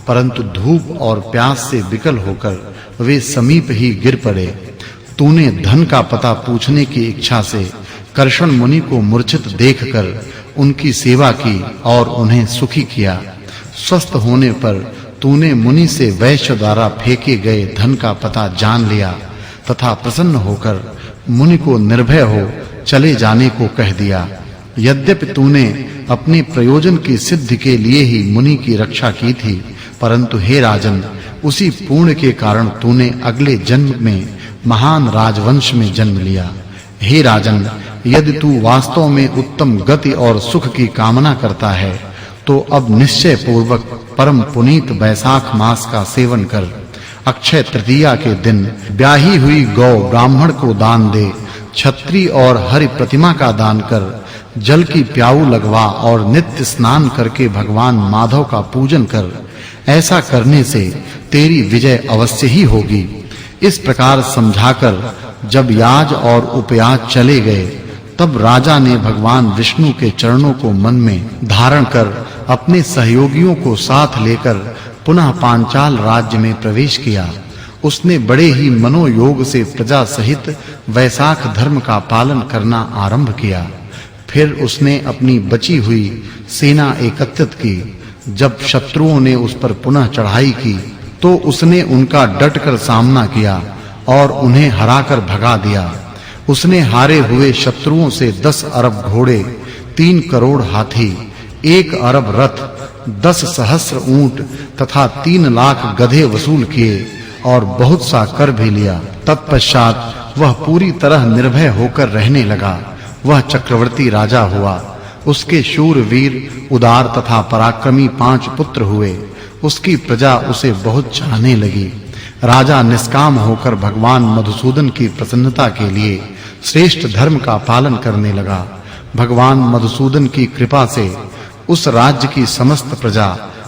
परंतु धूप और प्यास से विकल होकर वे समीप ही गिर पड़े। तूने धन का पता पूछने की इच्छा से कर्षण मुनि को मूर्छित देखकर उनकी सेवा की और उन्हें सुखी किया। स्वस्थ होने पर तूने मुनि से वैश्य द्वारा फेंके गए धन का पता जान लिया तथा प्रसन्न होकर मुनि को निर्भय हो चले जाने को कह दिया। यद्यपि तूने अपने प्रयोजन की सिद्धि के लिए ही मुनि की रक्षा की थी, परंतु हे राजन, उसी पुण्य के कारण तूने अगले जन्म में महान राजवंश में जन्म लिया। हे राजन, यदि तू वास्तव में उत्तम गति और सुख की कामना करता है, तो अब निश्चय पूर्वक परम पुनीत वैशाख मास का सेवन कर। अक्षय तृतीया के दिन ब्याही हुई गौ ब्राह्मण को दान दे। छत्री और हरि प्रतिमा का दान कर। जल की प्याऊ लगवा और नित्य स्नान करके भगवान माधव का पूजन कर। ऐसा करने से तेरी विजय अवश्य ही होगी। इस प्रकार समझाकर जब याज और उपयाज चले गए, तब राजा ने भगवान विष्णु के चरणों को मन में धारण कर अपने सहयोगियों को साथ लेकर पुनः पांचाल राज्य में प्रवेश किया। उसने बड़े ही मनोयोग से प्रजा सहित वैशाख धर्म का पालन करना आरंभ किया। फिर उसने अपनी बची हुई सेना एकत्रित की। जब शत्रुओं ने उस पर पुनः चढ़ाई की, तो उसने उनका डटकर सामना किया और उन्हें हराकर भगा दिया। उसने हारे हुए शत्रुओं से 10 अरब घोड़े, 3 करोड़ हाथी, 1 अरब रथ, 10 सहस्र ऊंट तथा 3 लाख गधे वसूल किए और बहुत सा कर भी लिया। तत्पश्चात वह पूरी तरह निर्भय होकर रहने लगा। वह चक्रवर्ती राजा हुआ। उसके शूरवीर, उदार तथा पराक्रमी 5 पुत्र हुए। उसकी प्रजा उसे बहुत चाहने लगी। राजा निष्काम होकर भगवान मधुसूदन की प्रसन्नता के लिए श्रेष्ठ धर्म का पालन करने लगा। भगवान मधुसूदन की कृपा से उस राज्य की समस्त प्रजा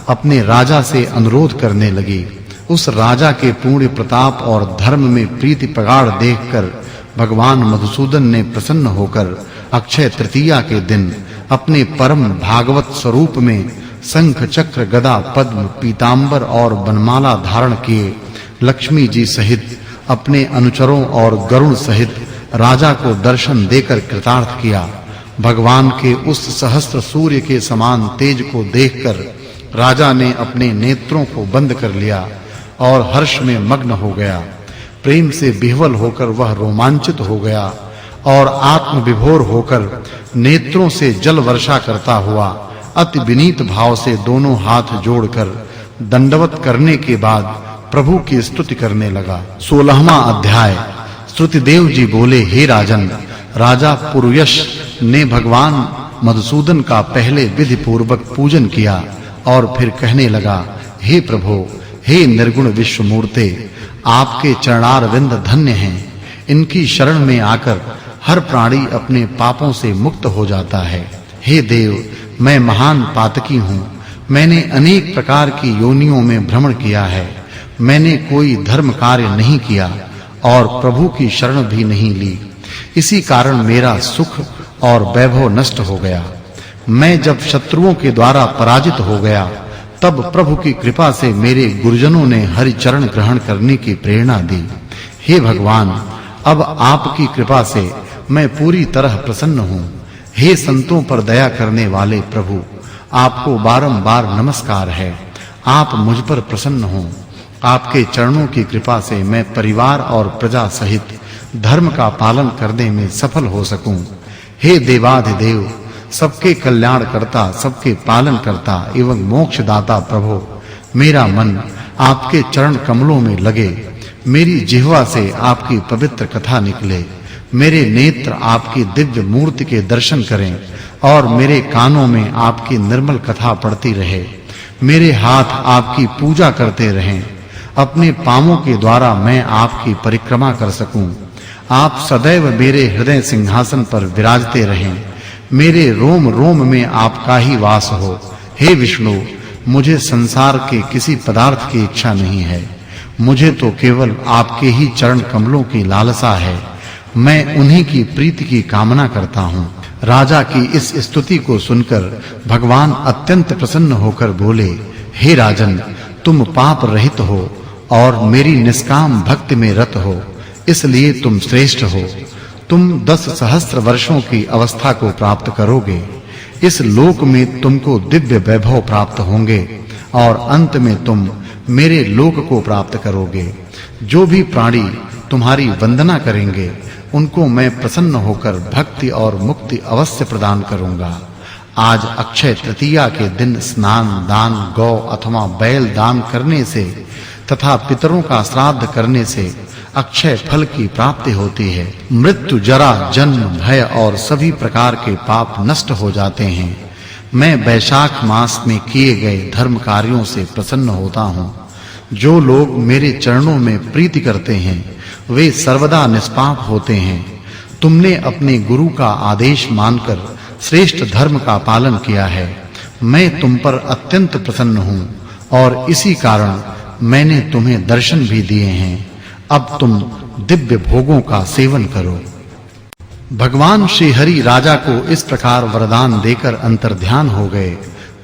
अपने राजा से अनुरोध करने लगी। उस राजा के पूर्ण प्रताप और धर्म में प्रीति प्रगाढ़ देखकर भगवान मधुसूदन ने प्रसन्न होकर अक्षय तृतीया के दिन अपने परम भागवत स्वरूप में शंख, चक्र, गदा, पद्म, पीतांबर और बनमाला धारण किए लक्ष्मी जी सहित अपने अनुचरों और गरुड़ सहित राजा को दर्शन देकर कृतार्थ किया। भगवान के उस सहस्त्र सूर्य के समान तेज को देखकर राजा ने अपने नेत्रों को बंद कर लिया और हर्ष में मग्न हो गया। प्रेम से विह्वल होकर वह रोमांचित हो गया और आत्म विभोर होकर नेत्रों से जल वर्षा करता हुआ अति विनीत भाव से दोनों हाथ जोड़कर दंडवत करने के बाद प्रभु की स्तुति करने लगा। 16वां अध्याय। श्रुतिदेव जी बोले, हे राजन, राजा पुरुयश ने भगवान मधुसूदन का पहले विधि पूर्वक पूजन किया और फिर कहने लगा, हे प्रभु, हे निर्गुण विश्वमूर्ते, आपके चरणारविंद धन्य हैं। इनकी शरण में आकर हर प्राणी अपने पापों से मुक्त हो जाता है। हे देव, मैं महान पातकी हूँ। मैंने अनेक प्रकार की योनियों में भ्रमण किया है। मैंने कोई धर्म कार्य नहीं किया और प्रभु की शरण भी नहीं ली। इसी कारण मेरा सुख और वैभव नष्ट हो गया। मैं जब शत्रुओं के द्वारा पराजित हो गया, तब प्रभु की कृपा से मेरे गुरुजनों ने हरि चरण ग्रहण करने की प्रेरणा दी। हे भगवान, अब आपकी कृपा से मैं पूरी तरह प्रसन्न हूँ। हे संतों पर दया करने वाले प्रभु, आपको बारंबार नमस्कार है। आप मुझ पर प्रसन्न हों। आपके चरणों की कृपा से मैं परिवार और प्रजा सहित धर्म का पालन करने में सफल हो सकूं। हे देवाधिदेव, सबके कल्याण करता, सबके पालन करता एवं मोक्षदाता प्रभु, मेरा मन आपके चरण कमलों में लगे। मेरी जिह्वा से आपकी पवित्र कथा निकले। मेरे नेत्र आपकी दिव्य मूर्ति के दर्शन करें और मेरे कानों में आपकी निर्मल कथा पढ़ती रहे। मेरे हाथ आपकी पूजा करते रहें। अपने पांवों के द्वारा मैं आपकी परिक्रमा कर सकूं। आप सदैव मेरे हृदय सिंहासन पर विराजते रहें। मेरे रोम रोम में आपका ही वास हो। हे विष्णु, मुझे संसार के किसी पदार्थ की इच्छा नहीं है। मुझे तो केवल आपके ही चरण कमलों की लालसा है। मैं उन्हीं की प्रीति की कामना करता हूँ। राजा की इस स्तुति को सुनकर भगवान अत्यंत प्रसन्न होकर बोले, हे राजन, तुम पाप रहित हो और मेरी निष्काम भक्ति में रत हो, इसलिए तुम श्रेष्ठ हो। तुम 10 सहस्त्र वर्षों की अवस्था को प्राप्त करोगे। इस लोक में तुमको दिव्य वैभव प्राप्त होंगे और अंत में तुम मेरे लोक को प्राप्त करोगे। जो भी प्राणी तुम्हारी वंदना करेंगे, उनको मैं प्रसन्न होकर भक्ति और मुक्ति अवश्य प्रदान करूंगा। आज अक्षय तृतीया के दिन स्नान, दान, गौ अथवा बैल दान करने से तथा पितरों का श्राद्ध करने से अक्षय फल की प्राप्ति होती है। मृत्यु, जरा, जन्म, भय और सभी प्रकार के पाप नष्ट हो जाते हैं। मैं वैशाख मास में किए गए धर्म कार्यों से प्रसन्न होता हूँ। जो लोग मेरे चरणों में प्रीति करते हैं, वे सर्वदा निष्पाप होते हैं। तुमने अपने गुरु का आदेश मानकर श्रेष्ठ धर्म का पालन किया है। मैं तुम पर अत्यंत प्रसन्न हूँ और इसी कारण मैंने तुम्हें दर्शन भी दिए हैं। अब तुम दिव्य भोगों का सेवन करो। भगवान श्री हरि राजा को इस प्रकार वरदान देकर अंतर्ध्यान हो गए।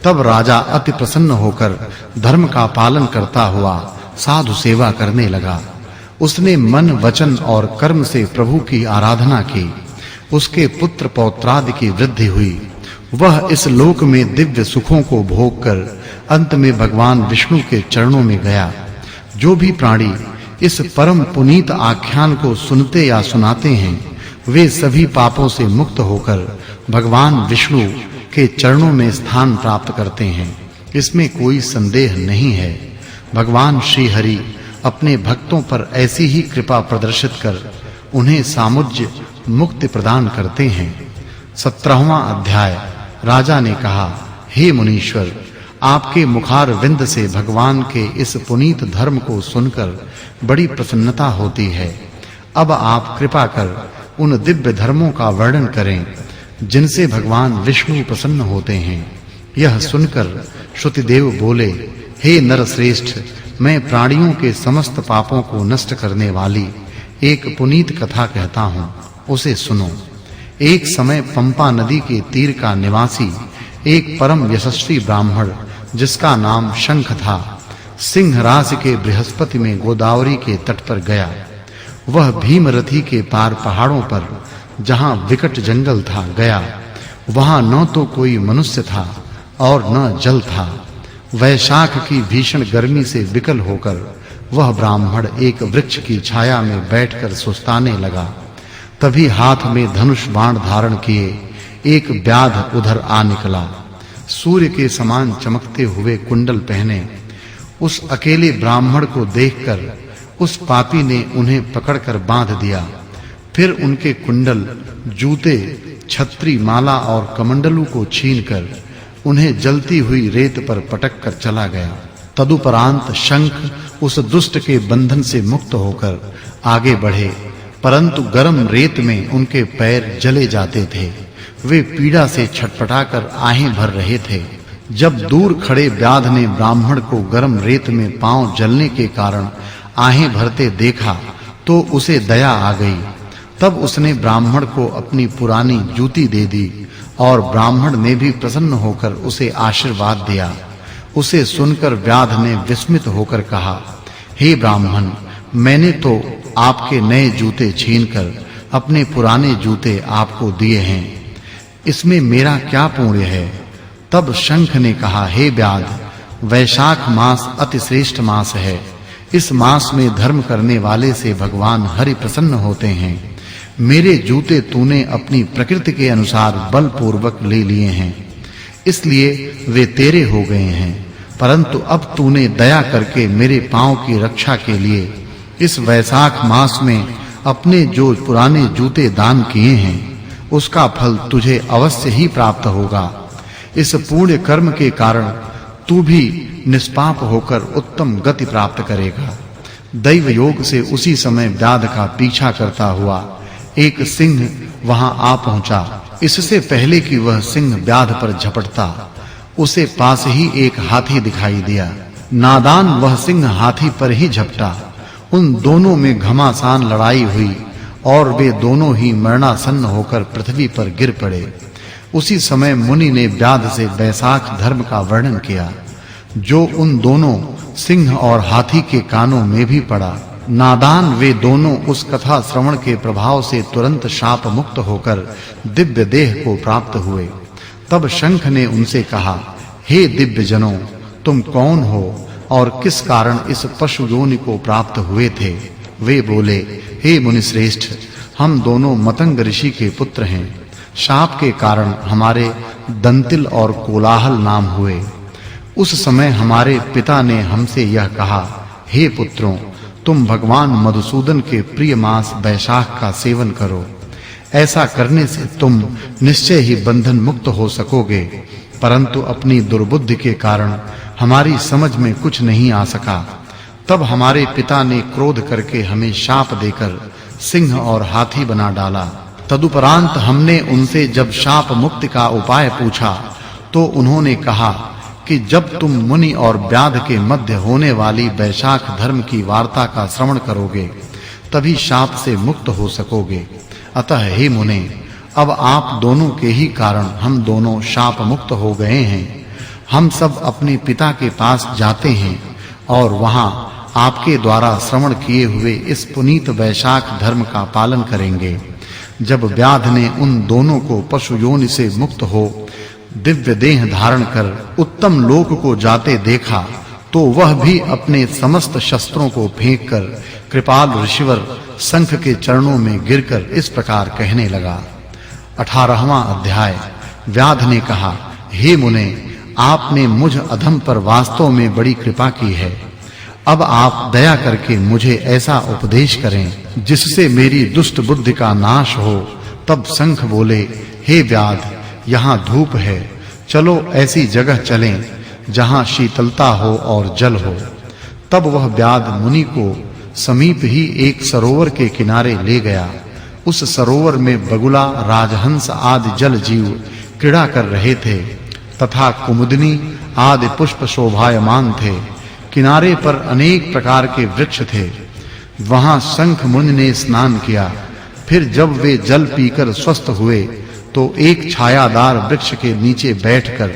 तब राजा अति प्रसन्न होकर धर्म का पालन करता हुआ साधु सेवा करने लगा। उसने मन, वचन और कर्म से प्रभु की आराधना की। उसके पुत्र पौत्रादि की वृद्धि हुई। वह इस लोक में दिव्य सुखों को भोग कर अंत में भगवान विष्णु के चरणों में गया। जो भी प्राणी इस परम पुनीत आख्यान को सुनते या सुनाते हैं, वे सभी पापों से मुक्त होकर भगवान विष्णु के चरणों में स्थान प्राप्त करते हैं। इसमें कोई संदेह नहीं है। भगवान श्री हरि अपने भक्तों पर ऐसी ही कृपा प्रदर्शित कर उन्हें सामुज्य मुक्ति प्रदान करते हैं। 17वां अध्याय। राजा ने कहा, हे मुनीश्वर, आपके मुखार विंद से भगवान के इस पुनीत धर्म को सुनकर बड़ी प्रसन्नता होती है। अब आप कृपा कर उन दिव्य धर्मों का वर्णन करें जिनसे भगवान विष्णु प्रसन्न होते हैं। यह सुनकर श्रुतिदेव बोले, हे नरश्रेष्ठ, मैं प्राणियों के समस्त पापों को नष्ट करने वाली एक पुनीत कथा कहता हूँ, उसे सुनो। एक समय पंपा नदी के तीर का निवासी एक परम यशस्वी ब्राह्मण, जिसका नाम शंख था, सिंह राशि के बृहस्पति में गोदावरी के तट पर गया। वह भीमरथी के पार पहाड़ों पर, जहां विकट जंगल था, गया। वहां न तो कोई मनुष्य था और न जल था। वैशाख की भीषण गर्मी से विकल होकर वह ब्राह्मण एक वृक्ष की छाया में बैठकर सुस्ताने लगा। तभी हाथ में धनुष बाण धारण किए एक व्याध उधर आ निकला। सूर्य के समान चमकते हुए कुंडल पहने उस अकेले ब्राह्मण को देखकर उस पापी ने उन्हें पकड़कर बांध दिया। फिर उनके कुंडल, जूते, छत्री, माला और कमंडलू को छीनकर उन्हें जलती हुई रेत पर पटक कर चला गया। तदुपरांत शंख उस दुष्ट के बंधन से मुक्त होकर आगे बढ़े परंतु गर्म रेत में उनके पैर जले जाते थे। वे पीड़ा से छटपटाकर आहें भर रहे थे। जब दूर खड़े व्याध ने ब्राह्मण को गर्म रेत में पांव जलने के कारण आहें भरते देखा तो उसे दया आ गई। तब उसने ब्राह्मण को अपनी पुरानी जूती दे दी और ब्राह्मण ने भी प्रसन्न होकर उसे आशीर्वाद दिया। उसे सुनकर व्याध ने विस्मित होकर कहा, हे ब्राह्मण, मैंने तो आपके नए जूते छीनकर अपने पुराने जूते आपको दिए हैं, इसमें मेरा क्या पुण्य है? तब शंख ने कहा, हे व्याध, वैशाख मास अति श्रेष्ठ मास है। इस मास में धर्म करने वाले से भगवान हरि प्रसन्न होते हैं। मेरे जूते तूने अपनी प्रकृति के अनुसार बलपूर्वक ले लिए हैं, इसलिए वे तेरे हो गए हैं। परंतु अब तूने दया करके मेरे पांव की रक्षा के लिए इस वैशाख मास में अपने जो पुराने जूते दान किए हैं, उसका फल तुझे अवश्य ही प्राप्त होगा। इस पुण्य कर्म के कारण तू भी निष्पाप होकर उत्तम गति प्राप्त करेगा। दैव योग से उसी समय व्याध का पीछा करता हुआ एक सिंह वहां आ पहुंचा। इससे पहले कि वह सिंह व्याध पर झपटता, उसे पास ही एक हाथी दिखाई दिया। नादान वह सिंह हाथी पर ही झपटा। उन दोनों में घमासान लड़ाई हुई और वे दोनों ही मरणासन्न होकर पृथ्वी पर गिर पड़े। उसी समय मुनि ने व्याध से वैशाख धर्म का वर्णन किया, जो उन दोनों सिंह और हाथी के कानों में भी पड़ा। नादान वे दोनों उस कथा श्रवण के प्रभाव से तुरंत शाप मुक्त होकर दिव्य देह को प्राप्त हुए। तब शंख ने उनसे कहा, हे दिव्य जनों, तुम कौन हो और किस कारण इस पशु योनि को प्राप्त हुए थे? वे बोले, हे मुनि श्रेष्ठ, हम दोनों मतंग ऋषि के पुत्र हैं। शाप के कारण हमारे दंतिल और कोलाहल नाम हुए। उस समय हमारे पिता ने हमसे यह कहा, हे पुत्रों, तुम भगवान मधुसूदन के प्रिय मास वैशाख का सेवन करो। ऐसा करने से तुम निश्चय ही बंधन मुक्त हो सकोगे। परंतु अपनी दुर्बुद्धि के कारण हमारी समझ में कुछ नहीं आ सका। तब हमारे पिता ने क्रोध करके हमें शाप देकर सिंह और हाथी बना डाला। तदुपरांत हमने उनसे जब शाप मुक्ति का उपाय पूछा तो उन्होंने कहा कि जब तुम मुनि और व्याध के मध्य होने वाली वैशाख धर्म की वार्ता का श्रवण करोगे, तभी शाप से मुक्त हो सकोगे। अतः हे मुने, अब आप दोनों के ही कारण हम दोनों शाप मुक्त हो गए हैं। हम सब अपने पिता के पास जाते हैं और वहां आपके द्वारा श्रवण किए हुए इस पुनीत वैशाख धर्म का पालन करेंगे। जब व्याध ने उन दोनों को पशु योनि से मुक्त हो दिव्य देह धारण कर उत्तम लोक को जाते देखा, तो वह भी अपने समस्त शस्त्रों को फेंककर कृपाल ऋषिवर शंख के चरणों में गिरकर इस प्रकार कहने लगा। 18वां अध्याय। व्याध ने कहा, हे मुने, आपने मुझ अधम पर वास्तव में बड़ी कृपा की है। अब आप दया करके मुझे ऐसा उपदेश करें जिससे मेरी दुष्ट बुद्धि का नाश हो। तब शंख बोले, हे व्याध, यहाँ धूप है, चलो ऐसी जगह चलें जहाँ शीतलता हो और जल हो। तब वह व्याध मुनि को समीप ही एक सरोवर के किनारे ले गया। उस सरोवर में बगुला, राजहंस आदि जल जीव क्रीड़ा कर रहे थे तथा कुमुदिनी आदि पुष्प शोभायमान थे। किनारे पर अनेक प्रकार के वृक्ष थे। वहां शंख मुनि ने स्नान किया। फिर जब वे जल पीकर स्वस्थ हुए तो एक छायादार वृक्ष के नीचे बैठकर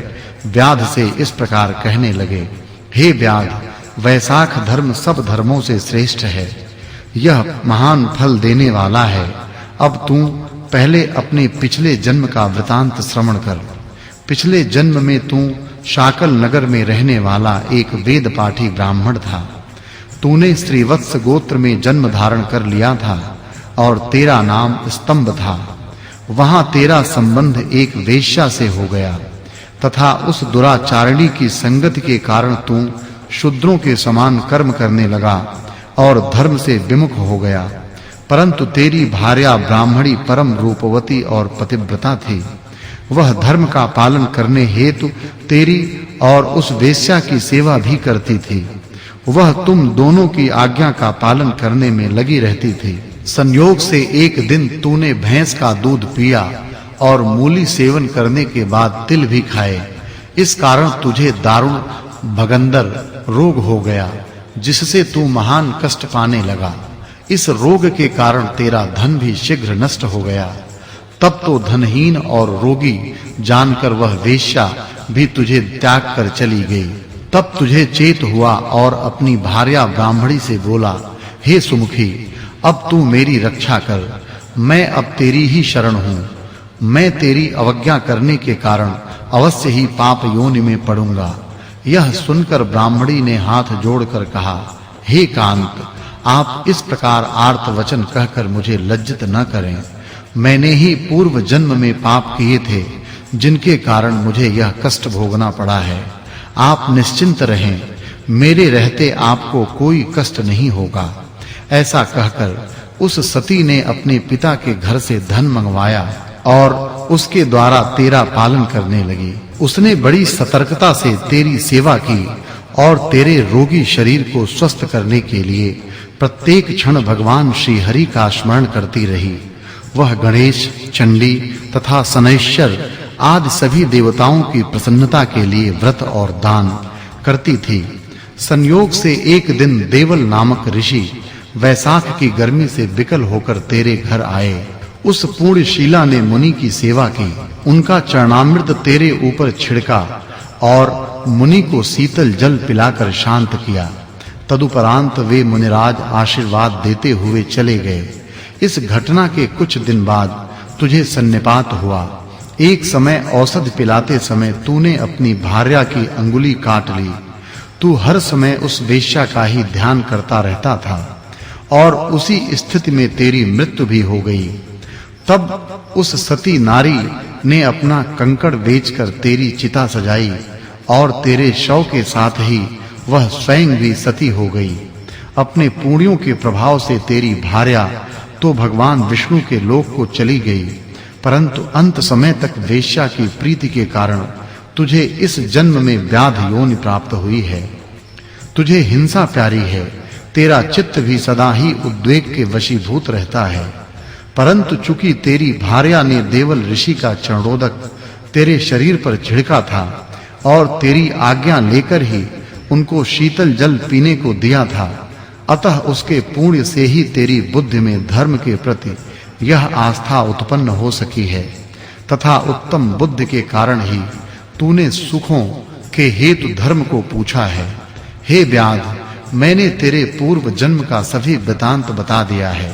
व्याध से इस प्रकार कहने लगे, हे व्याध, वैशाख धर्म सब धर्मों से श्रेष्ठ है। यह महान फल देने वाला है। अब तू पहले अपने पिछले जन्म का वृतांत श्रवण कर। पिछले जन्म में तू शाकल नगर में रहने वाला एक वेद पाठी ब्राह्मण था। तूने श्रीवत्स गोत्र में जन्म धारण कर लिया था और तेरा नाम स्तंभ था। वहां तेरा संबंध एक वेश्या से हो गया तथा उस दुराचारिणी की संगति के कारण तू शूद्रों के समान कर्म करने लगा और धर्म से विमुख हो गया। परंतु तेरी भार्या ब्राह्मणी परम रूपवती और पतिव्रता थी। वह धर्म का पालन करने हेतु तेरी और उस वेश्या की सेवा भी करती थी। वह तुम दोनों की आज्ञा का पालन करने में लगी रहती थी। संयोग से एक दिन तूने भैंस का दूध पिया और मूली सेवन करने के बाद तिल भी खाए। इस कारण तुझे दारुण भगंदर रोग हो गया, जिससे तू महान कष्ट पाने लगा। इस रोग के कारण तेरा धन भी शीघ्र नष्ट हो गया। तब तो धनहीन और रोगी जानकर वह वेश्या भी तुझे त्याग कर चली गई। तब तुझे चेत हुआ और अपनी भार्या ब्राह्मणी से बोला, हे सुमुखी, अब तू मेरी रक्षा कर, मैं अब तेरी ही शरण हूँ। मैं तेरी अवज्ञा करने के कारण अवश्य ही पाप योनि में पड़ूंगा। यह सुनकर ब्राह्मणी ने हाथ जोड़कर कहा, हे कांत, आप इस प्रकार आर्त वचन कहकर मुझे लज्जित न करें। मैंने ही पूर्व जन्म में पाप किए थे, जिनके कारण मुझे यह कष्ट भोगना पड़ा है। आप निश्चिंत रहें, मेरे रहते आपको कोई कष्ट नहीं होगा। ऐसा कहकर उस सती ने अपने पिता के घर से धन मंगवाया और उसके द्वारा तेरा पालन करने लगी। उसने बड़ी सतर्कता से तेरी सेवा की और तेरे रोगी शरीर को स्वस्थ करने के लिए प्रत्येक क्षण भगवान श्री हरि का स्मरण करती रही। वह गणेश, चंडी तथा शनैश्चर आदि सभी देवताओं की प्रसन्नता के लिए व्रत और दान करती थी। संयोग से एक दिन देवल नामक ऋषि वैशाख की गर्मी से विकल होकर तेरे घर आए। उस पुण्यशीला ने मुनि की सेवा की, उनका चरणामृत तेरे ऊपर छिड़का और मुनि को शीतल जल पिलाकर शांत किया। तदुपरांत वे मुनिराज आशीर्वाद देते हुए चले गए। इस घटना के कुछ दिन बाद तुझे सन्निपात हुआ। एक समय औषधि पिलाते समय तूने अपनी भार्या की अंगुली काट ली। तू हर समय उस वेश्या का ही ध्यान करता रहता था और उसी स्थिति में तेरी मृत्यु भी हो गई। तब उस सती नारी ने अपना कंकड़ बेचकर तेरी चिता सजाई और तेरे शव के साथ ही वह स्वयं भी सती हो गई। अपने पुण्यों के प्रभाव से तेरी भार्या तो भगवान विष्णु के लोक को चली गई, परंतु अंत समय तक वेश्या की प्रीति के कारण तुझे इस जन्म में व्याध योनि प्राप्त हुई है। तुझे हिंसा प्यारी है, तेरा चित्त भी सदा ही उद्वेग के वशीभूत रहता है। परंतु चूंकि तेरी भार्या ने देवल ऋषि का चरणोदक तेरे शरीर पर छिड़का था और तेरी आज्ञा लेकर ही उनको शीतल जल पीने को दिया था, अतः उसके पुण्य से ही तेरी बुद्धि में धर्म के प्रति यह आस्था उत्पन्न हो सकी है तथा उत्तम बुद्धि के कारण ही तूने सुखों के हेतु धर्म को पूछा है। हे व्याध, मैंने तेरे पूर्व जन्म का सभी वृतांत बता दिया है।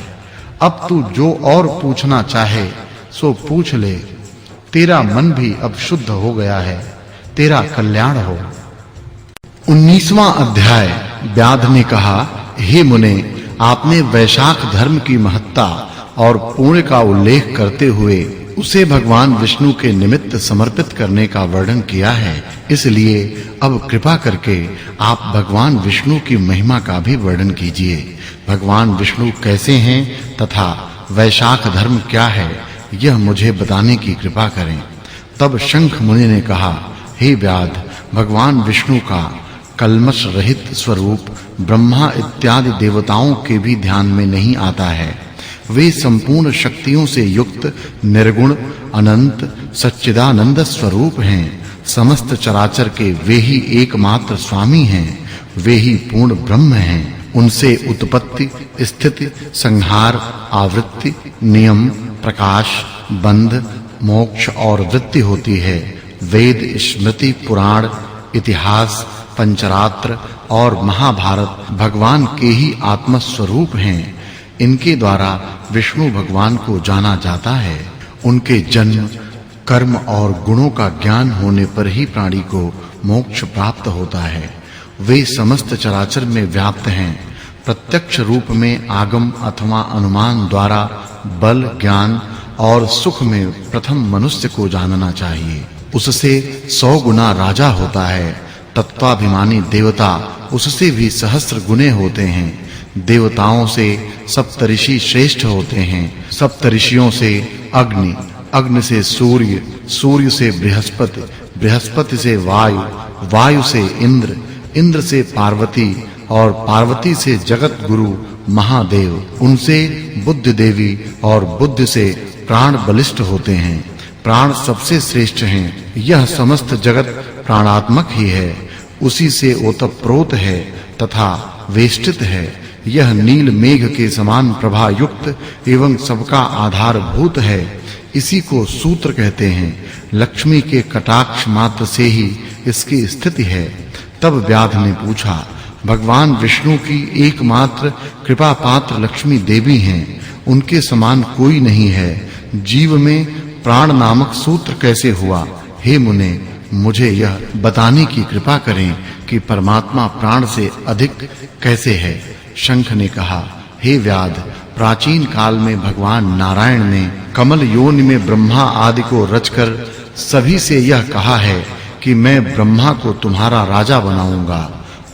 अब तू जो और पूछना चाहे सो पूछ ले। तेरा मन भी अब शुद्ध हो गया है, तेरा कल्याण हो। 19वां अध्याय। व्याध ने कहा, हे मुने, आपने वैशाख धर्म की महत्ता और पुण्य का उल्लेख करते हुए उसे भगवान विष्णु के निमित्त समर्पित करने का वर्णन किया है। इसलिए अब कृपा करके आप भगवान विष्णु की महिमा का भी वर्णन कीजिए। भगवान विष्णु कैसे हैं तथा वैशाख धर्म क्या है, यह मुझे बताने की कृपा करें। तब शंख मुनि ने कहा, हे व्याध, भगवान विष्णु का कल्मष रहित स्वरूप ब्रह्मा इत्यादि देवताओं के भी ध्यान में नहीं आता है। वे संपूर्ण शक्तियों से युक्त निर्गुण अनंत सच्चिदानंद स्वरूप हैं। समस्त चराचर के वे ही एकमात्र स्वामी हैं। वे ही पूर्ण ब्रह्म हैं। उनसे उत्पत्ति, स्थिति, संहार, आवृत्ति, नियम, प्रकाश, बंध, मोक्ष और वृत्ति होती है। वेद, स्मृति, पुराण, इतिहास, पंचरात्र और महाभारत भगवान के ही आत्म स्वरूप हैं। इनके द्वारा विष्णु भगवान को जाना जाता है। उनके जन्म, कर्म और गुणों का ज्ञान होने पर ही प्राणी को मोक्ष प्राप्त होता है। वे समस्त चराचर में व्याप्त हैं। प्रत्यक्ष रूप में आगम अथवा अनुमान द्वारा बल, ज्ञान और सुख में प्रथम मनुष्य को जानना चाहिए। उससे 100 गुना राजा होता है। तत्वाभिमानी देवता उससे भी सहस्र गुने होते हैं। देवताओं से सप्तऋषि श्रेष्ठ होते हैं। सप्तऋषियों से अग्नि, अग्नि से सूर्य, सूर्य से बृहस्पति, बृहस्पति से वायु, वायु से इंद्र, इंद्र से पार्वती और पार्वती से जगत गुरु महादेव, उनसे बुद्धि देवी और बुद्धि से प्राण बलिष्ठ होते हैं। प्राण सबसे श्रेष्ठ हैं। यह समस्त जगत प्राणात्मक ही है, उसी से ओतप्रोत है तथा वेष्टित है। यह नील मेघ के समान प्रभा युक्त एवं सबका आधारभूत है। इसी को सूत्र कहते हैं। लक्ष्मी के कटाक्ष मात्र से ही इसकी स्थिति है। तब व्याध ने पूछा, भगवान विष्णु की एकमात्र कृपा पात्र लक्ष्मी देवी हैं, उनके समान कोई नहीं है। जीव में प्राण नामक सूत्र कैसे हुआ? हे मुने, मुझे यह बताने की कृपा करें कि परमात्मा प्राण से अधिक कैसे है। शंख ने कहा, हे व्याध, प्राचीन काल में भगवान नारायण ने कमल योनि में ब्रह्मा आदि को रचकर सभी से यह कहा है कि मैं ब्रह्मा को तुम्हारा राजा बनाऊंगा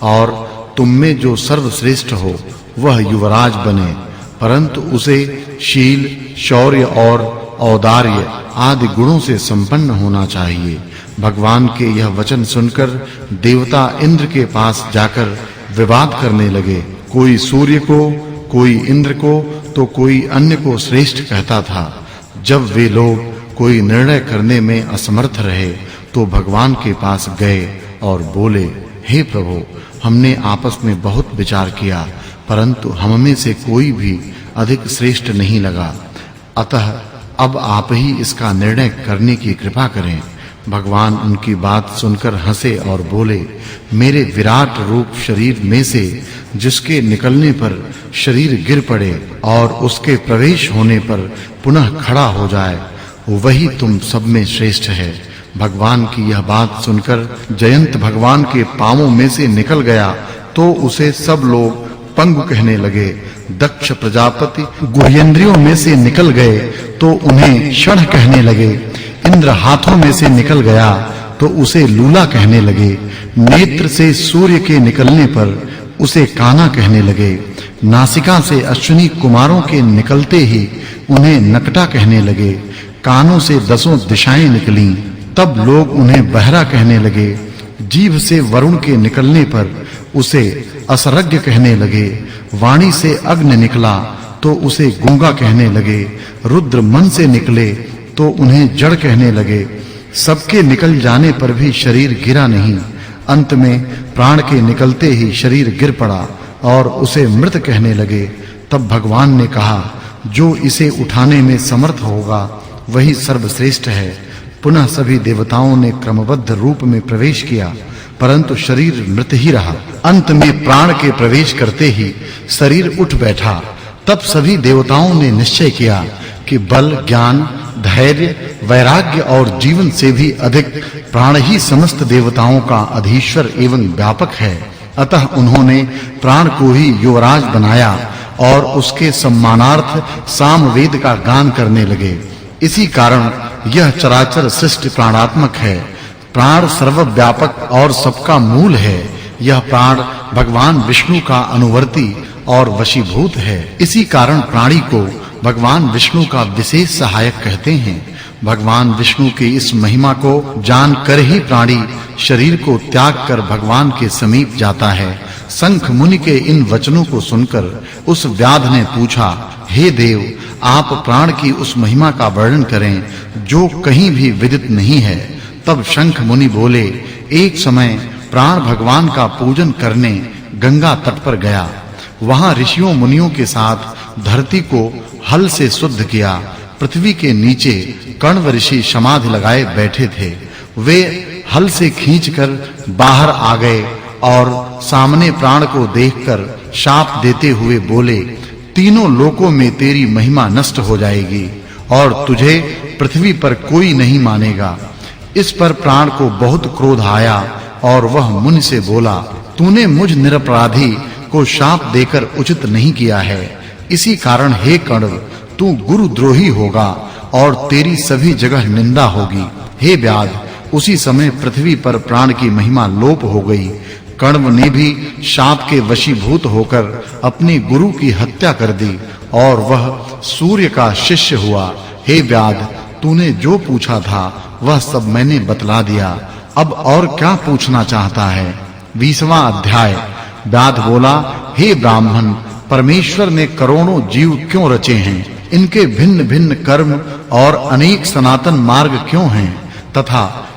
और तुम में जो सर्वश्रेष्ठ हो वह युवराज बने, परंतु उसे शील, शौर्य और औदार्य आदि गुणों से संपन्न होना चाहिए। भगवान के यह वचन सुनकर देवता इंद्र के पास जाकर विवाद करने लगे। कोई सूर्य को, कोई इंद्र को तो कोई अन्य को श्रेष्ठ कहता था। जब वे लोग कोई निर्णय करने में असमर्थ रहे तो भगवान के पास गए और बोले, हे प्रभु, हमने आपस में बहुत विचार किया, परंतु हम में से कोई भी अधिक श्रेष्ठ नहीं लगा। अतः अब आप ही इसका निर्णय करने की कृपा करें। भगवान उनकी बात सुनकर हंसे और बोले, मेरे विराट रूप शरीर में से जिसके निकलने पर शरीर गिर पड़े और उसके प्रवेश होने पर पुनः खड़ा हो जाए, वही तुम सब में श्रेष्ठ है। भगवान की यह बात सुनकर जयंत भगवान के पांवों में से निकल गया तो उसे सब लोग पंगु कहने लगे। दक्ष प्रजापति गुह्येंद्रियों में से निकल गए तो उन्हें क्षण कहने लगे। इंद्र हाथों में से निकल गया तो उसे लूला कहने लगे। नेत्र से सूर्य के निकलने पर उसे काना कहने लगे। नासिका से अश्विनी कुमारों के निकलते ही उन्हें नकटा कहने लगे। कानों से 10 दिशाएं निकलीं, तब लोग उन्हें बहरा कहने लगे। जीभ से वरुण के निकलने पर उसे असरज्ञ कहने लगे। वाणी से अग्नि निकला तो उसे गूंगा कहने लगे। रुद्र मन से निकले तो उन्हें जड़ कहने लगे। सबके निकल जाने पर भी शरीर गिरा नहीं। अंत में प्राण के निकलते ही शरीर गिर पड़ा और उसे मृत कहने लगे। तब भगवान ने कहा, जो इसे उठाने में समर्थ होगा वही सर्वश्रेष्ठ है। पुनः सभी देवताओं ने क्रमबद्ध रूप में प्रवेश किया, परंतु शरीर मृत ही रहा। अंत में प्राण के प्रवेश करते ही शरीर उठ बैठा। तब सभी देवताओं ने निश्चय किया कि बल, ज्ञान, धैर्य, वैराग्य और जीवन से भी अधिक प्राण ही समस्त देवताओं का अधीश्वर एवं व्यापक है। अतः उन्होंने प्राण को ही युवराज बनाया और उसके सम्मानार्थ सामवेद का गान करने लगे। इसी कारण यह चराचर सृष्टि प्राणात्मक है। प्राण सर्वव्यापक और सबका मूल है। यह प्राण भगवान विष्णु का अनुवर्ती और वशीभूत है। इसी कारण प्राणी को भगवान विष्णु का विशेष सहायक कहते हैं। भगवान विष्णु की इस महिमा को जानकर ही प्राणी शरीर को त्याग कर भगवान के समीप जाता है। शंख मुनि के इन वचनों को सुनकर उस व्याध ने पूछा, हे देव, आप प्राण की उस महिमा का वर्णन करें जो कहीं भी विदित नहीं है। तब शंख मुनि बोले, एक समय प्राण भगवान का पूजन करने गंगा तट पर गया। वहां ऋषियों मुनियों के साथ धरती को हल से शुद्ध किया। पृथ्वी के नीचे कण्व ऋषि समाधि लगाए बैठे थे। वे हल से खींचकर बाहर आ गए और सामने प्राण को देखकर शाप देते हुए बोले, तीनों लोकों में तेरी महिमा नष्ट हो जाएगी और तुझे पृथ्वी पर कोई नहीं मानेगा। इस पर प्राण को बहुत क्रोध आया और वह मुनि से बोला, तूने मुझ निरपराधी को शाप देकर उचित नहीं किया है। इसी कारण हे कण्व, तू गुरुद्रोही होगा और तेरी सभी जगह निंदा होगी। हे व्याध, उसी समय पृथ्वी पर प्राण की महिमा लोप हो गई। कण्व ने भी शाप के वशीभूत होकर अपने गुरु की हत्या कर दी और वह सूर्य का शिष्य हुआ। हे व्याध, तूने जो पूछा था वह सब मैंने बतला दिया। अब और क्या पूछना चाहता है? 20वां अध्याय। व्याध बोला, हे ब्राह्मण, परमेश्वर ने करोड़ों जीव क्यों रचे हैं? इनके भिन्न-भिन्न कर्म और अनेक सनातन मार्ग क्यों हैं? तथा